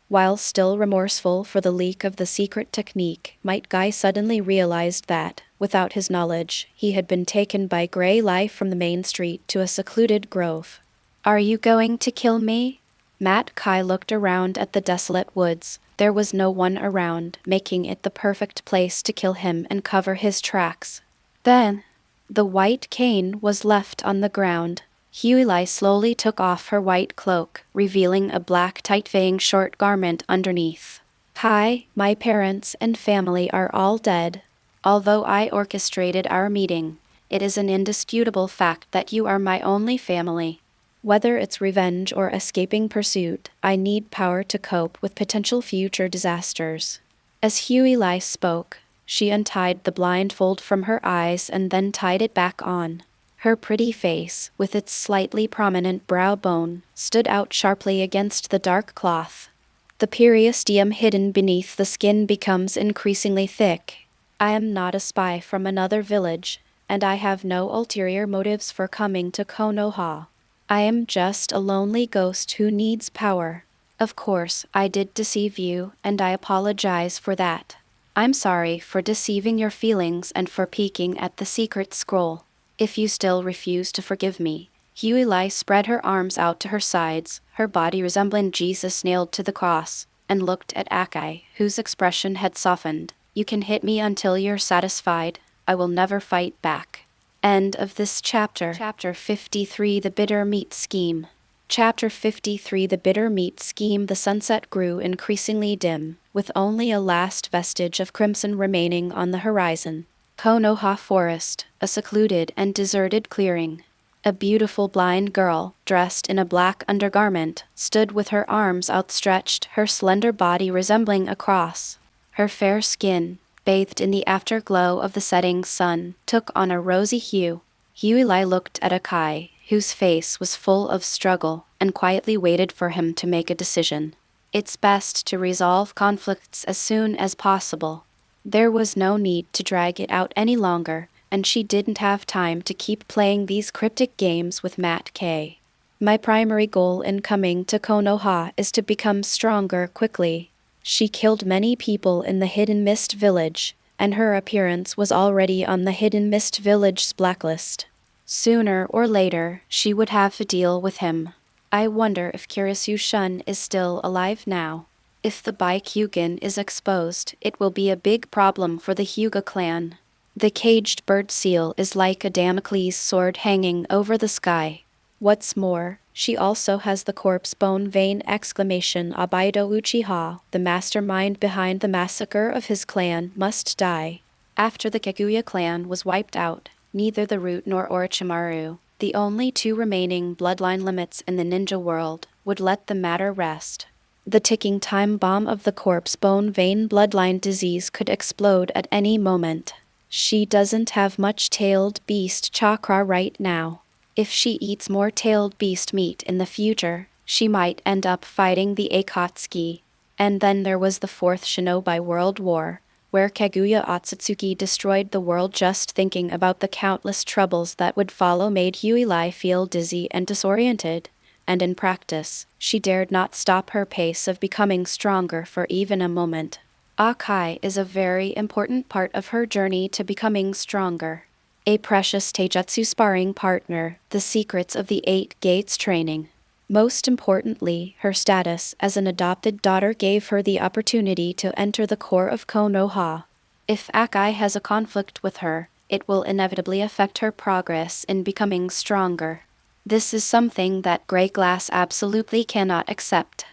While still remorseful for the leak of the secret technique, Might Guy suddenly realized that, without his knowledge, he had been taken by Gray from the main street to a secluded grove. Are you going to kill me? Matt Kai looked around at the desolate woods. There was no one around, making it the perfect place to kill him and cover his tracks. Then, the white cane was left on the ground. Huey slowly took off her white cloak, revealing a black tight-fitting short garment underneath. Hi, my parents and family are all dead. Although I orchestrated our meeting, it is an indisputable fact that you are my only family. Whether it's revenge or escaping pursuit, I need power to cope with potential future disasters. As Huey spoke, she untied the blindfold from her eyes and then tied it back on. Her pretty face, with its slightly prominent brow bone, stood out sharply against the dark cloth. The periosteum hidden beneath the skin becomes increasingly thick. I am not a spy from another village, and I have no ulterior motives for coming to Konoha. I am just a lonely ghost who needs power. Of course, I did deceive you, and I apologize for that. I'm sorry for deceiving your feelings and for peeking at the secret scroll. If you still refuse to forgive me, Huey spread her arms out to her sides, her body resembling Jesus nailed to the cross, and looked at Akai, whose expression had softened. You can hit me until you're satisfied. I will never fight back. End of this chapter. Chapter 53, The Bitter Meat Scheme. Chapter 53, The Bitter Meat Scheme. The sunset grew increasingly dim, with only a last vestige of crimson remaining on the horizon. Konoha Forest, a secluded and deserted clearing. A beautiful blind girl, dressed in a black undergarment, stood with her arms outstretched, her slender body resembling a cross. Her fair skin, bathed in the afterglow of the setting sun, took on a rosy hue. Huey looked at Akai, whose face was full of struggle, and quietly waited for him to make a decision. It's best to resolve conflicts as soon as possible. There was no need to drag it out any longer, and she didn't have time to keep playing these cryptic games with Matt K. My primary goal in coming to Konoha is to become stronger quickly. She killed many people in the Hidden Mist Village, and her appearance was already on the Hidden Mist Village's blacklist. Sooner or later, she would have to deal with him. I wonder if Kirisu-shun is still alive now. If the Byakugan is exposed, it will be a big problem for the Hyuga clan. The caged bird seal is like a Damocles sword hanging over the sky. What's more, she also has the corpse bone vein exclamation Abaido Uchiha, the mastermind behind the massacre of his clan, must die. After the Kaguya clan was wiped out, neither the Root nor Orochimaru, the only two remaining bloodline limits in the ninja world, would let the matter rest. The ticking time bomb of the corpse bone vein bloodline disease could explode at any moment. She doesn't have much tailed beast chakra right now. If she eats more tailed beast meat in the future, she might end up fighting the Akatsuki. And then there was the Fourth Shinobi World War, where Kaguya Otsutsuki destroyed the world. Just thinking about the countless troubles that would follow made Huilai feel dizzy and disoriented, and in practice, she dared not stop her pace of becoming stronger for even a moment. Akai is a very important part of her journey to becoming stronger. A precious taijutsu sparring partner, the secrets of the 8 Gates training. Most importantly, her status as an adopted daughter gave her the opportunity to enter the core of Konoha. If Akai has a conflict with her, it will inevitably affect her progress in becoming stronger. This is something that Grey Glass absolutely cannot accept.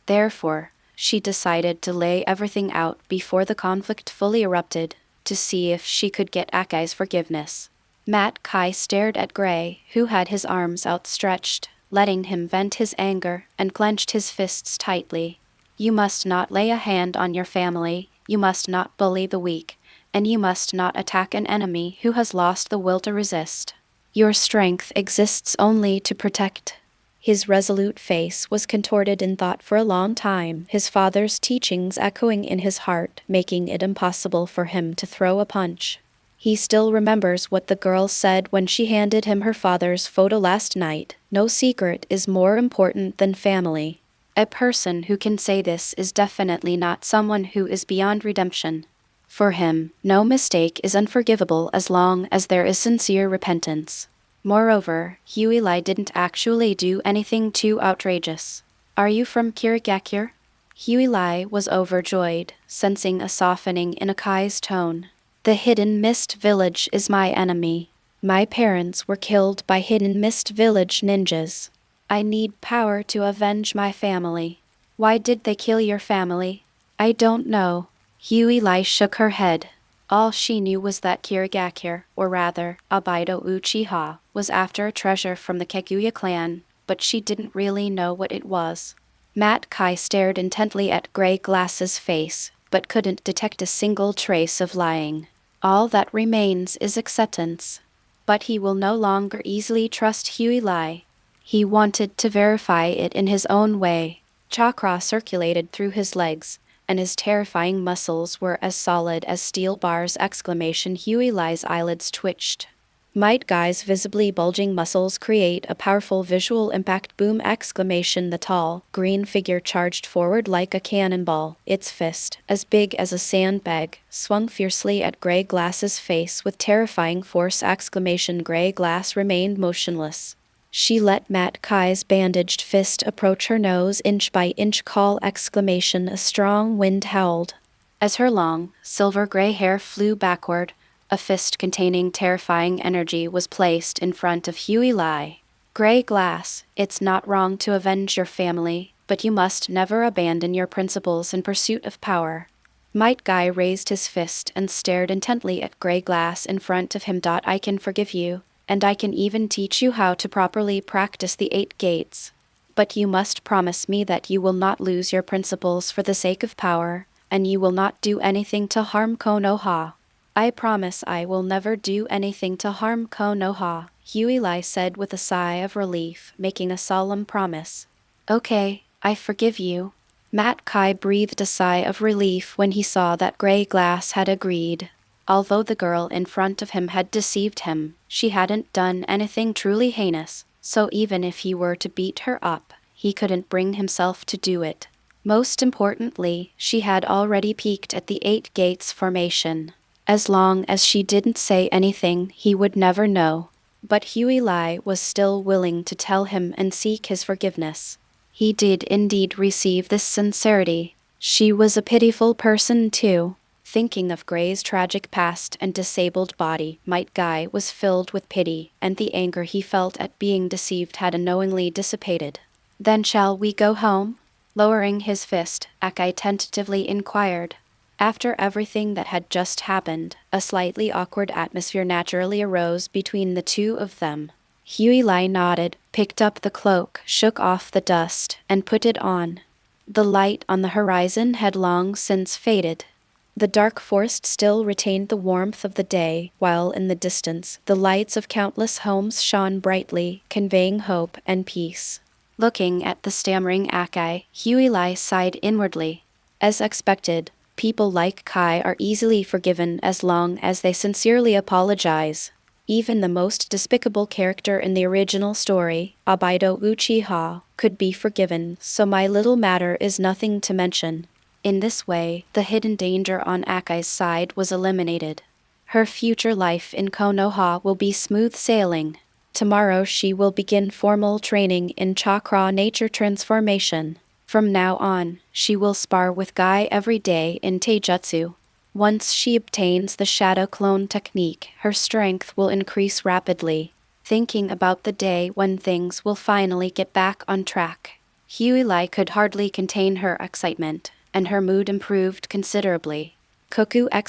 Therefore, she decided to lay everything out before the conflict fully erupted, to see if she could get Akai's forgiveness. Matt Kai stared at Gray, who had his arms outstretched, letting him vent his anger, and clenched his fists tightly. You must not lay a hand on your family, you must not bully the weak, and you must not attack an enemy who has lost the will to resist. Your strength exists only to protect. His resolute face was contorted in thought for a long time, his father's teachings echoing in his heart, making it impossible for him to throw a punch. He still remembers what the girl said when she handed him her father's photo last night: no secret is more important than family. A person who can say this is definitely not someone who is beyond redemption. For him, no mistake is unforgivable as long as there is sincere repentance. Moreover, Huilai didn't actually do anything too outrageous. Are you from Kirigakure? Huilai was overjoyed, sensing a softening in Akai's tone. The Hidden Mist Village is my enemy. My parents were killed by Hidden Mist Village ninjas. I need power to avenge my family. Why did they kill your family? I don't know. Huilai shook her head. All she knew was that Kirigakure, or rather, Abaido Uchiha, was after a treasure from the Kaguya clan, but she didn't really know what it was. Matt Kai stared intently at Grey Glass's face, but couldn't detect a single trace of lying. All that remains is acceptance. But he will no longer easily trust Huilai. He wanted to verify it in his own way. Chakra circulated through his legs, and his terrifying muscles were as solid as steel bars! Huilai's eyelids twitched. Might Guy's visibly bulging muscles create a powerful visual impact! The tall, green figure charged forward like a cannonball, its fist, as big as a sandbag, swung fiercely at Grey Glass's face with terrifying force! Grey Glass remained motionless. She let Matt Kai's bandaged fist approach her nose inch by inch. A strong wind howled. As her long, silver-gray hair flew backward, a fist containing terrifying energy was placed in front of Huilai. Grey Glass, it's not wrong to avenge your family, but you must never abandon your principles in pursuit of power. Might Guy raised his fist and stared intently at Grey Glass in front of him. I can forgive you. And I can even teach you how to properly practice the 8 Gates. But you must promise me that you will not lose your principles for the sake of power, and you will not do anything to harm Konoha. I promise I will never do anything to harm Konoha, Huilai said with a sigh of relief, making a solemn promise. Okay, I forgive you. Matt Kai breathed a sigh of relief when he saw that Grey Glass had agreed. Although the girl in front of him had deceived him, she hadn't done anything truly heinous, so even if he were to beat her up, he couldn't bring himself to do it. Most importantly, she had already peeked at the 8 Gates formation. As long as she didn't say anything, he would never know. But Huilai was still willing to tell him and seek his forgiveness. He did indeed receive this sincerity. She was a pitiful person too. Thinking of Gray's tragic past and disabled body, Might Guy was filled with pity, and the anger he felt at being deceived had unknowingly dissipated. "Then shall we go home?" Lowering his fist, Akai tentatively inquired. After everything that had just happened, a slightly awkward atmosphere naturally arose between the two of them. Huey nodded, picked up the cloak, shook off the dust, and put it on. The light on the horizon had long since faded. The dark forest still retained the warmth of the day, while in the distance, the lights of countless homes shone brightly, conveying hope and peace. Looking at the stammering Akai, Huey sighed inwardly. As expected, people like Kai are easily forgiven as long as they sincerely apologize. Even the most despicable character in the original story, Abido Uchiha, could be forgiven, so my little matter is nothing to mention. In this way, the hidden danger on Akai's side was eliminated. Her future life in Konoha will be smooth sailing. Tomorrow she will begin formal training in chakra nature transformation. From now on, she will spar with Guy every day in taijutsu. Once she obtains the shadow clone technique, her strength will increase rapidly. Thinking about the day when things will finally get back on track, Huey could hardly contain her excitement, and her mood improved considerably. Cuckoo! A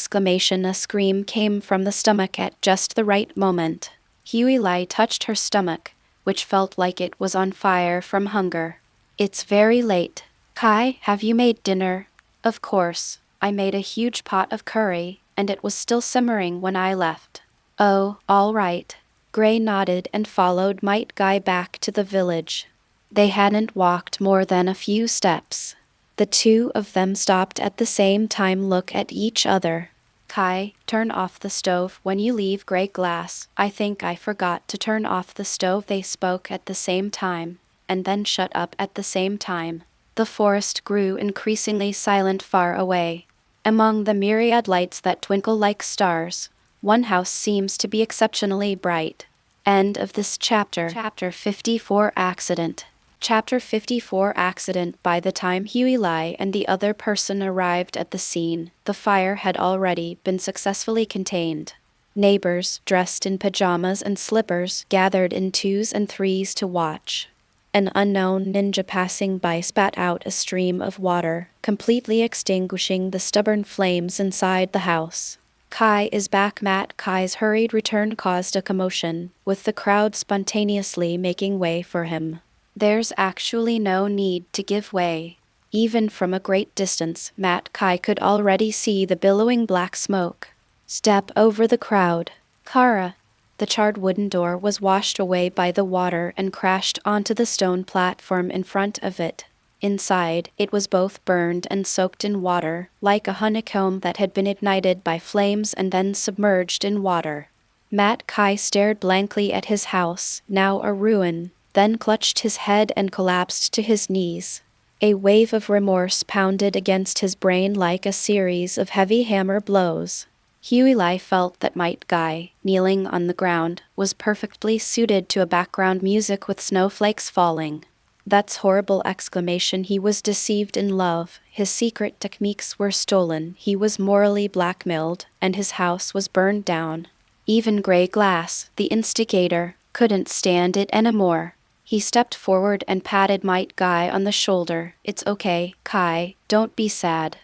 scream came from the stomach at just the right moment. Huey touched her stomach, which felt like it was on fire from hunger. "It's very late. Kai, have you made dinner?" "Of course. I made a huge pot of curry, and it was still simmering when I left." "Oh, all right." Gray nodded and followed Might Guy back to the village. They hadn't walked more than a few steps. The two of them stopped at the same time, look at each other. "Kai, turn off the stove when you leave Gray Glass." "I think I forgot to turn off the stove." They spoke at the same time, and then shut up at the same time. The forest grew increasingly silent far away. Among the myriad lights that twinkle like stars, one house seems to be exceptionally bright. End of this chapter. Chapter 54 Accident. Chapter 54 Accident. By the time Huey and the other person arrived at the scene, the fire had already been successfully contained. Neighbors, dressed in pajamas and slippers, gathered in twos and threes to watch. An unknown ninja passing by spat out a stream of water, completely extinguishing the stubborn flames inside the house. "Kai is back." Matt Kai's hurried return caused a commotion, with the crowd spontaneously making way for him. There's actually no need to give way. Even from a great distance, Matt Kai could already see the billowing black smoke. Step over the crowd. Kara. The charred wooden door was washed away by the water and crashed onto the stone platform in front of it. Inside, it was both burned and soaked in water, like a honeycomb that had been ignited by flames and then submerged in water. Matt Kai stared blankly at his house, now a ruin, then clutched his head and collapsed to his knees. A wave of remorse pounded against his brain like a series of heavy hammer blows. Huey felt that Might Guy, kneeling on the ground, was perfectly suited to a background music with snowflakes falling. "That's horrible!" He was deceived in love, his secret techniques were stolen, he was morally blackmailed, and his house was burned down. Even Gray Glass, the instigator, couldn't stand it anymore. He stepped forward and patted Might Guy on the shoulder. "It's okay, Kai, don't be sad.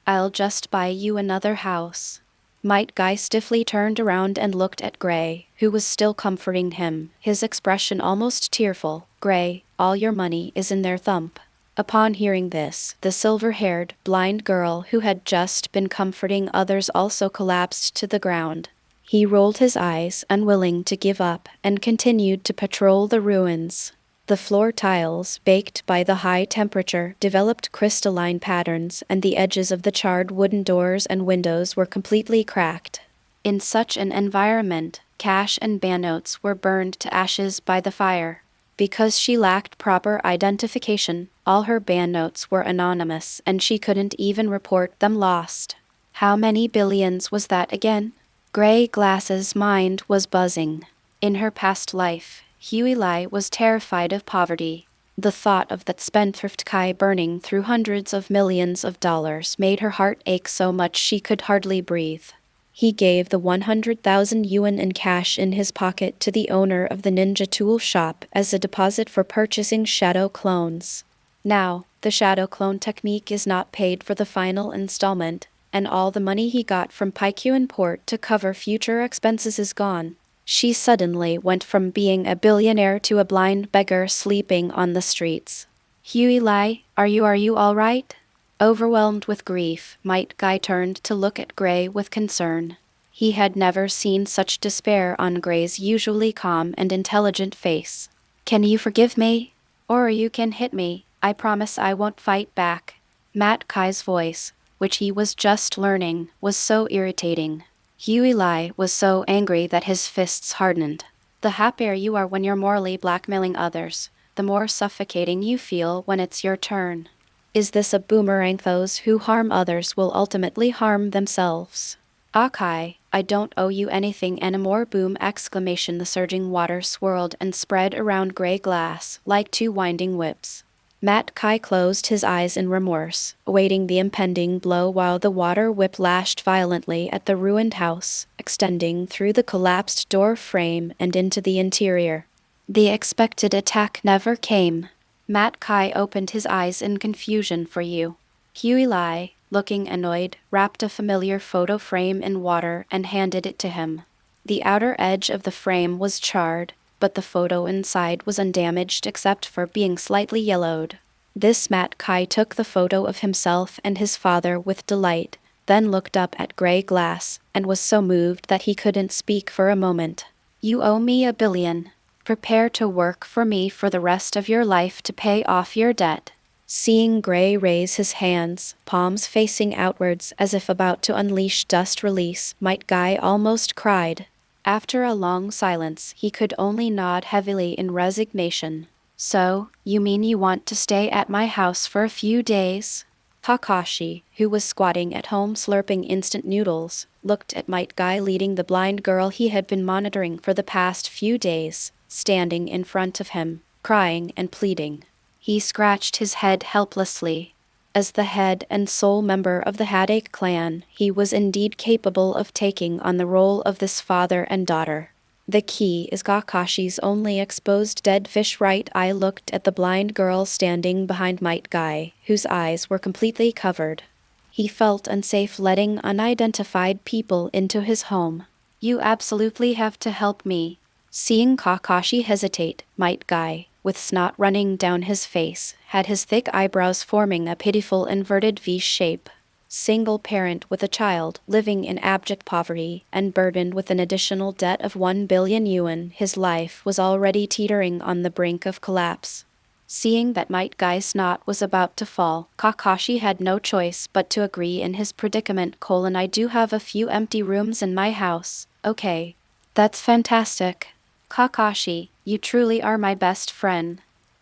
I'll just buy you another house." Might Guy stiffly turned around and looked at Gray, who was still comforting him, his expression almost tearful. "Gray, all your money is in their thump." Upon hearing this, the silver-haired, blind girl who had just been comforting others also collapsed to the ground. He rolled his eyes, unwilling to give up, and continued to patrol the ruins. The floor tiles, baked by the high temperature, developed crystalline patterns, and the edges of the charred wooden doors and windows were completely cracked. In such an environment, cash and banknotes were burned to ashes by the fire. Because she lacked proper identification, all her banknotes were anonymous, and she couldn't even report them lost. How many billions was that again? Gray Glass's mind was buzzing. In her past life, Huey was terrified of poverty. The thought of that spendthrift Kai burning through hundreds of millions of dollars made her heart ache so much she could hardly breathe. He gave the 100,000 yuan in cash in his pocket to the owner of the ninja tool shop as a deposit for purchasing shadow clones. Now, the shadow clone technique is not paid for the final installment, and all the money he got from Byakugan port to cover future expenses is gone. She suddenly went from being a billionaire to a blind beggar sleeping on the streets. Huey Lai, are you all right? Overwhelmed with grief, Might Guy turned to look at Gray with concern. He had never seen such despair on Gray's usually calm and intelligent face. Can you forgive me? Or you can hit me, I promise I won't fight back. Matt Kai's voice, which he was just learning, was so irritating. Huey Lai was so angry that his fists hardened. The happier you are when you're morally blackmailing others, the more suffocating you feel when it's your turn. Is this a boomerang? Those who harm others will ultimately harm themselves. Akai, I don't owe you anything anymore. Boom! Exclamation. The surging water swirled and spread around gray glass like two winding whips. Matt Kai closed his eyes in remorse, awaiting the impending blow while the water whip lashed violently at the ruined house, extending through the collapsed door frame and into the interior. The expected attack never came. Matt Kai opened his eyes in confusion. For you. Huey Lai, looking annoyed, wrapped a familiar photo frame in water and handed it to him. The outer edge of the frame was charred, but the photo inside was undamaged except for being slightly yellowed. This Matt Kai took the photo of himself and his father with delight, then looked up at gray glass, and was so moved that he couldn't speak for a moment. You owe me $1 billion. Prepare to work for me for the rest of your life to pay off your debt. Seeing Gray raise his hands, palms facing outwards as if about to unleash dust release, Might Guy almost cried. After a long silence, he could only nod heavily in resignation. So, you mean you want to stay at my house for a few days? Kakashi, who was squatting at home slurping instant noodles, looked at Might Guy leading the blind girl he had been monitoring for the past few days, standing in front of him, crying and pleading. He scratched his head helplessly. As the head and sole member of the Headache clan, he was indeed capable of taking on the role of this father and daughter. The key is Kakashi's only exposed dead fish right eye looked at the blind girl standing behind Might Guy, whose eyes were completely covered. He felt unsafe letting unidentified people into his home. You absolutely have to help me. Seeing Kakashi hesitate, Might Guy, with snot running down his face, had his thick eyebrows forming a pitiful inverted V shape. Single parent with a child, living in abject poverty, and burdened with an additional debt of 1 billion yuan, his life was already teetering on the brink of collapse. Seeing that Might Guy's snot was about to fall, Kakashi had no choice but to agree in his predicament. I do have a few empty rooms in my house. Okay. That's fantastic. Kakashi, you truly are my best friend.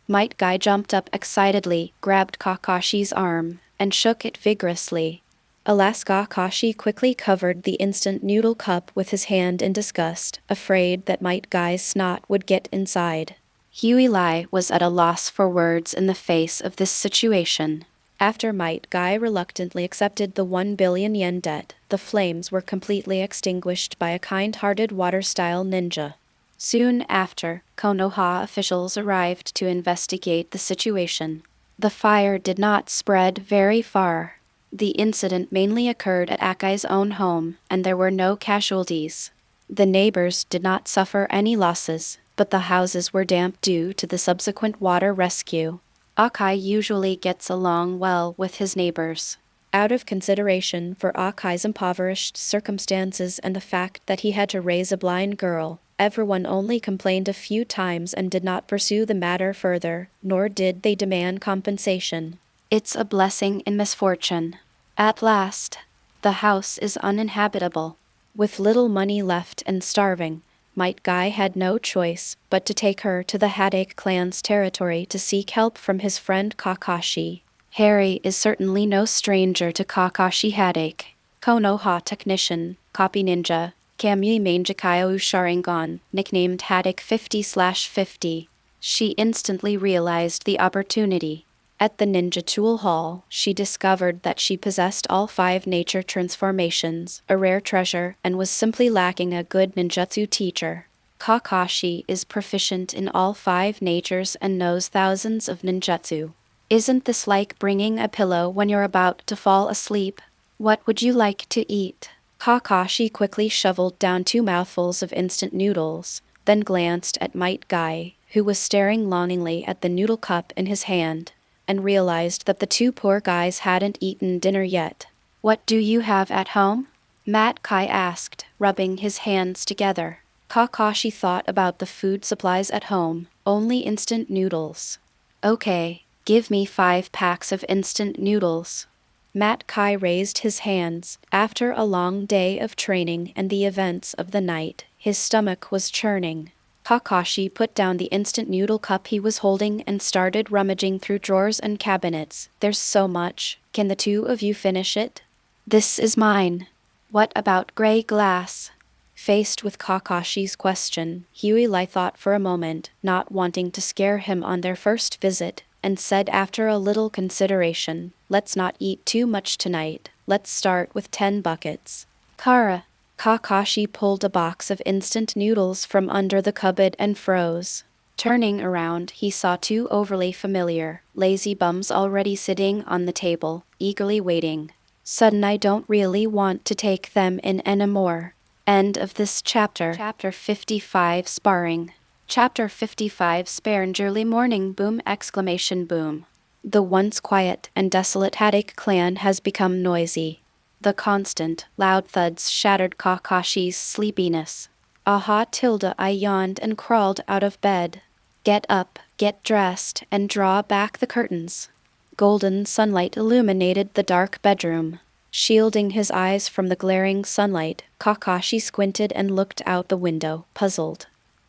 Might Guy jumped up excitedly, grabbed Kakashi's arm, and shook it vigorously. Alas, Kakashi quickly covered the instant noodle cup with his hand in disgust, afraid that Might Guy's snot would get inside. Huey Lai was at a loss for words in the face of this situation. After Might Guy reluctantly accepted the 1 billion yen debt, the flames were completely extinguished by a kind-hearted water-style ninja. Soon after, Konoha officials arrived to investigate the situation. The fire did not spread very far. The incident mainly occurred at Akai's own home, and there were no casualties. The neighbors did not suffer any losses, but the houses were damp due to the subsequent water rescue. Akai usually gets along well with his neighbors. Out of consideration for Akai's impoverished circumstances and the fact that he had to raise a blind girl, everyone only complained a few times and did not pursue the matter further, nor did they demand compensation. It's a blessing in misfortune. At last, the house is uninhabitable. With little money left and starving, Might Guy had no choice but to take her to the Headache clan's territory to seek help from his friend Kakashi. Harry is certainly no stranger to Kakashi Headache. Konoha technician, copy ninja, Kamui Manjikayo Sharingan, nicknamed Headache 50/50. She instantly realized the opportunity. At the Ninja Tool Hall, she discovered that she possessed all 5 nature transformations, a rare treasure, and was simply lacking a good ninjutsu teacher. Kakashi is proficient in all 5 natures and knows thousands of ninjutsu. Isn't this like bringing a pillow when you're about to fall asleep? What would you like to eat? Kakashi quickly shoveled down 2 mouthfuls of instant noodles, then glanced at Might Guy, who was staring longingly at the noodle cup in his hand, and realized that the 2 poor guys hadn't eaten dinner yet. What do you have at home? Matt Kai asked, rubbing his hands together. Kakashi thought about the food supplies at home, only instant noodles. Okay, give me 5 packs of instant noodles. Matt Kai raised his hands. After a long day of training and the events of the night, his stomach was churning. Kakashi put down the instant noodle cup he was holding and started rummaging through drawers and cabinets. There's so much. Can the 2 of you finish it? This is mine. What about gray glass? Faced with Kakashi's question, Huey thought for a moment, not wanting to scare him on their first visit, and said after a little consideration, let's not eat too much tonight. Let's start with 10 buckets. Kakashi pulled a box of instant noodles from under the cupboard and froze. Turning around, he saw 2 overly familiar, lazy bums already sitting on the table, eagerly waiting. Sudden, I don't really want to take them in anymore. End of this chapter. Chapter 55 Sparring. Chapter 55 Sparring. Early morning boom! Boom. The once quiet and desolate Haddock clan has become noisy. The constant, loud thuds shattered Kakashi's sleepiness. Aha! I yawned and crawled out of bed. Get up, get dressed, and draw back the curtains. Golden sunlight illuminated the dark bedroom. Shielding his eyes from the glaring sunlight, Kakashi squinted and looked out the window, puzzled.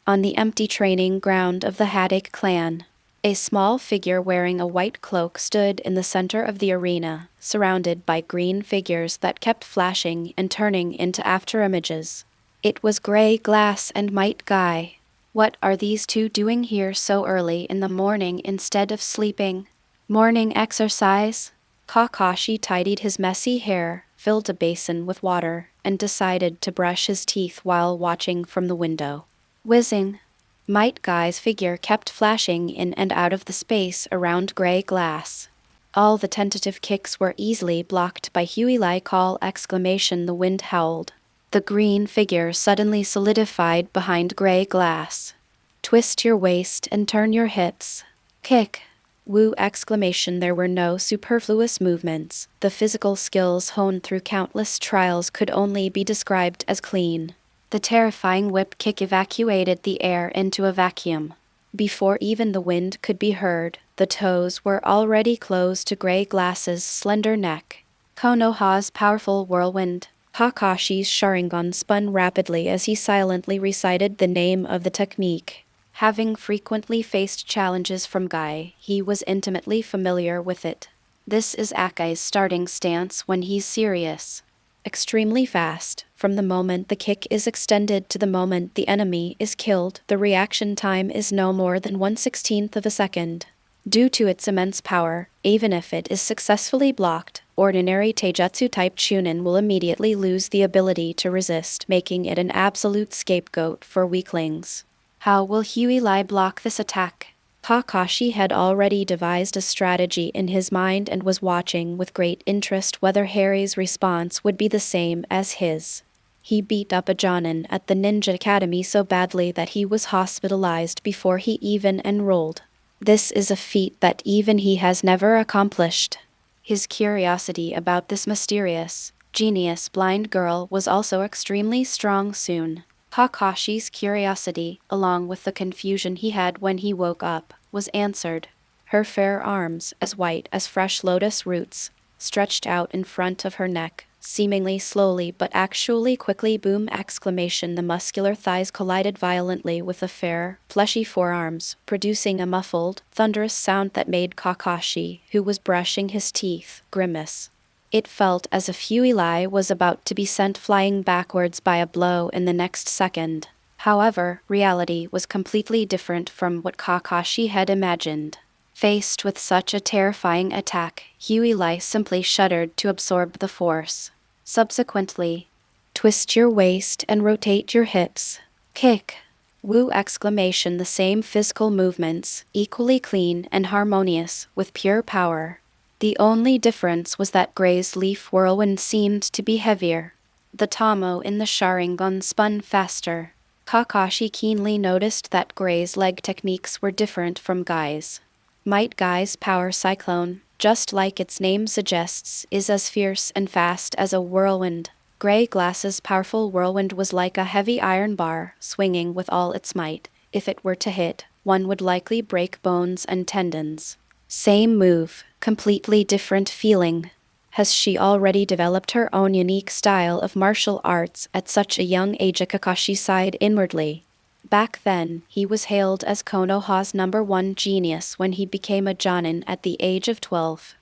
On the empty training ground of the Haddock clan, a small figure wearing a white cloak stood in the center of the arena, surrounded by green figures that kept flashing and turning into afterimages. It was Gray Glass and Might Guy. What are these 2 doing here so early in the morning instead of sleeping? Morning exercise? Kakashi tidied his messy hair, filled a basin with water, and decided to brush his teeth while watching from the window. Whizzing. Might Guy's figure kept flashing in and out of the space around Gray Glass. All the tentative kicks were easily blocked by Huey call! The wind howled. The green figure suddenly solidified behind Gray Glass. Twist your waist and turn your hips. Kick. Woo! There were no superfluous movements. The physical skills honed through countless trials could only be described as clean. The terrifying whip kick evacuated the air into a vacuum. Before even the wind could be heard, the toes were already close to Gray Glass's slender neck. Konoha's powerful whirlwind. Kakashi's Sharingan spun rapidly as he silently recited the name of the technique. Having frequently faced challenges from Guy, he was intimately familiar with it. This is Akai's starting stance when he's serious. Extremely fast. From the moment the kick is extended to the moment the enemy is killed, the reaction time is no more than 1/16 of a second. Due to its immense power, even if it is successfully blocked, ordinary taijutsu-type chunin will immediately lose the ability to resist, making it an absolute scapegoat for weaklings. How will Huey block this attack? Kakashi had already devised a strategy in his mind and was watching with great interest whether Harry's response would be the same as his. He beat up a Jonin at the Ninja Academy so badly that he was hospitalized before he even enrolled. This is a feat that even he has never accomplished. His curiosity about this mysterious, genius blind girl was also extremely strong soon. Kakashi's curiosity, along with the confusion he had when he woke up, was answered. Her fair arms, as white as fresh lotus roots, stretched out in front of her neck, seemingly slowly but actually quickly. Boom! The muscular thighs collided violently with the fair, fleshy forearms, producing a muffled, thunderous sound that made Kakashi, who was brushing his teeth, grimace. It felt as if Huey was about to be sent flying backwards by a blow in the next second. However, reality was completely different from what Kakashi had imagined. Faced with such a terrifying attack, Huey simply shuddered to absorb the force. Subsequently, twist your waist and rotate your hips. Kick. Woo! Exclamation. The same physical movements, equally clean and harmonious, with pure power. The only difference was that Gray's leaf whirlwind seemed to be heavier. The Tomo in the Sharingan spun faster. Kakashi keenly noticed that Gray's leg techniques were different from Guy's. Might Guy's power cyclone, just like its name suggests, is as fierce and fast as a whirlwind. Gray Glass's powerful whirlwind was like a heavy iron bar, swinging with all its might. If it were to hit, one would likely break bones and tendons. Same move, completely different feeling. Has she already developed her own unique style of martial arts at such a young age? Kakashi sighed inwardly. Back then, he was hailed as Konoha's #1 genius when he became a Jonin at the age of 12.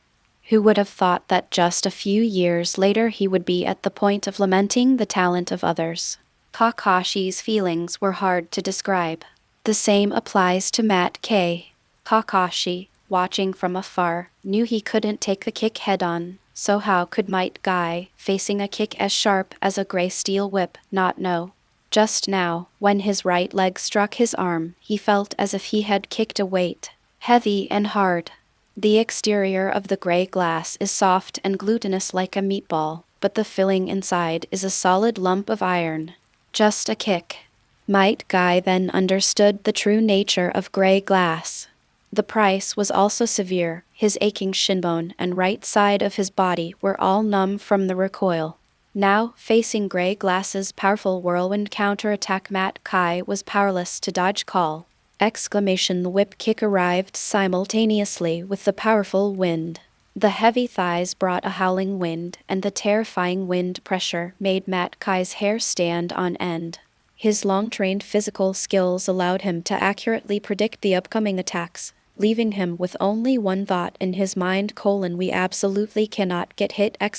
Who would have thought that just a few years later he would be at the point of lamenting the talent of others? Kakashi's feelings were hard to describe. The same applies to Matt K. Kakashi, watching from afar, knew he couldn't take the kick head-on, so how could Might Guy, facing a kick as sharp as a gray steel whip, not know? Just now, when his right leg struck his arm, he felt as if he had kicked a weight, heavy and hard. The exterior of the gray glass is soft and glutinous like a meatball, but the filling inside is a solid lump of iron. Just a kick. Might Guy then understood the true nature of gray glass. The price was also severe. His aching shinbone and right side of his body were all numb from the recoil. Now, facing Gray Glass's powerful whirlwind counterattack, Matt Kai was powerless to dodge call. The whip kick arrived simultaneously with the powerful wind. The heavy thighs brought a howling wind, and the terrifying wind pressure made Matt Kai's hair stand on end. His long-trained physical skills allowed him to accurately predict the upcoming attacks, leaving him with only one thought in his mind: we absolutely cannot get hit! A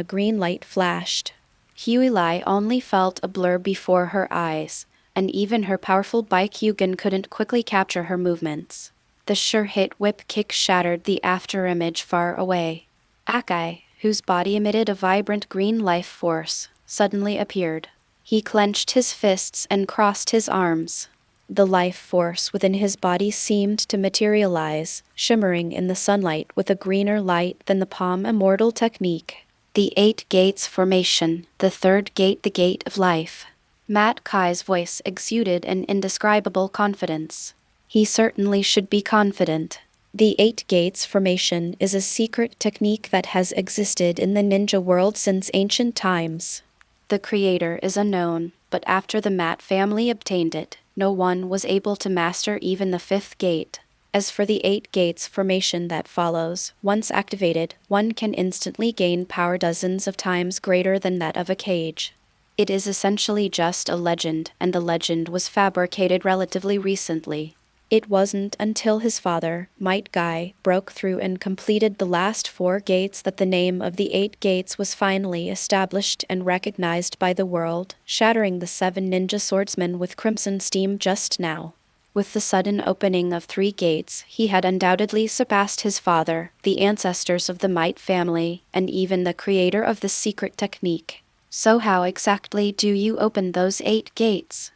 green light flashed. Huey only felt a blur before her eyes, and even her powerful Byakugan couldn't quickly capture her movements. The sure-hit whip kick shattered the afterimage far away. Akai, whose body emitted a vibrant green life force, suddenly appeared. He clenched his fists and crossed his arms. The life force within his body seemed to materialize, shimmering in the sunlight with a greener light than the palm immortal technique. The 8 Gates Formation, the third gate, the Gate of Life. Matt Kai's voice exuded an indescribable confidence. He certainly should be confident. The 8 Gates Formation is a secret technique that has existed in the ninja world since ancient times. The creator is unknown, but after the Matt family obtained it, no one was able to master even the 5th gate. As for the 8 Gates Formation that follows, once activated, one can instantly gain power dozens of times greater than that of a cage. It is essentially just a legend, and the legend was fabricated relatively recently. It wasn't until his father, Might Guy, broke through and completed the last 4 gates that the name of the 8 gates was finally established and recognized by the world, shattering the 7 ninja swordsmen with crimson steam just now. With the sudden opening of 3 gates, he had undoubtedly surpassed his father, the ancestors of the Might family, and even the creator of the secret technique. So how exactly do you open those 8 gates?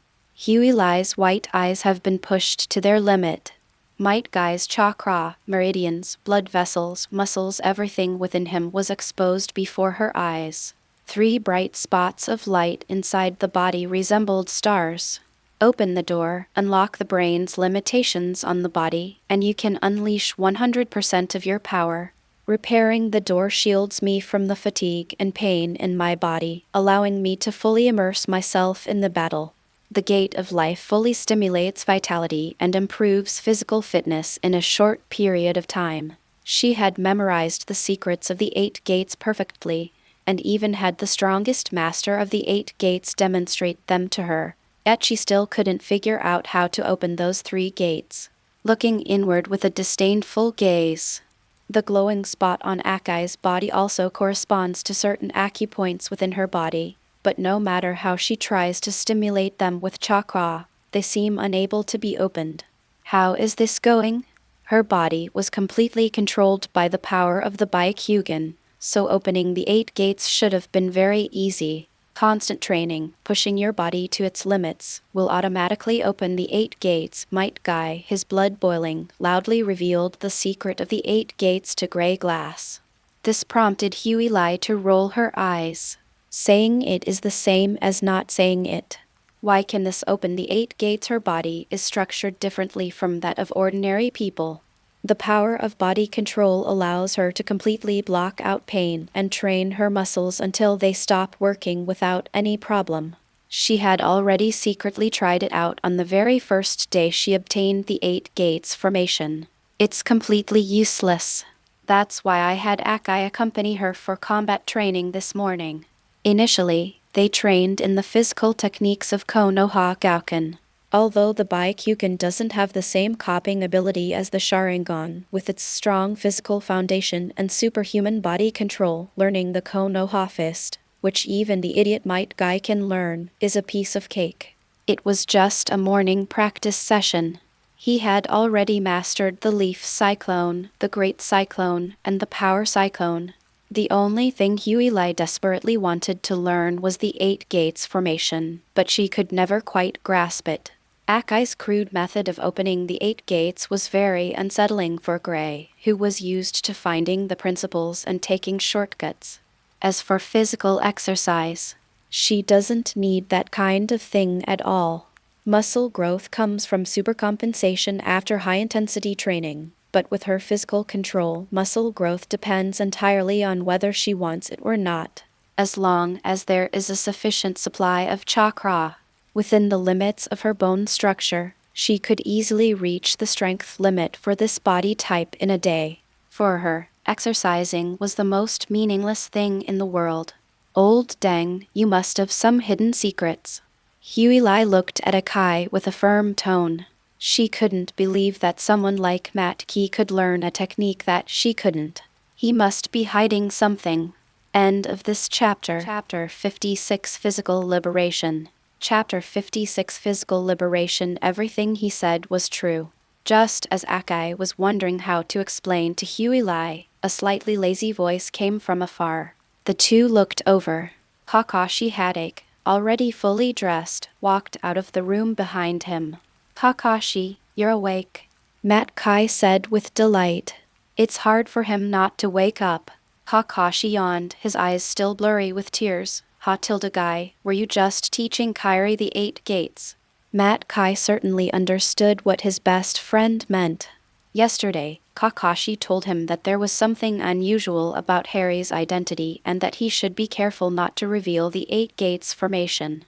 Huey's white eyes have been pushed to their limit. Might Guy's chakra, meridians, blood vessels, muscles, everything within him was exposed before her eyes. 3 bright spots of light inside the body resembled stars. Open the door, unlock the brain's limitations on the body, and you can unleash 100% of your power. Repairing the door shields me from the fatigue and pain in my body, allowing me to fully immerse myself in the battle. The Gate of Life fully stimulates vitality and improves physical fitness in a short period of time. She had memorized the secrets of the 8 gates perfectly, and even had the strongest master of the 8 gates demonstrate them to her, yet she still couldn't figure out how to open those 3 gates. Looking inward with a disdainful gaze. The glowing spot on Akai's body also corresponds to certain acupoints within her body. but no matter how she tries to stimulate them with chakra, they seem unable to be opened. How is this going? Her body was completely controlled by the power of the Byakugan, so opening the 8 gates should have been very easy. Constant training, pushing your body to its limits, will automatically open the 8 gates. Might Guy, his blood boiling, loudly revealed the secret of the 8 gates to gray glass. This prompted Huey to roll her eyes. Saying it is the same as not saying it. Why can this open the 8 gates? Her body is structured differently from that of ordinary people. The power of body control allows her to completely block out pain and train her muscles until they stop working without any problem. She had already secretly tried it out on the very first day she obtained the 8 gates formation. It's completely useless. That's why I had Akai accompany her for combat training this morning. Initially, they trained in the physical techniques of Konoha Gauken. Although the Byakugan doesn't have the same copying ability as the Sharingan, with its strong physical foundation and superhuman body control, learning the Konoha fist, which even the idiot Might Guy can learn, is a piece of cake. It was just a morning practice session. He had already mastered the Leaf Cyclone, the Great Cyclone, and the Power Cyclone. The only thing Huey desperately wanted to learn was the 8 gates formation, but she could never quite grasp it. Akai's crude method of opening the 8 gates was very unsettling for Gray, who was used to finding the principles and taking shortcuts. As for physical exercise, she doesn't need that kind of thing at all. Muscle growth comes from supercompensation after high-intensity training, but with her physical control, muscle growth depends entirely on whether she wants it or not. As long as there is a sufficient supply of chakra within the limits of her bone structure, she could easily reach the strength limit for this body type in a day. For her, exercising was the most meaningless thing in the world. Old dang, you must have some hidden secrets. Huey looked at Akai with a firm tone. She couldn't believe that someone like Matt Key could learn a technique that she couldn't. He must be hiding something. End of this chapter. Chapter 56 Physical Liberation. Chapter 56 Physical Liberation. Everything he said was true. Just as Akai was wondering how to explain to Huey, a slightly lazy voice came from afar. The two looked over. Kakashi Hadake, already fully dressed, walked out of the room behind him. Kakashi, you're awake, Matt Kai said with delight. It's hard for him not to wake up. Kakashi yawned, his eyes still blurry with tears. Guy, were you just teaching Kairi the 8 gates? Matt Kai certainly understood what his best friend meant. Yesterday, Kakashi told him that there was something unusual about Harry's identity and that he should be careful not to reveal the 8 gates formation.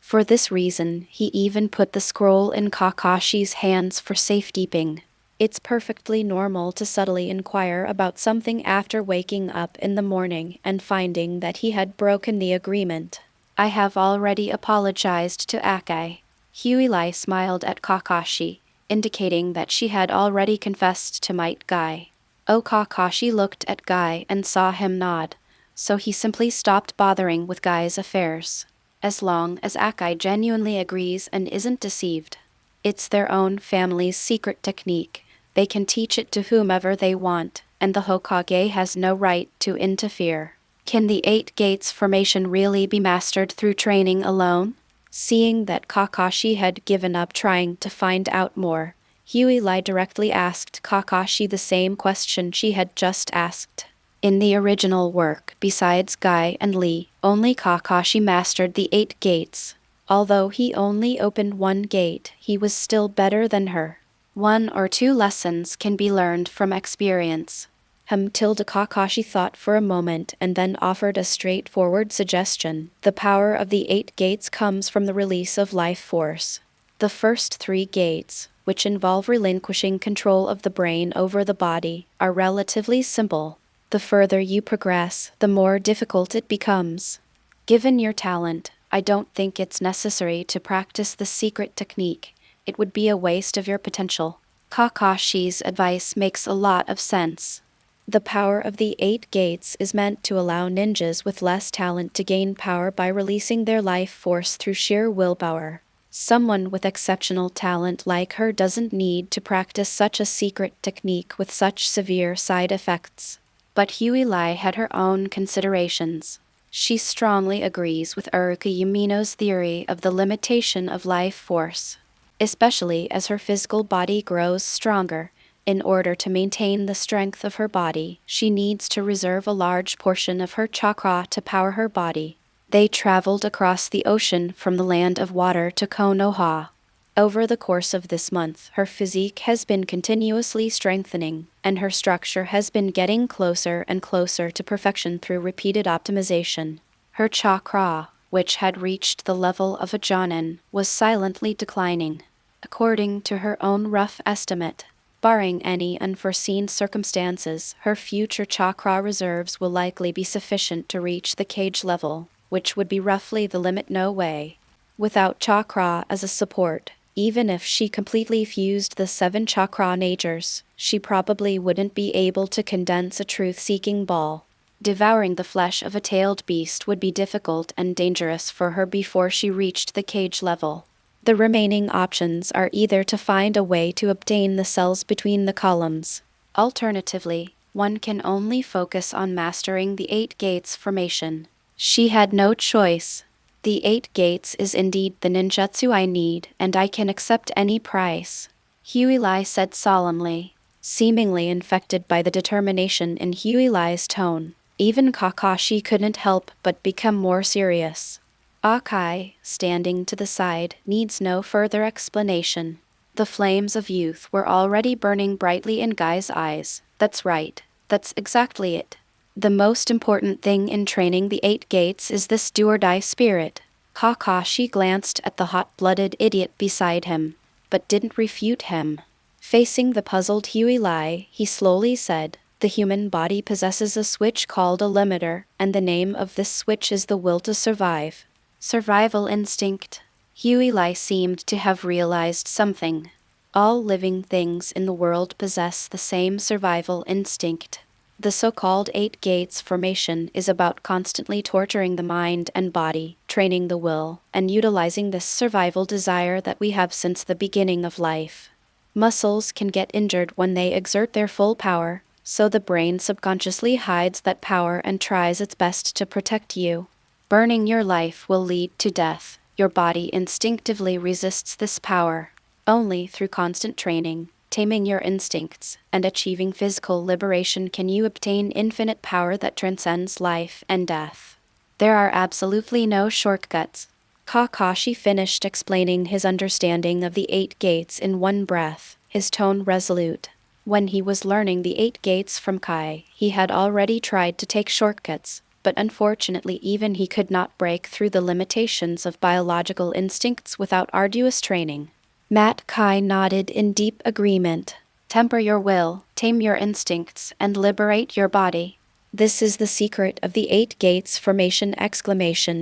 For this reason, he even put the scroll in Kakashi's hands for safekeeping. It's perfectly normal to subtly inquire about something after waking up in the morning and finding that he had broken the agreement. I have already apologized to Akai. Huey smiled at Kakashi, indicating that she had already confessed to Might Guy. Oh, Kakashi looked at Guy and saw him nod, so he simply stopped bothering with Guy's affairs. As long as Akai genuinely agrees and isn't deceived. It's their own family's secret technique. They can teach it to whomever they want, and the Hokage has no right to interfere. Can the 8 gates formation really be mastered through training alone? Seeing that Kakashi had given up trying to find out more, Huey directly asked Kakashi the same question she had just asked. In the original work, besides Guy and Lee, only Kakashi mastered the 8 gates. Although he only opened 1 gate, he was still better than her. 1 or 2 lessons can be learned from experience. Kakashi thought for a moment and then offered a straightforward suggestion. The power of the 8 gates comes from the release of life force. The first 3 gates, which involve relinquishing control of the brain over the body, are relatively simple. The further you progress, the more difficult it becomes. Given your talent, I don't think it's necessary to practice the secret technique. It would be a waste of your potential. Kakashi's advice makes a lot of sense. The power of the 8 gates is meant to allow ninjas with less talent to gain power by releasing their life force through sheer willpower. Someone with exceptional talent like her doesn't need to practice such a secret technique with such severe side effects. But Huey had her own considerations. She strongly agrees with Uruka Yumino's theory of the limitation of life force, especially as her physical body grows stronger. In order to maintain the strength of her body, she needs to reserve a large portion of her chakra to power her body. They traveled across the ocean from the land of water to Konoha. Over the course of this month, her physique has been continuously strengthening, and her structure has been getting closer and closer to perfection through repeated optimization. Her chakra, which had reached the level of a jonin, was silently declining. According to her own rough estimate, barring any unforeseen circumstances, her future chakra reserves will likely be sufficient to reach the cage level, which would be roughly the limit. No way. Without chakra as a support, even if she completely fused the 7 chakra natures, she probably wouldn't be able to condense a truth-seeking ball. Devouring the flesh of a tailed beast would be difficult and dangerous for her before she reached the cage level. The remaining options are either to find a way to obtain the cells between the columns. Alternatively, one can only focus on mastering the 8 gates formation. She had no choice. The 8 gates is indeed the ninjutsu I need, and I can accept any price, Huey said solemnly, seemingly infected by the determination in Huey's tone. Even Kakashi couldn't help but become more serious. Akai, standing to the side, needs no further explanation. The flames of youth were already burning brightly in Guy's eyes. That's right. That's exactly it. The most important thing in training the 8 gates is this do-or-die spirit. Kakashi glanced at the hot-blooded idiot beside him, but didn't refute him. Facing the puzzled Huey, he slowly said, "The human body possesses a switch called a limiter, and the name of this switch is the will to survive." Survival instinct. Huey seemed to have realized something. All living things in the world possess the same survival instinct. The so-called 8 gates formation is about constantly torturing the mind and body, training the will, and utilizing this survival desire that we have since the beginning of life. Muscles can get injured when they exert their full power, so the brain subconsciously hides that power and tries its best to protect you. Burning your life will lead to death. Your body instinctively resists this power. Only through constant training, taming your instincts, and achieving physical liberation can you obtain infinite power that transcends life and death. There are absolutely no shortcuts. Kakashi finished explaining his understanding of the 8 gates in one breath, his tone resolute. When he was learning the 8 gates from Kai, he had already tried to take shortcuts, but unfortunately even he could not break through the limitations of biological instincts without arduous training. Matt Kai nodded in deep agreement. Temper your will, tame your instincts, and liberate your body. This is the secret of the 8 gates formation!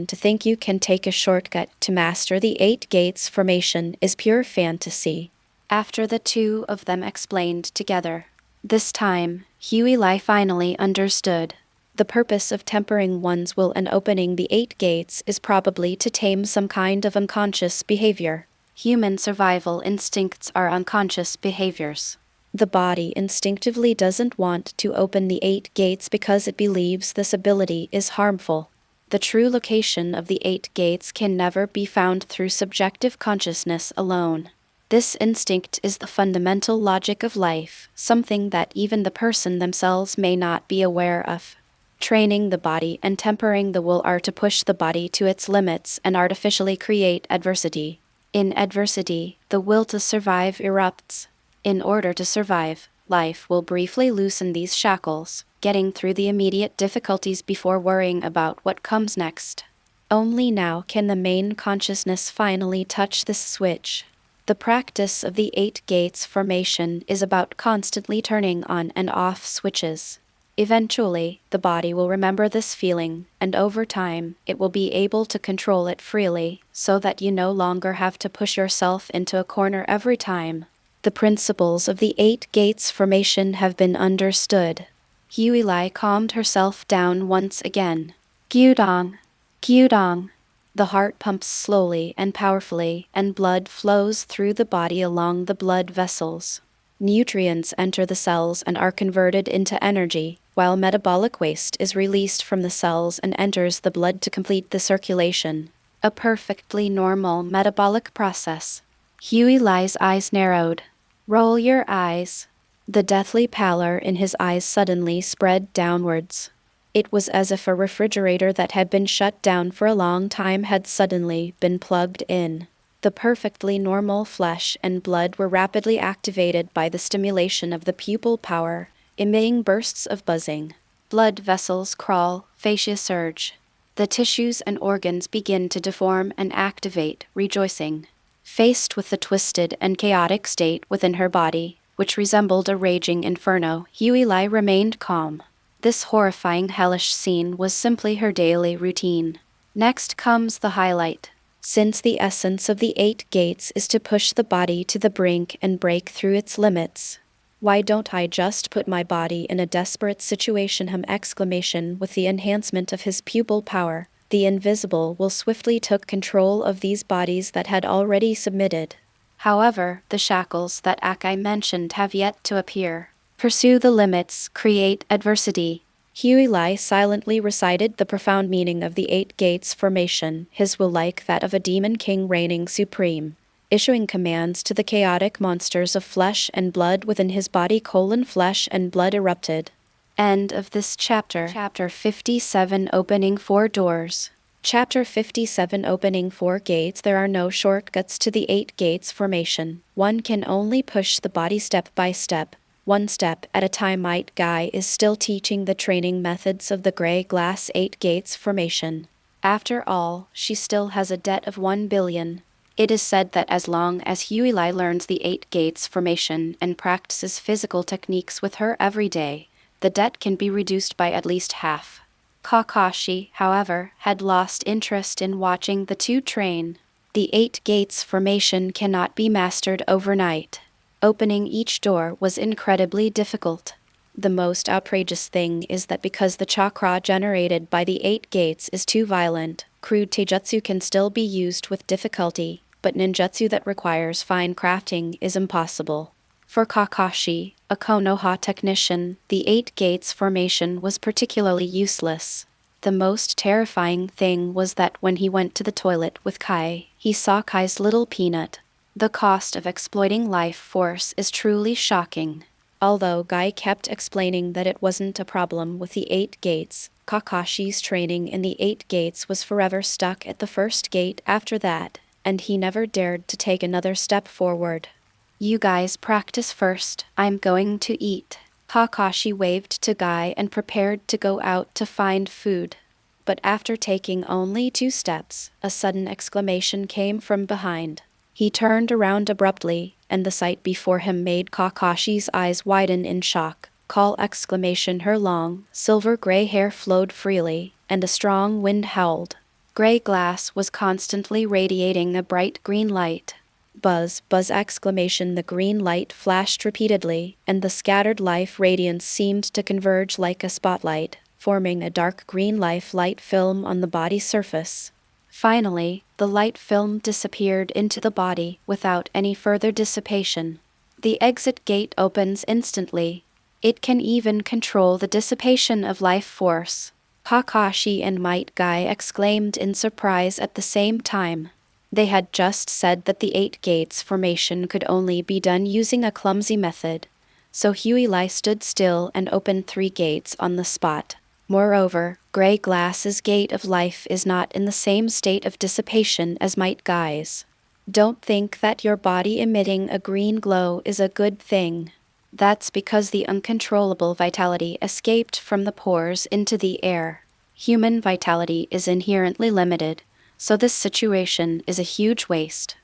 To think you can take a shortcut to master the 8 gates formation is pure fantasy. After the two of them explained together, this time, Huey finally understood. The purpose of tempering one's will and opening the 8 gates is probably to tame some kind of unconscious behavior. Human survival instincts are unconscious behaviors. The body instinctively doesn't want to open the 8 gates because it believes this ability is harmful. The true location of the 8 gates can never be found through subjective consciousness alone. This instinct is the fundamental logic of life, something that even the person themselves may not be aware of. Training the body and tempering the will are to push the body to its limits and artificially create adversity. In adversity, the will to survive erupts. In order to survive, life will briefly loosen these shackles, getting through the immediate difficulties before worrying about what comes next. Only now can the main consciousness finally touch this switch. The practice of the 8 gates formation is about constantly turning on and off switches. Eventually, the body will remember this feeling, and over time, it will be able to control it freely, so that you no longer have to push yourself into a corner every time. The principles of the 8 gates formation have been understood. Huilai calmed herself down once again. Gyudong! Gyudong! The heart pumps slowly and powerfully, and blood flows through the body along the blood vessels. Nutrients enter the cells and are converted into energy, while metabolic waste is released from the cells and enters the blood to complete the circulation. A perfectly normal metabolic process. Huilai's eyes narrowed. Roll your eyes. The deathly pallor in his eyes suddenly spread downwards. It was as if a refrigerator that had been shut down for a long time had suddenly been plugged in. The perfectly normal flesh and blood were rapidly activated by the stimulation of the pupil power, emitting bursts of buzzing. Blood vessels crawl, fascia surge. The tissues and organs begin to deform and activate, rejoicing. Faced with the twisted and chaotic state within her body, which resembled a raging inferno, Huilai remained calm. This horrifying hellish scene was simply her daily routine. Next comes the highlight. Since the essence of the 8 gates is to push the body to the brink and break through its limits, why don't I just put my body in a desperate situation? Exclamation. With the enhancement of his pupil power, the invisible will swiftly took control of these bodies that had already submitted. However, the shackles that Akai mentioned have yet to appear. Pursue the limits, create adversity. Huilai silently recited the profound meaning of the 8 gates formation, his will like that of a demon king reigning supreme, issuing commands to the chaotic monsters of flesh and blood within his body. Flesh and blood erupted. End of this chapter. Chapter 57, Opening 4 Doors. Chapter 57, Opening 4 Gates. There are no shortcuts to the 8 gates formation. One can only push the body step by step, one step at a time. Might Guy is still teaching the training methods of the gray glass 8 gates formation. After all, she still has a debt of 1 billion. It is said that as long as Huilai learns the 8 gates formation and practices physical techniques with her every day, the debt can be reduced by at least half. Kakashi, however, had lost interest in watching the two train. The 8 gates formation cannot be mastered overnight. Opening each door was incredibly difficult. The most outrageous thing is that because the chakra generated by the 8 gates is too violent, crude taijutsu can still be used with difficulty, but ninjutsu that requires fine crafting is impossible. For Kakashi, a Konoha technician, the 8 gates formation was particularly useless. The most terrifying thing was that when he went to the toilet with Kai, he saw Kai's little peanut. The cost of exploiting life force is truly shocking. Although Guy kept explaining that it wasn't a problem with the 8 gates, Kakashi's training in the 8 gates was forever stuck at the first gate after that, and he never dared to take another step forward. You guys practice first, I'm going to eat. Kakashi waved to Guy and prepared to go out to find food. But after taking only 2 steps, a sudden exclamation came from behind. He turned around abruptly, and the sight before him made Kakashi's eyes widen in shock. Her long, silver-gray hair flowed freely, and a strong wind howled. Gray glass was constantly radiating a bright green light. Buzz, buzz! The green light flashed repeatedly, and the scattered life radiance seemed to converge like a spotlight, forming a dark green light film on the body's surface. Finally, the light film disappeared into the body without any further dissipation. The exit gate opens instantly. It can even control the dissipation of life force. Kakashi and Might Guy exclaimed in surprise at the same time. They had just said that the 8 gates formation could only be done using a clumsy method, so Huilai stood still and opened 3 gates on the spot. Moreover, Gray Glass's gate of life is not in the same state of dissipation as Might Guy's. Don't think that your body emitting a green glow is a good thing. That's because the uncontrollable vitality escaped from the pores into the air. Human vitality is inherently limited, so this situation is a huge waste.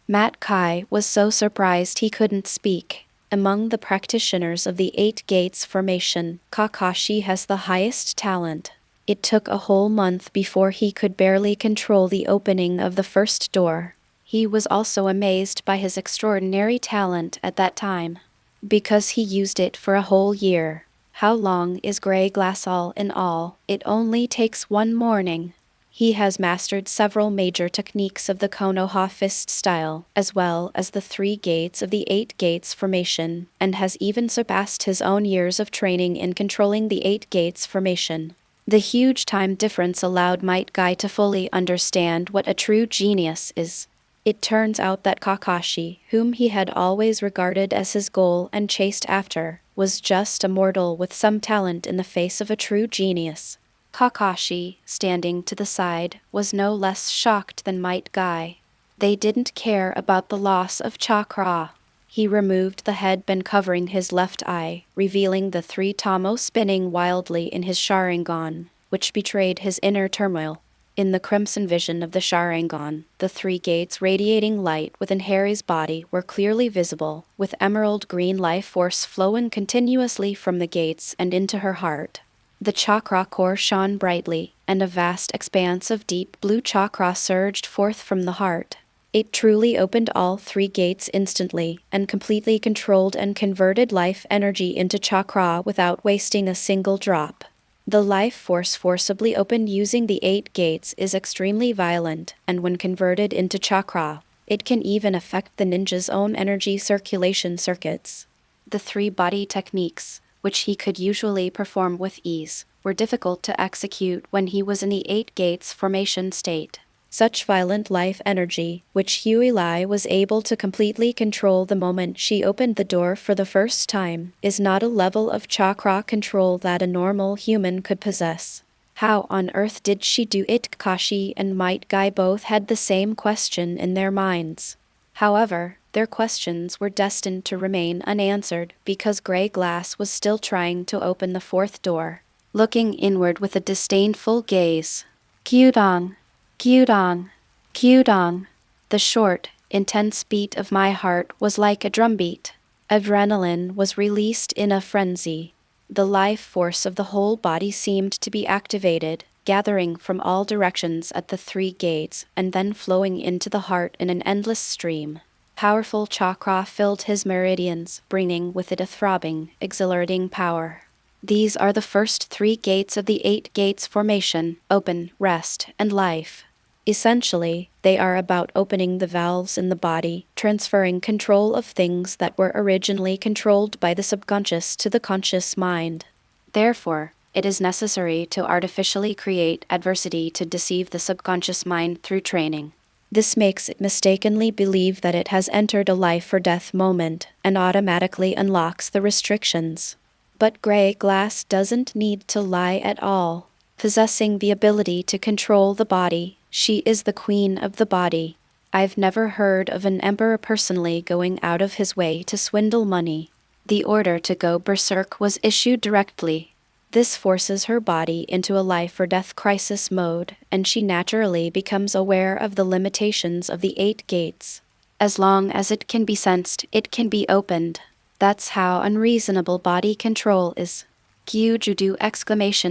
Matt Kai was so surprised he couldn't speak. Among the practitioners of the 8 gates formation, Kakashi has the highest talent. It took a whole month before he could barely control the opening of the first door. He was also amazed by his extraordinary talent at that time, because he used it for a whole year. How long is gray glass all in all? It only takes one morning. He has mastered several major techniques of the Konoha fist style, as well as the 3 gates of the 8 gates formation, and has even surpassed his own years of training in controlling the 8 gates formation. The huge time difference allowed Might Guy to fully understand what a true genius is. It turns out that Kakashi, whom he had always regarded as his goal and chased after, was just a mortal with some talent in the face of a true genius. Kakashi, standing to the side, was no less shocked than Might Guy. They didn't care about the loss of chakra. He removed the headband covering his left eye, revealing the 3 tamo spinning wildly in his Sharingan, which betrayed his inner turmoil. In the crimson vision of the Sharingan, the 3 gates radiating light within Harry's body were clearly visible, with emerald green life force flowing continuously from the gates and into her heart. The chakra core shone brightly, and a vast expanse of deep blue chakra surged forth from the heart. It truly opened all 3 gates instantly, and completely controlled and converted life energy into chakra without wasting a single drop. The life force forcibly opened using the 8 gates is extremely violent, and when converted into chakra, it can even affect the ninja's own energy circulation circuits. The 3 body techniques, which he could usually perform with ease, were difficult to execute when he was in the 8 gates formation state. Such violent life energy, which Hyuga was able to completely control the moment she opened the door for the first time, is not a level of chakra control that a normal human could possess. How on earth did she do it? Kakashi and Might Guy both had the same question in their minds. However, their questions were destined to remain unanswered because Gray Glass was still trying to open the 4th door, looking inward with a disdainful gaze. Kyudong, Kyudong, Kyudong. The short, intense beat of my heart was like a drumbeat. Adrenaline was released in a frenzy. The life force of the whole body seemed to be activated, gathering from all directions at the 3 gates and then flowing into the heart in an endless stream. Powerful chakra filled his meridians, bringing with it a throbbing, exhilarating power. These are the first 3 gates of the 8 gates formation: open, rest, and life. Essentially, they are about opening the valves in the body, transferring control of things that were originally controlled by the subconscious to the conscious mind. Therefore, it is necessary to artificially create adversity to deceive the subconscious mind through training. This makes it mistakenly believe that it has entered a life or death moment, and automatically unlocks the restrictions. But Gray Glass doesn't need to lie at all. Possessing the ability to control the body, she is the queen of the body. I've never heard of an emperor personally going out of his way to swindle money. The order to go berserk was issued directly. This forces her body into a life or death crisis mode, and she naturally becomes aware of the limitations of the 8 gates. As long as it can be sensed, it can be opened. That's how unreasonable body control is. Kyujudu!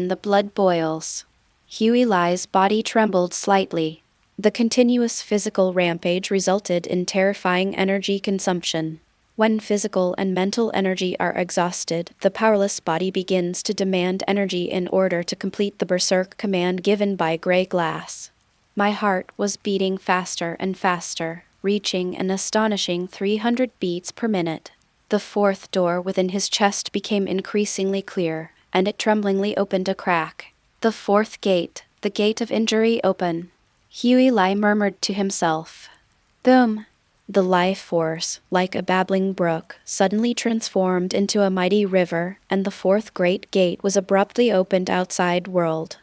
The blood boils. Hyuga's body trembled slightly. The continuous physical rampage resulted in terrifying energy consumption. When physical and mental energy are exhausted, the powerless body begins to demand energy in order to complete the berserk command given by Gray Glass. My heart was beating faster and faster, reaching an astonishing 300 beats per minute. The 4th door within his chest became increasingly clear, and it tremblingly opened a crack. The 4th gate, the gate of injury, open. Hyuga murmured to himself. Boom! The life force, like a babbling brook, suddenly transformed into a mighty river, and the 4th great gate was abruptly opened outside world.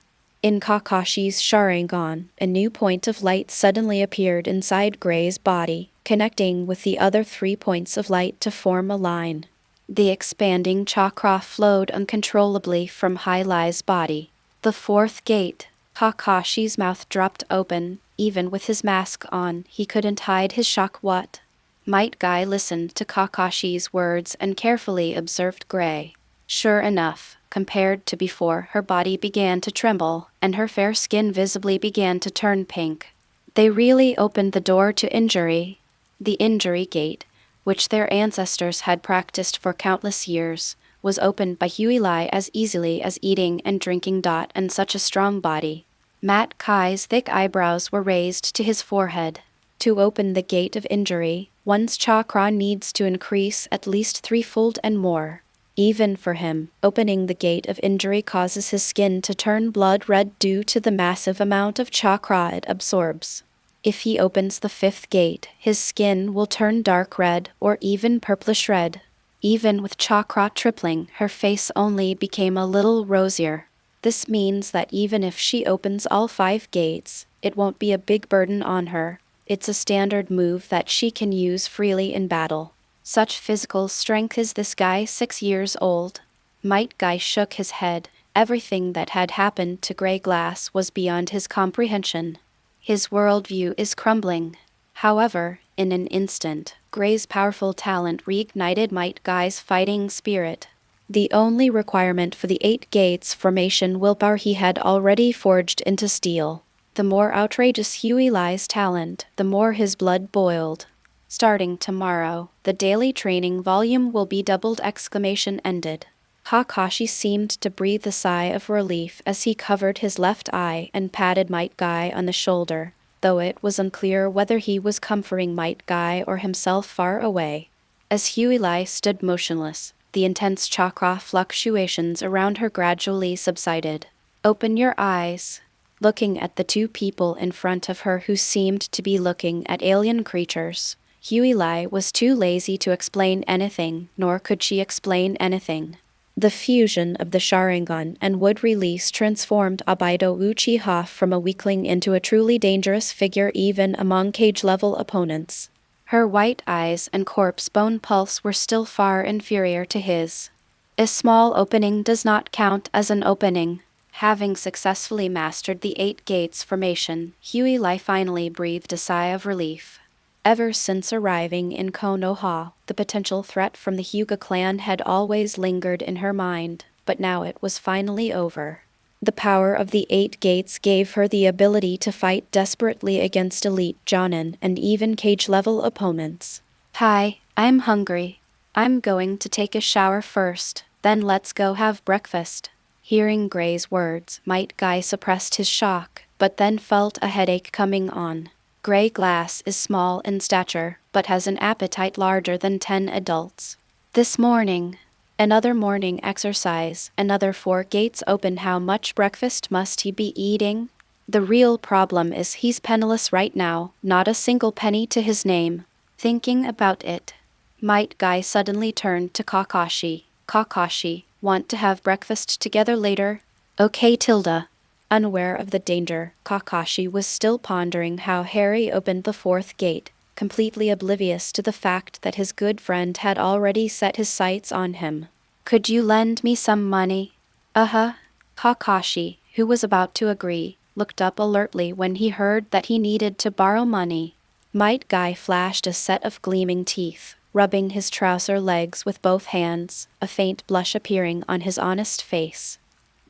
In Kakashi's Sharingan, a new point of light suddenly appeared inside Gray's body, connecting with the other 3 points of light to form a line. The expanding chakra flowed uncontrollably from Hyuga's body. The 4th gate. Kakashi's mouth dropped open. Even with his mask on, he couldn't hide his shock. What? Might Guy listened to Kakashi's words and carefully observed Gray. Sure enough, compared to before, her body began to tremble, and her fair skin visibly began to turn pink. They really opened the door to injury. The injury gate, which their ancestors had practiced for countless years, was opened by Huilai as easily as eating and drinking. And such a strong body. Mat Kai's thick eyebrows were raised to his forehead. To open the gate of injury, one's chakra needs to increase at least threefold and more. Even for him, opening the gate of injury causes his skin to turn blood red due to the massive amount of chakra it absorbs. If he opens the fifth gate, his skin will turn dark red or even purplish red. Even with chakra tripling, her face only became a little rosier. This means that even if she opens all 5 gates, it won't be a big burden on her. It's a standard move that she can use freely in battle. Such physical strength is this guy 6 years old. Might Guy shook his head. Everything that had happened to Grey Glass was beyond his comprehension. His worldview is crumbling. However, in an instant, Grey's powerful talent reignited Might Guy's fighting spirit. The only requirement for the 8 gates formation willpower he had already forged into steel. The more outrageous Huilai's talent, the more his blood boiled. Starting tomorrow, the daily training volume will be doubled! Ended. Kakashi seemed to breathe a sigh of relief as he covered his left eye and patted Might Guy on the shoulder, though it was unclear whether he was comforting Might Guy or himself far away. As Huilai stood motionless, the intense chakra fluctuations around her gradually subsided. Open your eyes. Looking at the 2 people in front of her who seemed to be looking at alien creatures, Huilai was too lazy to explain anything, nor could she explain anything. The fusion of the Sharingan and wood release transformed Abido Uchiha from a weakling into a truly dangerous figure even among cage-level opponents. Her white eyes and corpse bone pulse were still far inferior to his. A small opening does not count as an opening. Having successfully mastered the 8 gates formation, Huilai finally breathed a sigh of relief. Ever since arriving in Konoha, the potential threat from the Hyuga clan had always lingered in her mind, but now it was finally over. The power of the 8 gates gave her the ability to fight desperately against elite jonin and even cage-level opponents. Hi, I'm hungry. I'm going to take a shower first, then let's go have breakfast. Hearing Grey's words, Might Guy suppressed his shock, but then felt a headache coming on. Grey Glass is small in stature, but has an appetite larger than 10 adults. This morning, another morning exercise, another 4 gates open. How much breakfast must he be eating? The real problem is he's penniless right now, not a single penny to his name. Thinking about it, Might Guy suddenly turned to Kakashi. Kakashi, want to have breakfast together later? Okay, Tilda. Unaware of the danger, Kakashi was still pondering how Harry opened the 4th gate, completely oblivious to the fact that his good friend had already set his sights on him. Could you lend me some money? Kakashi, who was about to agree, looked up alertly when he heard that he needed to borrow money. Might Guy flashed a set of gleaming teeth, rubbing his trouser legs with both hands, a faint blush appearing on his honest face.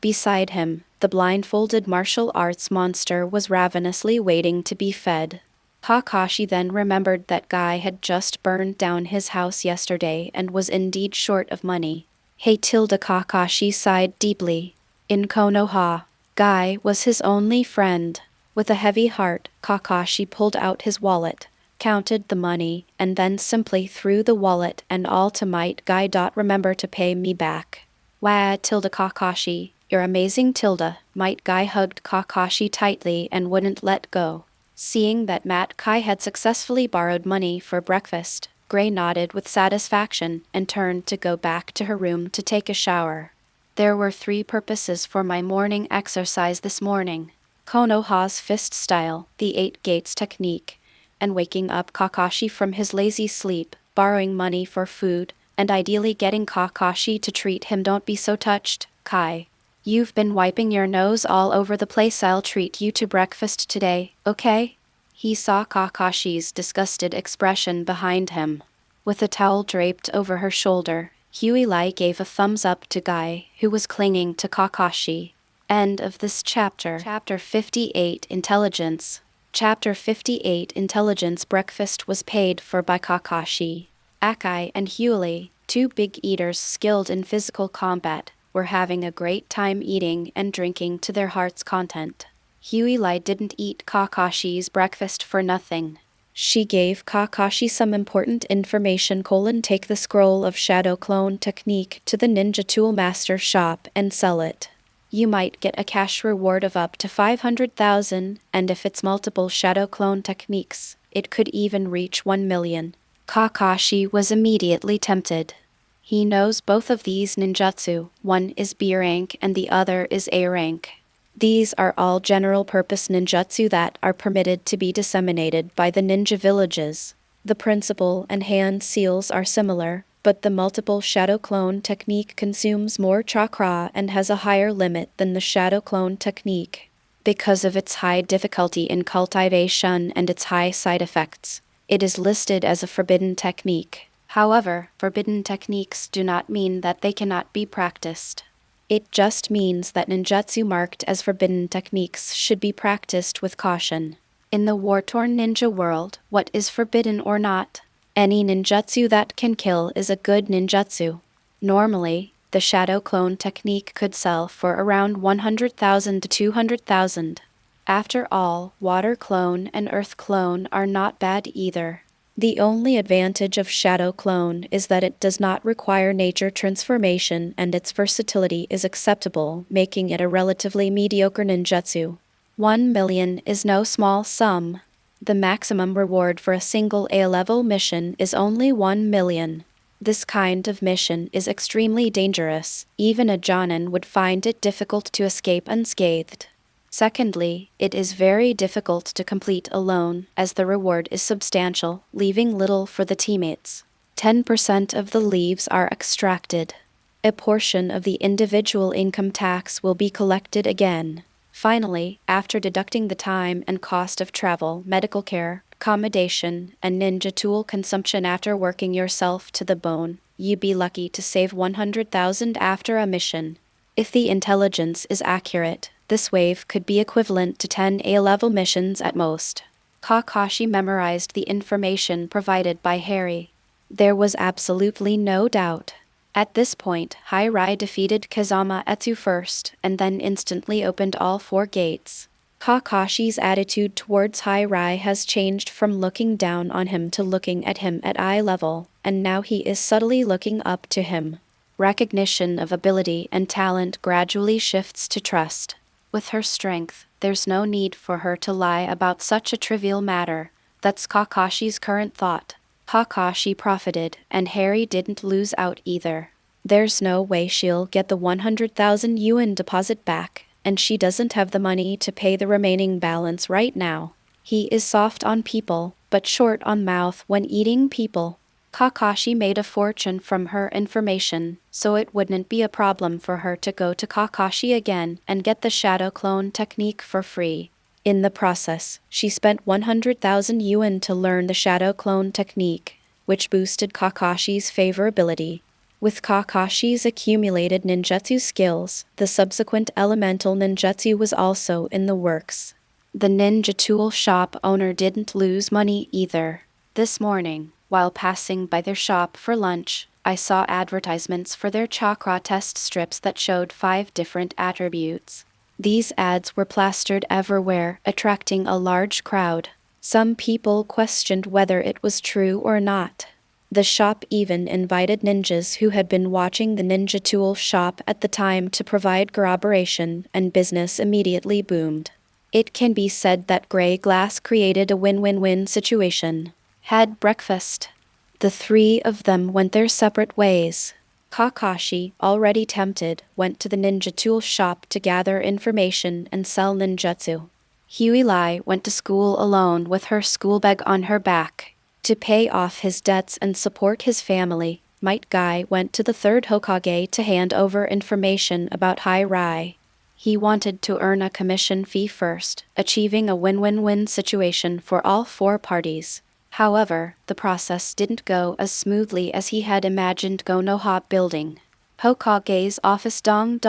Beside him, the blindfolded martial arts monster was ravenously waiting to be fed. Kakashi then remembered that Guy had just burned down his house yesterday and was indeed short of money. Hey Tilda, Kakashi sighed deeply. In Konoha, Guy was his only friend. With a heavy heart, Kakashi pulled out his wallet, counted the money, and then simply threw the wallet and all to Might Guy. Remember to pay me back. Wah, Tilda, Kakashi. You're amazing, Tilda. Might Guy hugged Kakashi tightly and wouldn't let go. Seeing that Mat Kai had successfully borrowed money for breakfast, Grey nodded with satisfaction and turned to go back to her room to take a shower. There were 3 purposes for my morning exercise this morning. Konoha's fist style, the 8 gates technique, and waking up Kakashi from his lazy sleep, borrowing money for food, and ideally getting Kakashi to treat him. Don't be so touched, Kai. You've been wiping your nose all over the place. I'll treat you to breakfast today, okay? He saw Kakashi's disgusted expression behind him. With a towel draped over her shoulder, Huilai gave a thumbs up to Guy, who was clinging to Kakashi. End of this chapter. Chapter 58 Intelligence. Chapter 58 Intelligence. Breakfast was paid for by Kakashi, Akai, and Huili. Two big eaters skilled in physical combat were having a great time eating and drinking to their heart's content. Huey didn't eat Kakashi's breakfast for nothing. She gave Kakashi some important information: take the scroll of shadow clone technique to the ninja tool master shop and sell it. You might get a cash reward of up to 500,000, and if it's multiple shadow clone techniques, it could even reach 1 million. Kakashi was immediately tempted. He knows both of these ninjutsu, one is B rank and the other is A rank. These are all general-purpose ninjutsu that are permitted to be disseminated by the ninja villages. The principle and hand seals are similar, but the multiple shadow clone technique consumes more chakra and has a higher limit than the shadow clone technique. Because of its high difficulty in cultivation and its high side effects, it is listed as a forbidden technique. However, forbidden techniques do not mean that they cannot be practiced. It just means that ninjutsu marked as forbidden techniques should be practiced with caution. In the war-torn ninja world, what is forbidden or not? Any ninjutsu that can kill is a good ninjutsu. Normally, the shadow clone technique could sell for around 100,000 to 200,000. After all, water clone and earth clone are not bad either. The only advantage of shadow clone is that it does not require nature transformation and its versatility is acceptable, making it a relatively mediocre ninjutsu. 1 million is no small sum. The maximum reward for a single A-level mission is only 1 million. This kind of mission is extremely dangerous. Even a jonin would find it difficult to escape unscathed. Secondly, it is very difficult to complete alone, as the reward is substantial, leaving little for the teammates. 10% of the leaves are extracted. A portion of the individual income tax will be collected again. Finally, after deducting the time and cost of travel, medical care, accommodation, and ninja tool consumption after working yourself to the bone, you'd be lucky to save 100,000 after a mission. If the intelligence is accurate, this wave could be equivalent to 10 A-level missions at most. Kakashi memorized the information provided by Harry. There was absolutely no doubt. At this point, Hyuga defeated Kazama Etsu first, and then instantly opened all 4 gates. Kakashi's attitude towards Hyuga has changed from looking down on him to looking at him at eye level, and now he is subtly looking up to him. Recognition of ability and talent gradually shifts to trust. With her strength, there's no need for her to lie about such a trivial matter. That's Kakashi's current thought. Kakashi profited, and Harry didn't lose out either. There's no way she'll get the 100,000 yuan deposit back, and she doesn't have the money to pay the remaining balance right now. He is soft on people, but short on mouth when eating people. Kakashi made a fortune from her information, so it wouldn't be a problem for her to go to Kakashi again and get the shadow clone technique for free. In the process, she spent 100,000 yuan to learn the shadow clone technique, which boosted Kakashi's favorability. With Kakashi's accumulated ninjutsu skills, the subsequent elemental ninjutsu was also in the works. The ninja tool shop owner didn't lose money either. This morning, while passing by their shop for lunch, I saw advertisements for their chakra test strips that showed 5 different attributes. These ads were plastered everywhere, attracting a large crowd. Some people questioned whether it was true or not. The shop even invited ninjas who had been watching the ninja tool shop at the time to provide corroboration, and business immediately boomed. It can be said that gray glass created a win-win-win situation. Had breakfast. The 3 of them went their separate ways. Kakashi, already tempted, went to the ninja tool shop to gather information and sell ninjutsu. Huey went to school alone with her school bag on her back. To pay off his debts and support his family, Might Guy went to the 3rd Hokage to hand over information about Hyuga. He wanted to earn a commission fee first, achieving a win-win-win situation for all 4 parties. However, the process didn't go as smoothly as he had imagined. Konoha building. Hokage's office dong.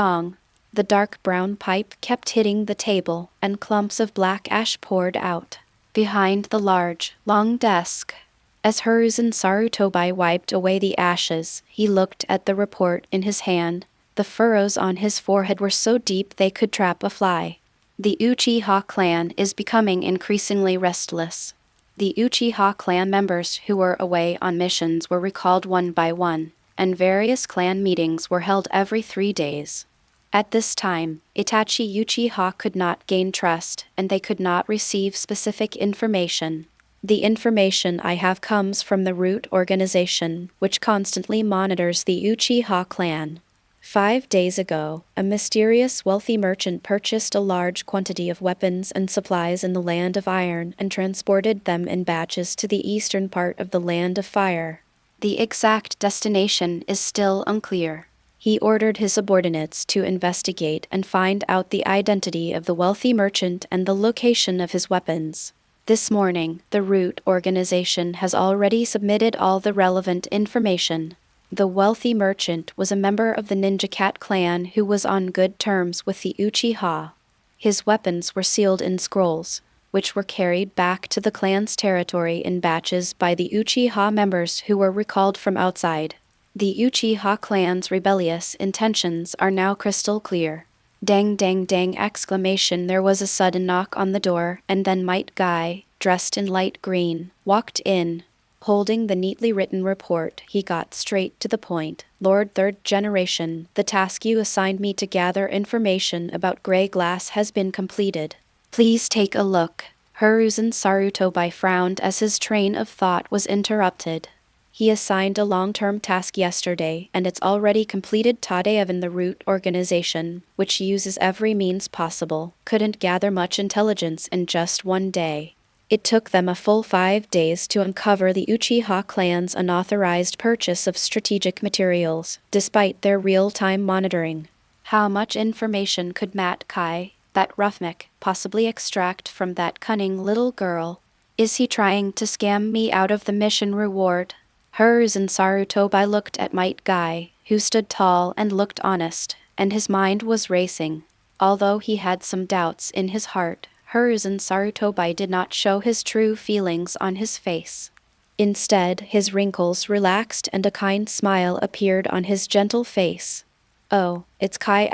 The dark brown pipe kept hitting the table, and clumps of black ash poured out. Behind the large, long desk, As Hiruzen Sarutobi wiped away the ashes, he looked at the report in his hand. The furrows on his forehead were so deep they could trap a fly. The Uchiha clan is becoming increasingly restless. The Uchiha clan members who were away on missions were recalled one by one, and various clan meetings were held every 3 days. At this time, Itachi Uchiha could not gain trust, and they could not receive specific information. The information I have comes from the root organization, which constantly monitors the Uchiha clan. 5 days ago, a mysterious wealthy merchant purchased a large quantity of weapons and supplies in the Land of Iron and transported them in batches to the eastern part of the Land of Fire. The exact destination is still unclear. He ordered his subordinates to investigate and find out the identity of the wealthy merchant and the location of his weapons. This morning, the root organization has already submitted all the relevant information. The wealthy merchant was a member of the Ninja Cat clan who was on good terms with the Uchiha. His weapons were sealed in scrolls, which were carried back to the clan's territory in batches by the Uchiha members who were recalled from outside. The Uchiha clan's rebellious intentions are now crystal clear. Dang dang dang exclamation! There was a sudden knock on the door, and then Might Guy, dressed in light green, walked in. Holding the neatly written report, he got straight to the point. Lord Third Generation, the task you assigned me to gather information about Grey Glass has been completed. Please take a look. Hiruzen Sarutobi frowned as his train of thought was interrupted. He assigned a long-term task yesterday, and it's already completed. Tadev in the root organization, which uses every means possible, couldn't gather much intelligence in just 1 day. It took them a full 5 days to uncover the Uchiha clan's unauthorized purchase of strategic materials, despite their real-time monitoring. How much information could Matt Kai, that roughneck, possibly extract from that cunning little girl? Is he trying to scam me out of the mission reward? Hiruzen Sarutobi looked at Might Guy, who stood tall and looked honest, and his mind was racing. Although he had some doubts in his heart, Hiruzen Sarutobi did not show his true feelings on his face. Instead, his wrinkles relaxed and a kind smile appeared on his gentle face. Oh, it's Kai!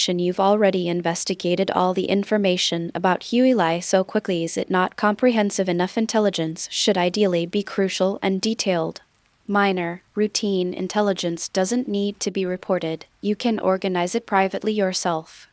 You've already investigated all the information about Huilai so quickly. Is it not comprehensive enough? Intelligence should ideally be crucial and detailed. Minor, routine intelligence doesn't need to be reported. You can organize it privately yourself.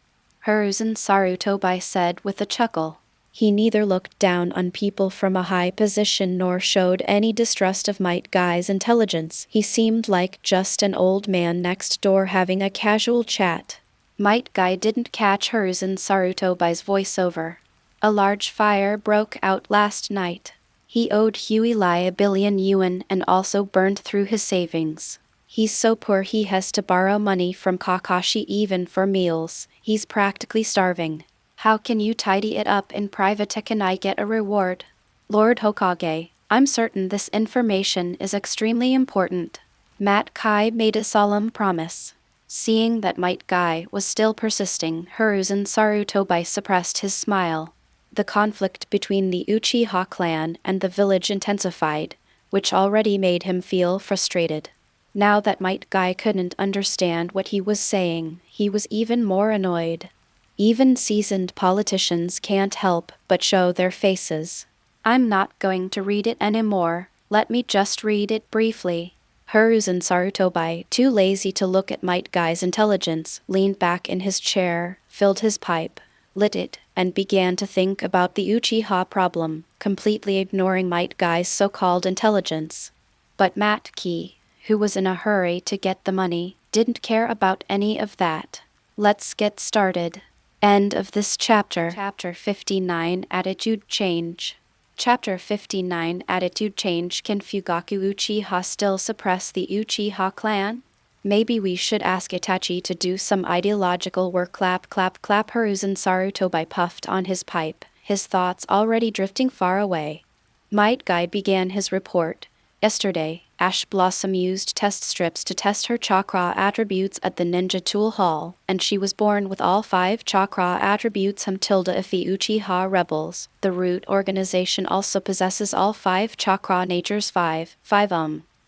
Hiruzen Sarutobi said with a chuckle. He neither looked down on people from a high position nor showed any distrust of Might Guy's intelligence. He seemed like just an old man next door having a casual chat. Might Guy didn't catch Hiruzen Sarutobi's voiceover. A large fire broke out last night. He owed Huilai 1 billion yuan and also burned through his savings. He's so poor he has to borrow money from Kakashi even for meals. He's practically starving. How can you tidy it up in private? Can I get a reward? Lord Hokage, I'm certain this information is extremely important. Matt Kai made a solemn promise. Seeing that Might Guy was still persisting, Hiruzen Sarutobi suppressed his smile. The conflict between the Uchiha clan and the village intensified, which already made him feel frustrated. Now that Might Guy couldn't understand what he was saying, he was even more annoyed. Even seasoned politicians can't help but show their faces. I'm not going to read it anymore. Let me just read it briefly. Hiruzen Sarutobi, too lazy to look at Might Guy's intelligence, leaned back in his chair, filled his pipe, lit it, and began to think about the Uchiha problem, completely ignoring Might Guy's so-called intelligence. But Matt Key, who was in a hurry to get the money, didn't care about any of that. Let's get started. End of this chapter. Chapter 59, Attitude Change. Chapter 59, Attitude Change. Can Fugaku Uchiha still suppress the Uchiha clan? Maybe we should ask Itachi to do some ideological work. Clap clap clap. Hiruzen Sarutobi puffed on his pipe, his thoughts already drifting far away. Might Guy began his report. Yesterday, Ash Blossom used test strips to test her chakra attributes at the Ninja Tool Hall, and she was born with all 5 chakra attributes if the Uchiha Rebels. The root organization also possesses all 5 chakra natures 5.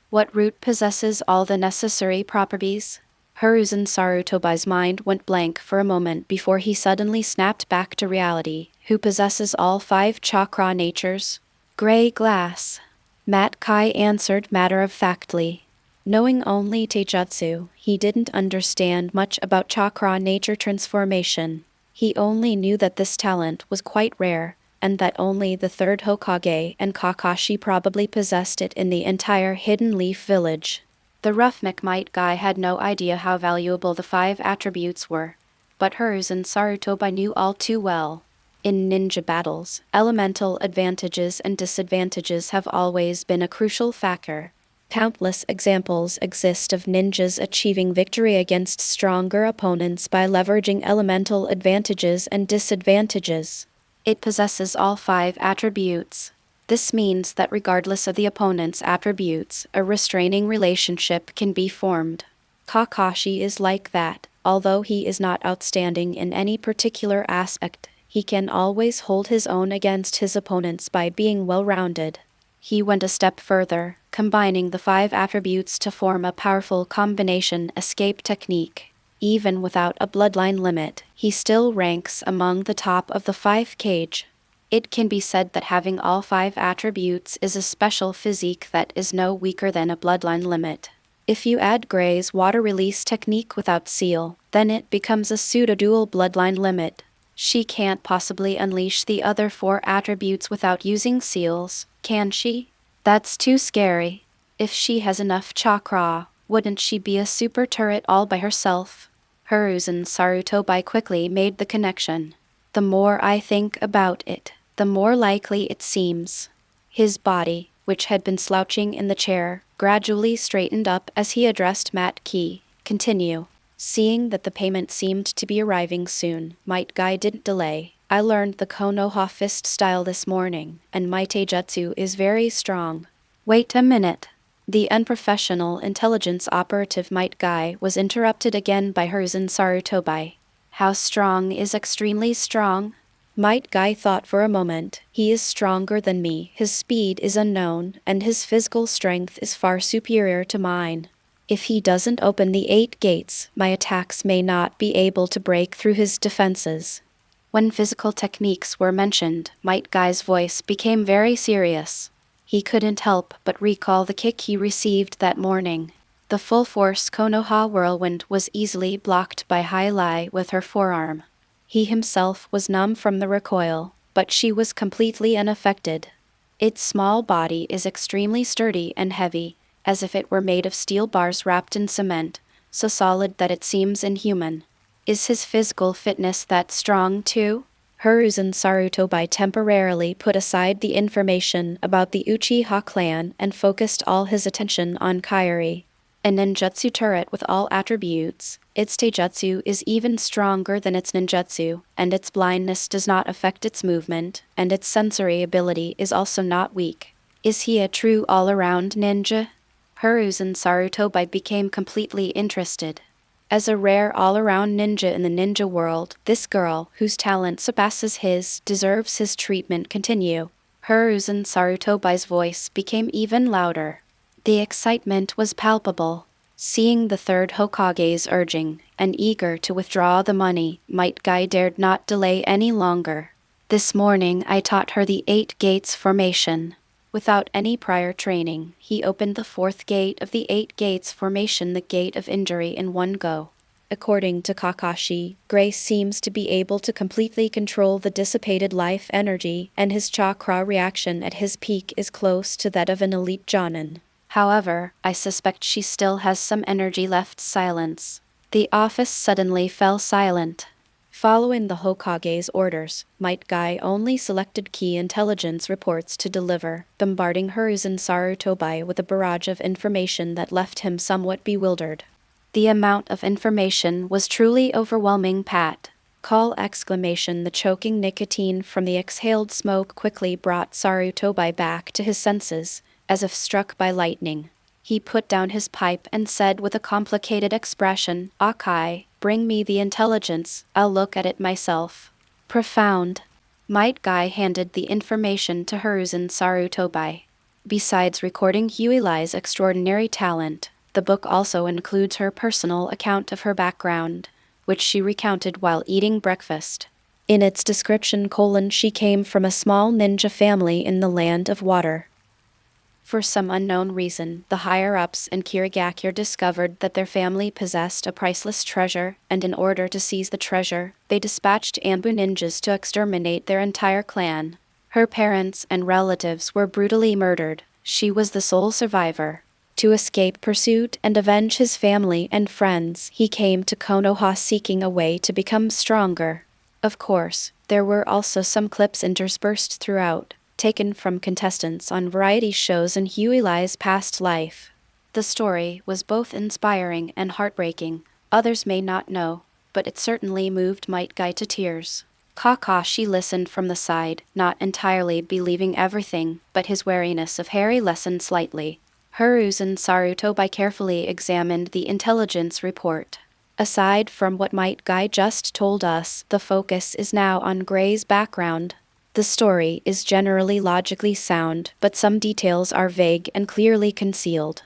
What root possesses all the necessary properties? Hiruzen Sarutobai's mind went blank for a moment before he suddenly snapped back to reality. Who possesses all 5 chakra natures? Gray glass. Matt Kai answered matter-of-factly. Knowing only taijutsu, he didn't understand much about chakra nature transformation. He only knew that this talent was quite rare, and that only the 3rd Hokage and Kakashi probably possessed it in the entire Hidden Leaf village. The roughneck Might Guy had no idea how valuable the 5 attributes were, but Hiruzen Sarutobi knew all too well. In ninja battles, elemental advantages and disadvantages have always been a crucial factor. Countless examples exist of ninjas achieving victory against stronger opponents by leveraging elemental advantages and disadvantages. It possesses all 5 attributes. This means that regardless of the opponent's attributes, a restraining relationship can be formed. Kakashi is like that. Although he is not outstanding in any particular aspect, he can always hold his own against his opponents by being well-rounded. He went a step further, combining the 5 attributes to form a powerful combination escape technique. Even without a bloodline limit, he still ranks among the top of the 5 cage. It can be said that having all 5 attributes is a special physique that is no weaker than a bloodline limit. If you add Gray's water release technique without seal, then it becomes a pseudo-dual bloodline limit. She can't possibly unleash the other 4 attributes without using seals, can she? That's too scary. If she has enough chakra, wouldn't she be a super turret all by herself? Hiruzen Sarutobi quickly made the connection. The more I think about it, the more likely it seems. His body, which had been slouching in the chair, gradually straightened up as he addressed Matt Key. Continue. Seeing that the payment seemed to be arriving soon, Might Guy didn't delay. I learned the Konoha fist style this morning, and my taijutsu is very strong. Wait a minute. The unprofessional intelligence operative Might Guy was interrupted again by Hiruzen Sarutobi. How strong is extremely strong? Might Guy thought for a moment. He is stronger than me, his speed is unknown, and his physical strength is far superior to mine. If he doesn't open the 8 gates, my attacks may not be able to break through his defenses. When physical techniques were mentioned, Might Guy's voice became very serious. He couldn't help but recall the kick he received that morning. The full-force Konoha whirlwind was easily blocked by Hai Lai with her forearm. He himself was numb from the recoil, but she was completely unaffected. Its small body is extremely sturdy and heavy, as if it were made of steel bars wrapped in cement, so solid that it seems inhuman. Is his physical fitness that strong too? Hiruzen Sarutobi temporarily put aside the information about the Uchiha clan and focused all his attention on Kairi. A ninjutsu turret with all attributes, its taijutsu is even stronger than its ninjutsu, and its blindness does not affect its movement, and its sensory ability is also not weak. Is he a true all-around ninja? Hiruzen Sarutobi became completely interested. As a rare all-around ninja in the ninja world, this girl, whose talent surpasses his, deserves his treatment. Continue. Hiruzen Sarutobi's voice became even louder. The excitement was palpable. Seeing the 3rd Hokage's urging, and eager to withdraw the money, Might Guy dared not delay any longer. This morning I taught her the 8 gates formation. Without any prior training, he opened the 4th gate of the 8 gates formation, the gate of injury, in one go. According to Kakashi, Gray seems to be able to completely control the dissipated life energy, and his chakra reaction at his peak is close to that of an elite jonin. However, I suspect she still has some energy left. Silence. The office suddenly fell silent. Following the Hokage's orders, Might Guy only selected key intelligence reports to deliver, bombarding Hiruzen Sarutobi with a barrage of information that left him somewhat bewildered. The amount of information was truly overwhelming. Pat. Call! The choking nicotine from the exhaled smoke quickly brought Sarutobi back to his senses, as if struck by lightning. He put down his pipe and said with a complicated expression, "Akai, bring me the intelligence, I'll look at it myself." Profound. Might Guy handed the information to Hiruzen Sarutobi. Besides recording Huilai's extraordinary talent, the book also includes her personal account of her background, which she recounted while eating breakfast. In its description, she came from a small ninja family in the land of water. For some unknown reason, the higher-ups in Kirigakure discovered that their family possessed a priceless treasure, and in order to seize the treasure, they dispatched Anbu ninjas to exterminate their entire clan. Her parents and relatives were brutally murdered. She was the sole survivor. To escape pursuit and avenge his family and friends, he came to Konoha seeking a way to become stronger. Of course, there were also some clips interspersed throughout, taken from contestants on variety shows in Huilai's past life. The story was both inspiring and heartbreaking. Others may not know, but it certainly moved Might Guy to tears. Kakashi listened from the side, not entirely believing everything, but his wariness of Harry lessened slightly. Hiruzen Sarutobi carefully examined the intelligence report. Aside from what Might Guy just told us, the focus is now on Gray's background. The story is generally logically sound, but some details are vague and clearly concealed.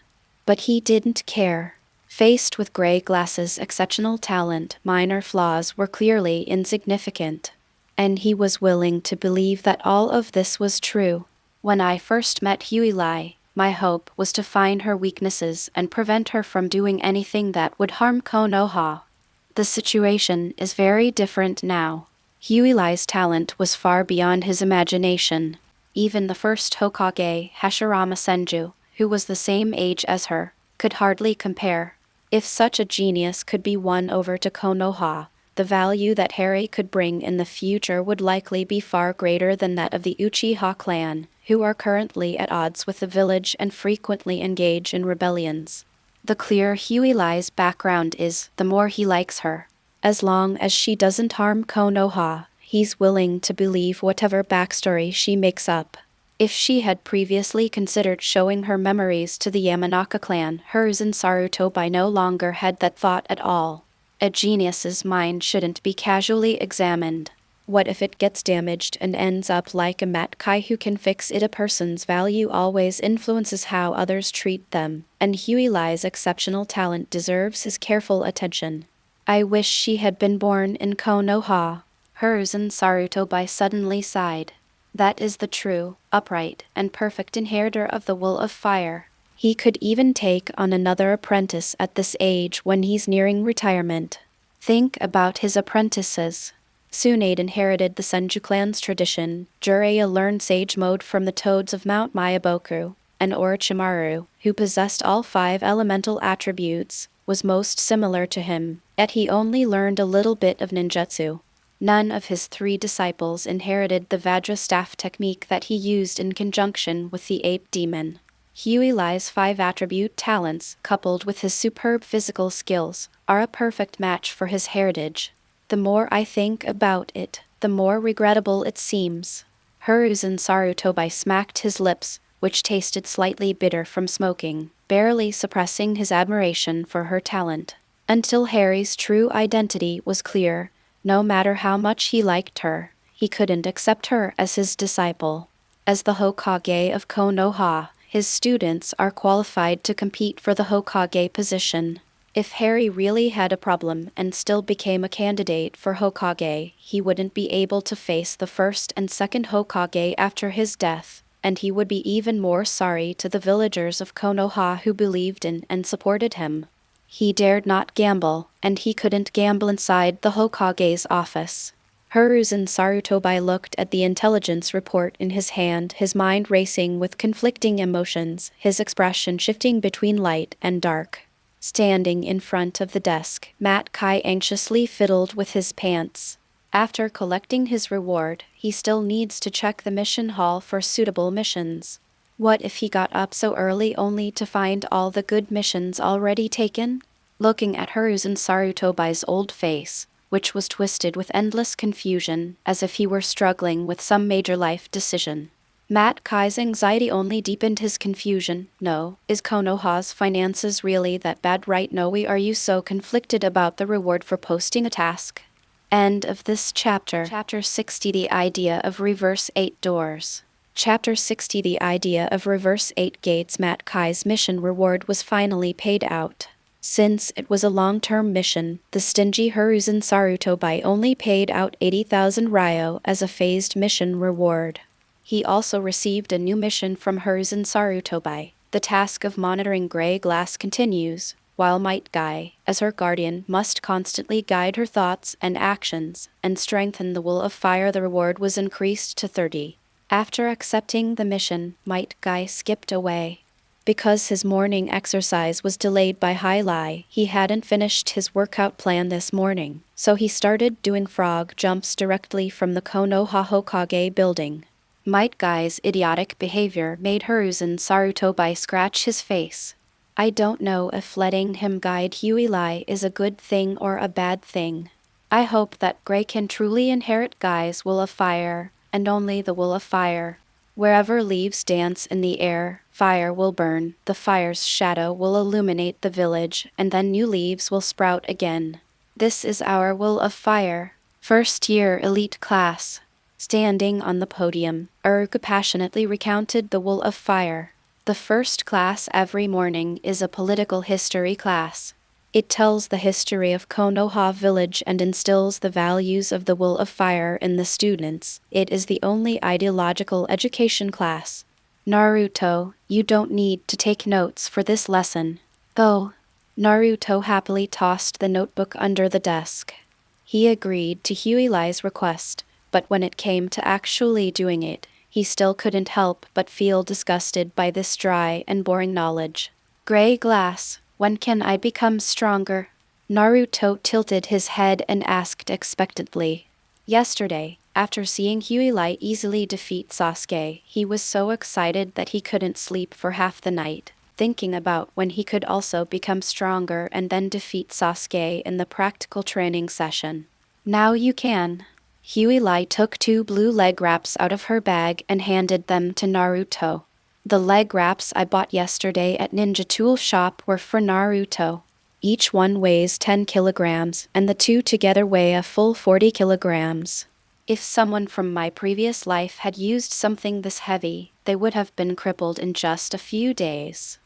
But he didn't care. Faced with Gray Glass's exceptional talent, minor flaws were clearly insignificant. And he was willing to believe that all of this was true. When I first met Huilai, my hope was to find her weaknesses and prevent her from doing anything that would harm Konoha. The situation is very different now. Huilai's talent was far beyond his imagination. Even the first Hokage, Hashirama Senju, who was the same age as her, could hardly compare. If such a genius could be won over to Konoha, the value that Harry could bring in the future would likely be far greater than that of the Uchiha clan, who are currently at odds with the village and frequently engage in rebellions. The clearer Huilai's background is, the more he likes her. As long as she doesn't harm Konoha, he's willing to believe whatever backstory she makes up. If she had previously considered showing her memories to the Yamanaka clan, Hiruzen Sarutobi no longer had that thought at all. A genius's mind shouldn't be casually examined. What if it gets damaged and ends up like a Matkai who can fix it? A person's value always influences how others treat them, and Huilai's exceptional talent deserves his careful attention. I wish she had been born in Konoha. Hiruzen Sarutobi suddenly sighed. That is the true, upright, and perfect inheritor of the Will of Fire. He could even take on another apprentice at this age when he's nearing retirement. Think about his apprentices. Tsunade inherited the Senju clan's tradition, Jiraiya learned Sage Mode from the Toads of Mount Myaboku, and Orochimaru, who possessed all 5 elemental attributes, was most similar to him, yet he only learned a little bit of ninjutsu. None of his 3 disciples inherited the Vajra staff technique that he used in conjunction with the ape demon. Huilai's 5 attribute talents, coupled with his superb physical skills, are a perfect match for his heritage. The more I think about it, the more regrettable it seems. Hiruzen Sarutobi smacked his lips, which tasted slightly bitter from smoking, barely suppressing his admiration for her talent. Until Harry's true identity was clear, no matter how much he liked her, he couldn't accept her as his disciple. As the Hokage of Konoha, his students are qualified to compete for the Hokage position. If Harry really had a problem and still became a candidate for Hokage, he wouldn't be able to face the first and second Hokage after his death, and he would be even more sorry to the villagers of Konoha who believed in and supported him. He dared not gamble, and he couldn't gamble inside the Hokage's office. Hiruzen Sarutobi looked at the intelligence report in his hand, his mind racing with conflicting emotions, his expression shifting between light and dark. Standing in front of the desk, Matt Kai anxiously fiddled with his pants. After collecting his reward, he still needs to check the mission hall for suitable missions. What if he got up so early only to find all the good missions already taken? Looking at Hiruzen Sarutobi's old face, which was twisted with endless confusion, as if he were struggling with some major life decision, Matt Kai's anxiety only deepened his confusion. No, is Konoha's finances really that bad right? No, we are you so conflicted about the reward for posting a task? End of this chapter. Chapter 60 The Idea of Reverse 8 Doors. Chapter 60 The Idea of Reverse 8 Gates. Matt Kai's mission reward was finally paid out. Since it was a long-term mission, the stingy Hiruzen Sarutobi only paid out 80,000 ryo as a phased mission reward. He also received a new mission from Hiruzen Sarutobi. The task of monitoring gray glass continues, while Might Guy, as her guardian, must constantly guide her thoughts and actions, and strengthen the will of fire. The reward was increased to 30. After accepting the mission, Might Guy skipped away. Because his morning exercise was delayed by Hyuga, he hadn't finished his workout plan this morning, so he started doing frog jumps directly from the Konoha Hokage building. Might Guy's idiotic behavior made Hiruzen Sarutobi scratch his face. I don't know if letting him guide Hyuga is a good thing or a bad thing. I hope that Gray can truly inherit Guy's will of fire, and only the will of fire. Wherever leaves dance in the air, fire will burn, the fire's shadow will illuminate the village, and then new leaves will sprout again. This is our will of fire. First year elite class. Standing on the podium, Hyuga passionately recounted the will of fire. The first class every morning is a political history class. It tells the history of Konoha village and instills the values of the will of fire in the students. It is the only ideological education class. Naruto, you don't need to take notes for this lesson. Go. Naruto happily tossed the notebook under the desk. He agreed to Hyuga's request, but when it came to actually doing it, he still couldn't help but feel disgusted by this dry and boring knowledge. Gray glass. When can I become stronger? Naruto tilted his head and asked expectantly. Yesterday, after seeing Hyuga easily defeat Sasuke, he was so excited that he couldn't sleep for half the night, thinking about when he could also become stronger and then defeat Sasuke in the practical training session. Now you can. Hyuga took 2 blue leg wraps out of her bag and handed them to Naruto. The leg wraps I bought yesterday at Ninja Tool Shop were for Naruto. Each one weighs 10 kilograms, and the 2 together weigh a full 40 kilograms. If someone from my previous life had used something this heavy, they would have been crippled in just a few days.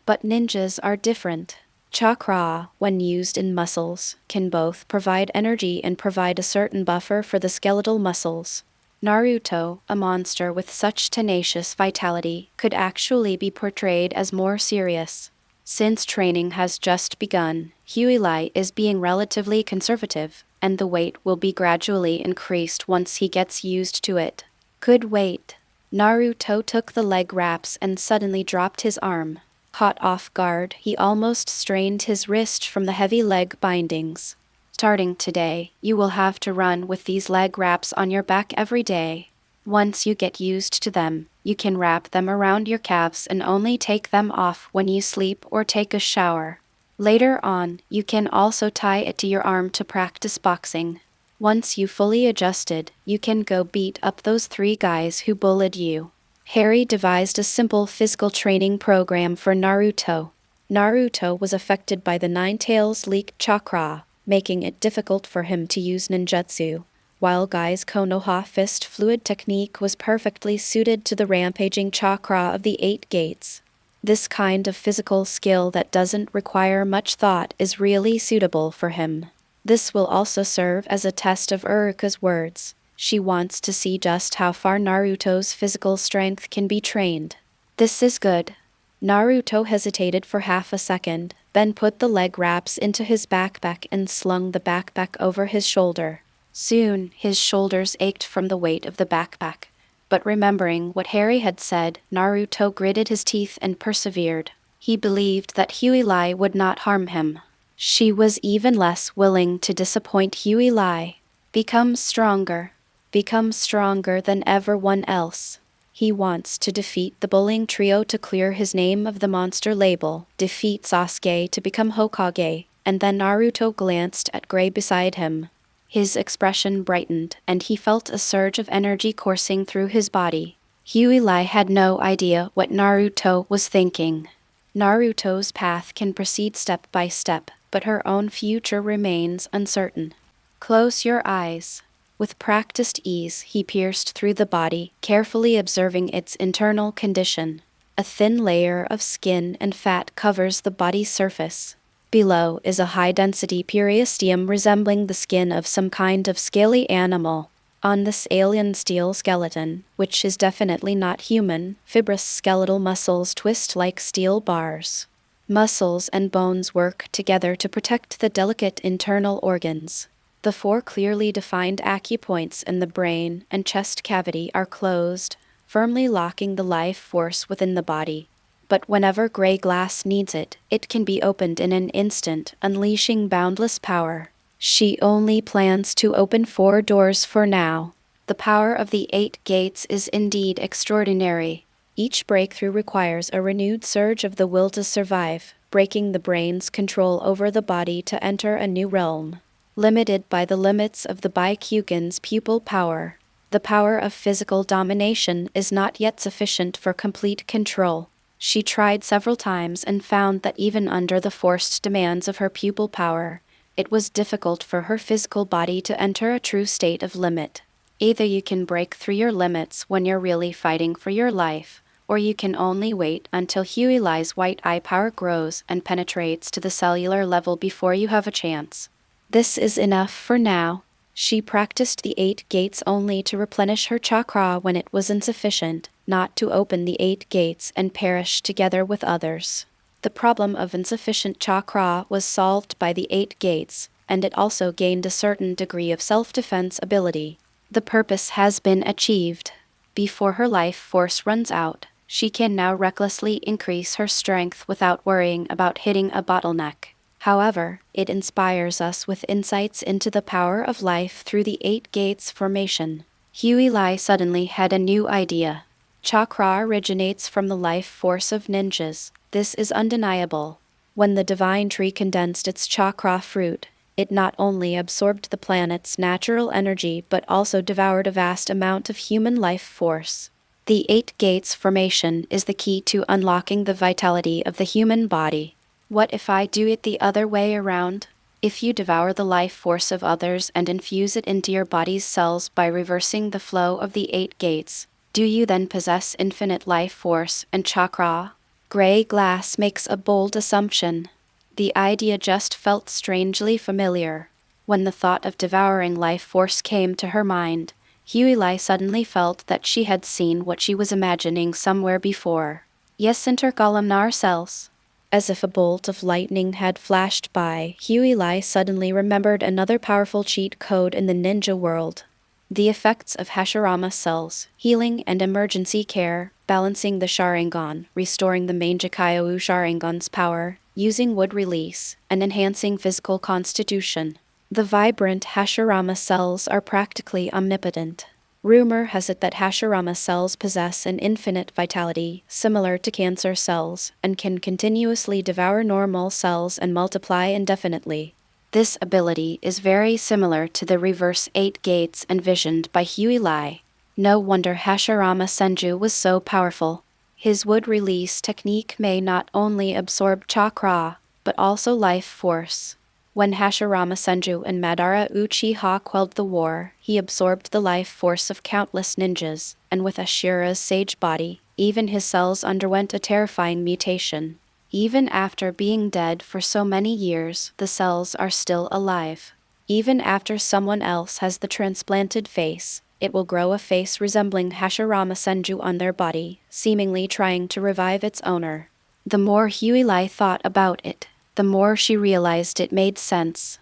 But ninjas are different. Chakra, when used in muscles, can both provide energy and provide a certain buffer for the skeletal muscles. Naruto, a monster with such tenacious vitality, could actually be portrayed as more serious. Since training has just begun, Hyuga is being relatively conservative, and the weight will be gradually increased once he gets used to it. Good weight. Naruto took the leg wraps and suddenly dropped his arm. Caught off guard, he almost strained his wrist from the heavy leg bindings. Starting today, you will have to run with these leg wraps on your back every day. Once you get used to them, you can wrap them around your calves and only take them off when you sleep or take a shower. Later on, you can also tie it to your arm to practice boxing. Once you fully adjusted, you can go beat up those 3 guys who bullied you. Harry devised a simple physical training program for Naruto. Naruto was affected by the Nine-Tails leaked chakra, making it difficult for him to use ninjutsu, while Guy's Konoha fist fluid technique was perfectly suited to the rampaging chakra of the 8 gates. This kind of physical skill that doesn't require much thought is really suitable for him. This will also serve as a test of Uruka's words. She wants to see just how far Naruto's physical strength can be trained. This is good. Naruto hesitated for half a second, then put the leg wraps into his backpack and slung the backpack over his shoulder. Soon, his shoulders ached from the weight of the backpack. But remembering what Harry had said, Naruto gritted his teeth and persevered. He believed that Hyuga would not harm him. She was even less willing to disappoint Hyuga. Become stronger. Become stronger than everyone else. He wants to defeat the bullying trio to clear his name of the monster label, defeat Sasuke to become Hokage, and then Naruto glanced at Gray beside him. His expression brightened, and he felt a surge of energy coursing through his body. Huey had no idea what Naruto was thinking. Naruto's path can proceed step by step, but her own future remains uncertain. Close your eyes. With practiced ease, he pierced through the body, carefully observing its internal condition. A thin layer of skin and fat covers the body's surface. Below is a high-density periosteum resembling the skin of some kind of scaly animal. On this alien steel skeleton, which is definitely not human, fibrous skeletal muscles twist like steel bars. Muscles and bones work together to protect the delicate internal organs. The 4 clearly defined acupoints in the brain and chest cavity are closed, firmly locking the life force within the body. But whenever gray glass needs it, it can be opened in an instant, unleashing boundless power. She only plans to open 4 doors for now. The power of the 8 gates is indeed extraordinary. Each breakthrough requires a renewed surge of the will to survive, breaking the brain's control over the body to enter a new realm. Limited by the limits of the Byakugan's pupil power, the power of physical domination is not yet sufficient for complete control. She tried several times and found that even under the forced demands of her pupil power, it was difficult for her physical body to enter a true state of limit. Either you can break through your limits when you're really fighting for your life, or you can only wait until Huey's white eye power grows and penetrates to the cellular level before you have a chance. This is enough for now. She practiced the 8 gates only to replenish her chakra when it was insufficient, not to open the 8 gates and perish together with others. The problem of insufficient chakra was solved by the 8 gates, and it also gained a certain degree of self-defense ability. The purpose has been achieved. Before her life force runs out, she can now recklessly increase her strength without worrying about hitting a bottleneck. However, it inspires us with insights into the power of life through the 8 gates formation. Huey suddenly had a new idea. Chakra originates from the life force of ninjas. This is undeniable. When the divine tree condensed its chakra fruit, it not only absorbed the planet's natural energy but also devoured a vast amount of human life force. The 8 gates formation is the key to unlocking the vitality of the human body. What if I do it the other way around? If you devour the life force of others and infuse it into your body's cells by reversing the flow of the 8 gates, do you then possess infinite life force and chakra? Gray glass makes a bold assumption. The idea just felt strangely familiar. When the thought of devouring life force came to her mind, Huey suddenly felt that she had seen what she was imagining somewhere before. Yes, intercolumnar cells. As if a bolt of lightning had flashed by, Huey suddenly remembered another powerful cheat code in the ninja world. The effects of Hashirama cells, healing and emergency care, balancing the Sharingan, restoring the main Jikaiou Sharingan's power, using wood release, and enhancing physical constitution. The vibrant Hashirama cells are practically omnipotent. Rumor has it that Hashirama cells possess an infinite vitality, similar to cancer cells, and can continuously devour normal cells and multiply indefinitely. This ability is very similar to the reverse 8 gates envisioned by Huey. No wonder Hashirama Senju was so powerful. His wood release technique may not only absorb chakra, but also life force. When Hashirama Senju and Madara Uchiha quelled the war, he absorbed the life force of countless ninjas, and with Ashura's sage body, even his cells underwent a terrifying mutation. Even after being dead for so many years, the cells are still alive. Even after someone else has the transplanted face, it will grow a face resembling Hashirama Senju on their body, seemingly trying to revive its owner. The more Huey thought about it, the more she realized it made sense.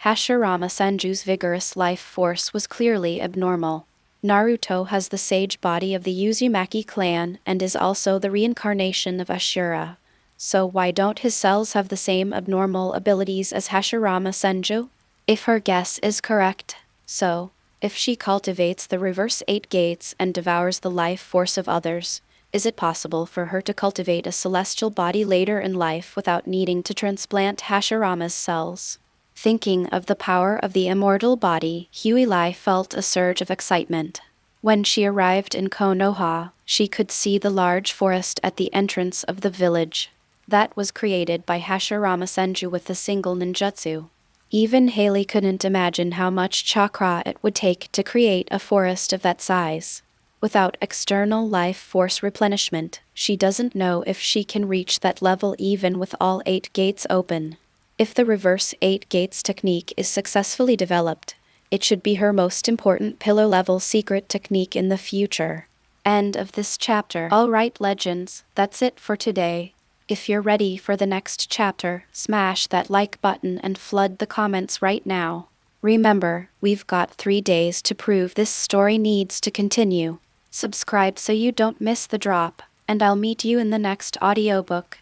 Hashirama Senju's vigorous life force was clearly abnormal. Naruto has the sage body of the Uzumaki clan and is also the reincarnation of Ashura. So why don't his cells have the same abnormal abilities as Hashirama Senju? If her guess is correct, so, if she cultivates the reverse 8 gates and devours the life force of others, is it possible for her to cultivate a celestial body later in life without needing to transplant Hashirama's cells? Thinking of the power of the immortal body, Huey felt a surge of excitement. When she arrived in Konoha, she could see the large forest at the entrance of the village. That was created by Hashirama Senju with a single ninjutsu. Even Haley couldn't imagine how much chakra it would take to create a forest of that size. Without external life force replenishment, she doesn't know if she can reach that level even with all 8 gates open. If the reverse 8 gates technique is successfully developed, it should be her most important pillar-level secret technique in the future. End of this chapter. Alright legends, that's it for today. If you're ready for the next chapter, smash that like button and flood the comments right now. Remember, we've got 3 days to prove this story needs to continue. Subscribe so you don't miss the drop, and I'll meet you in the next audiobook.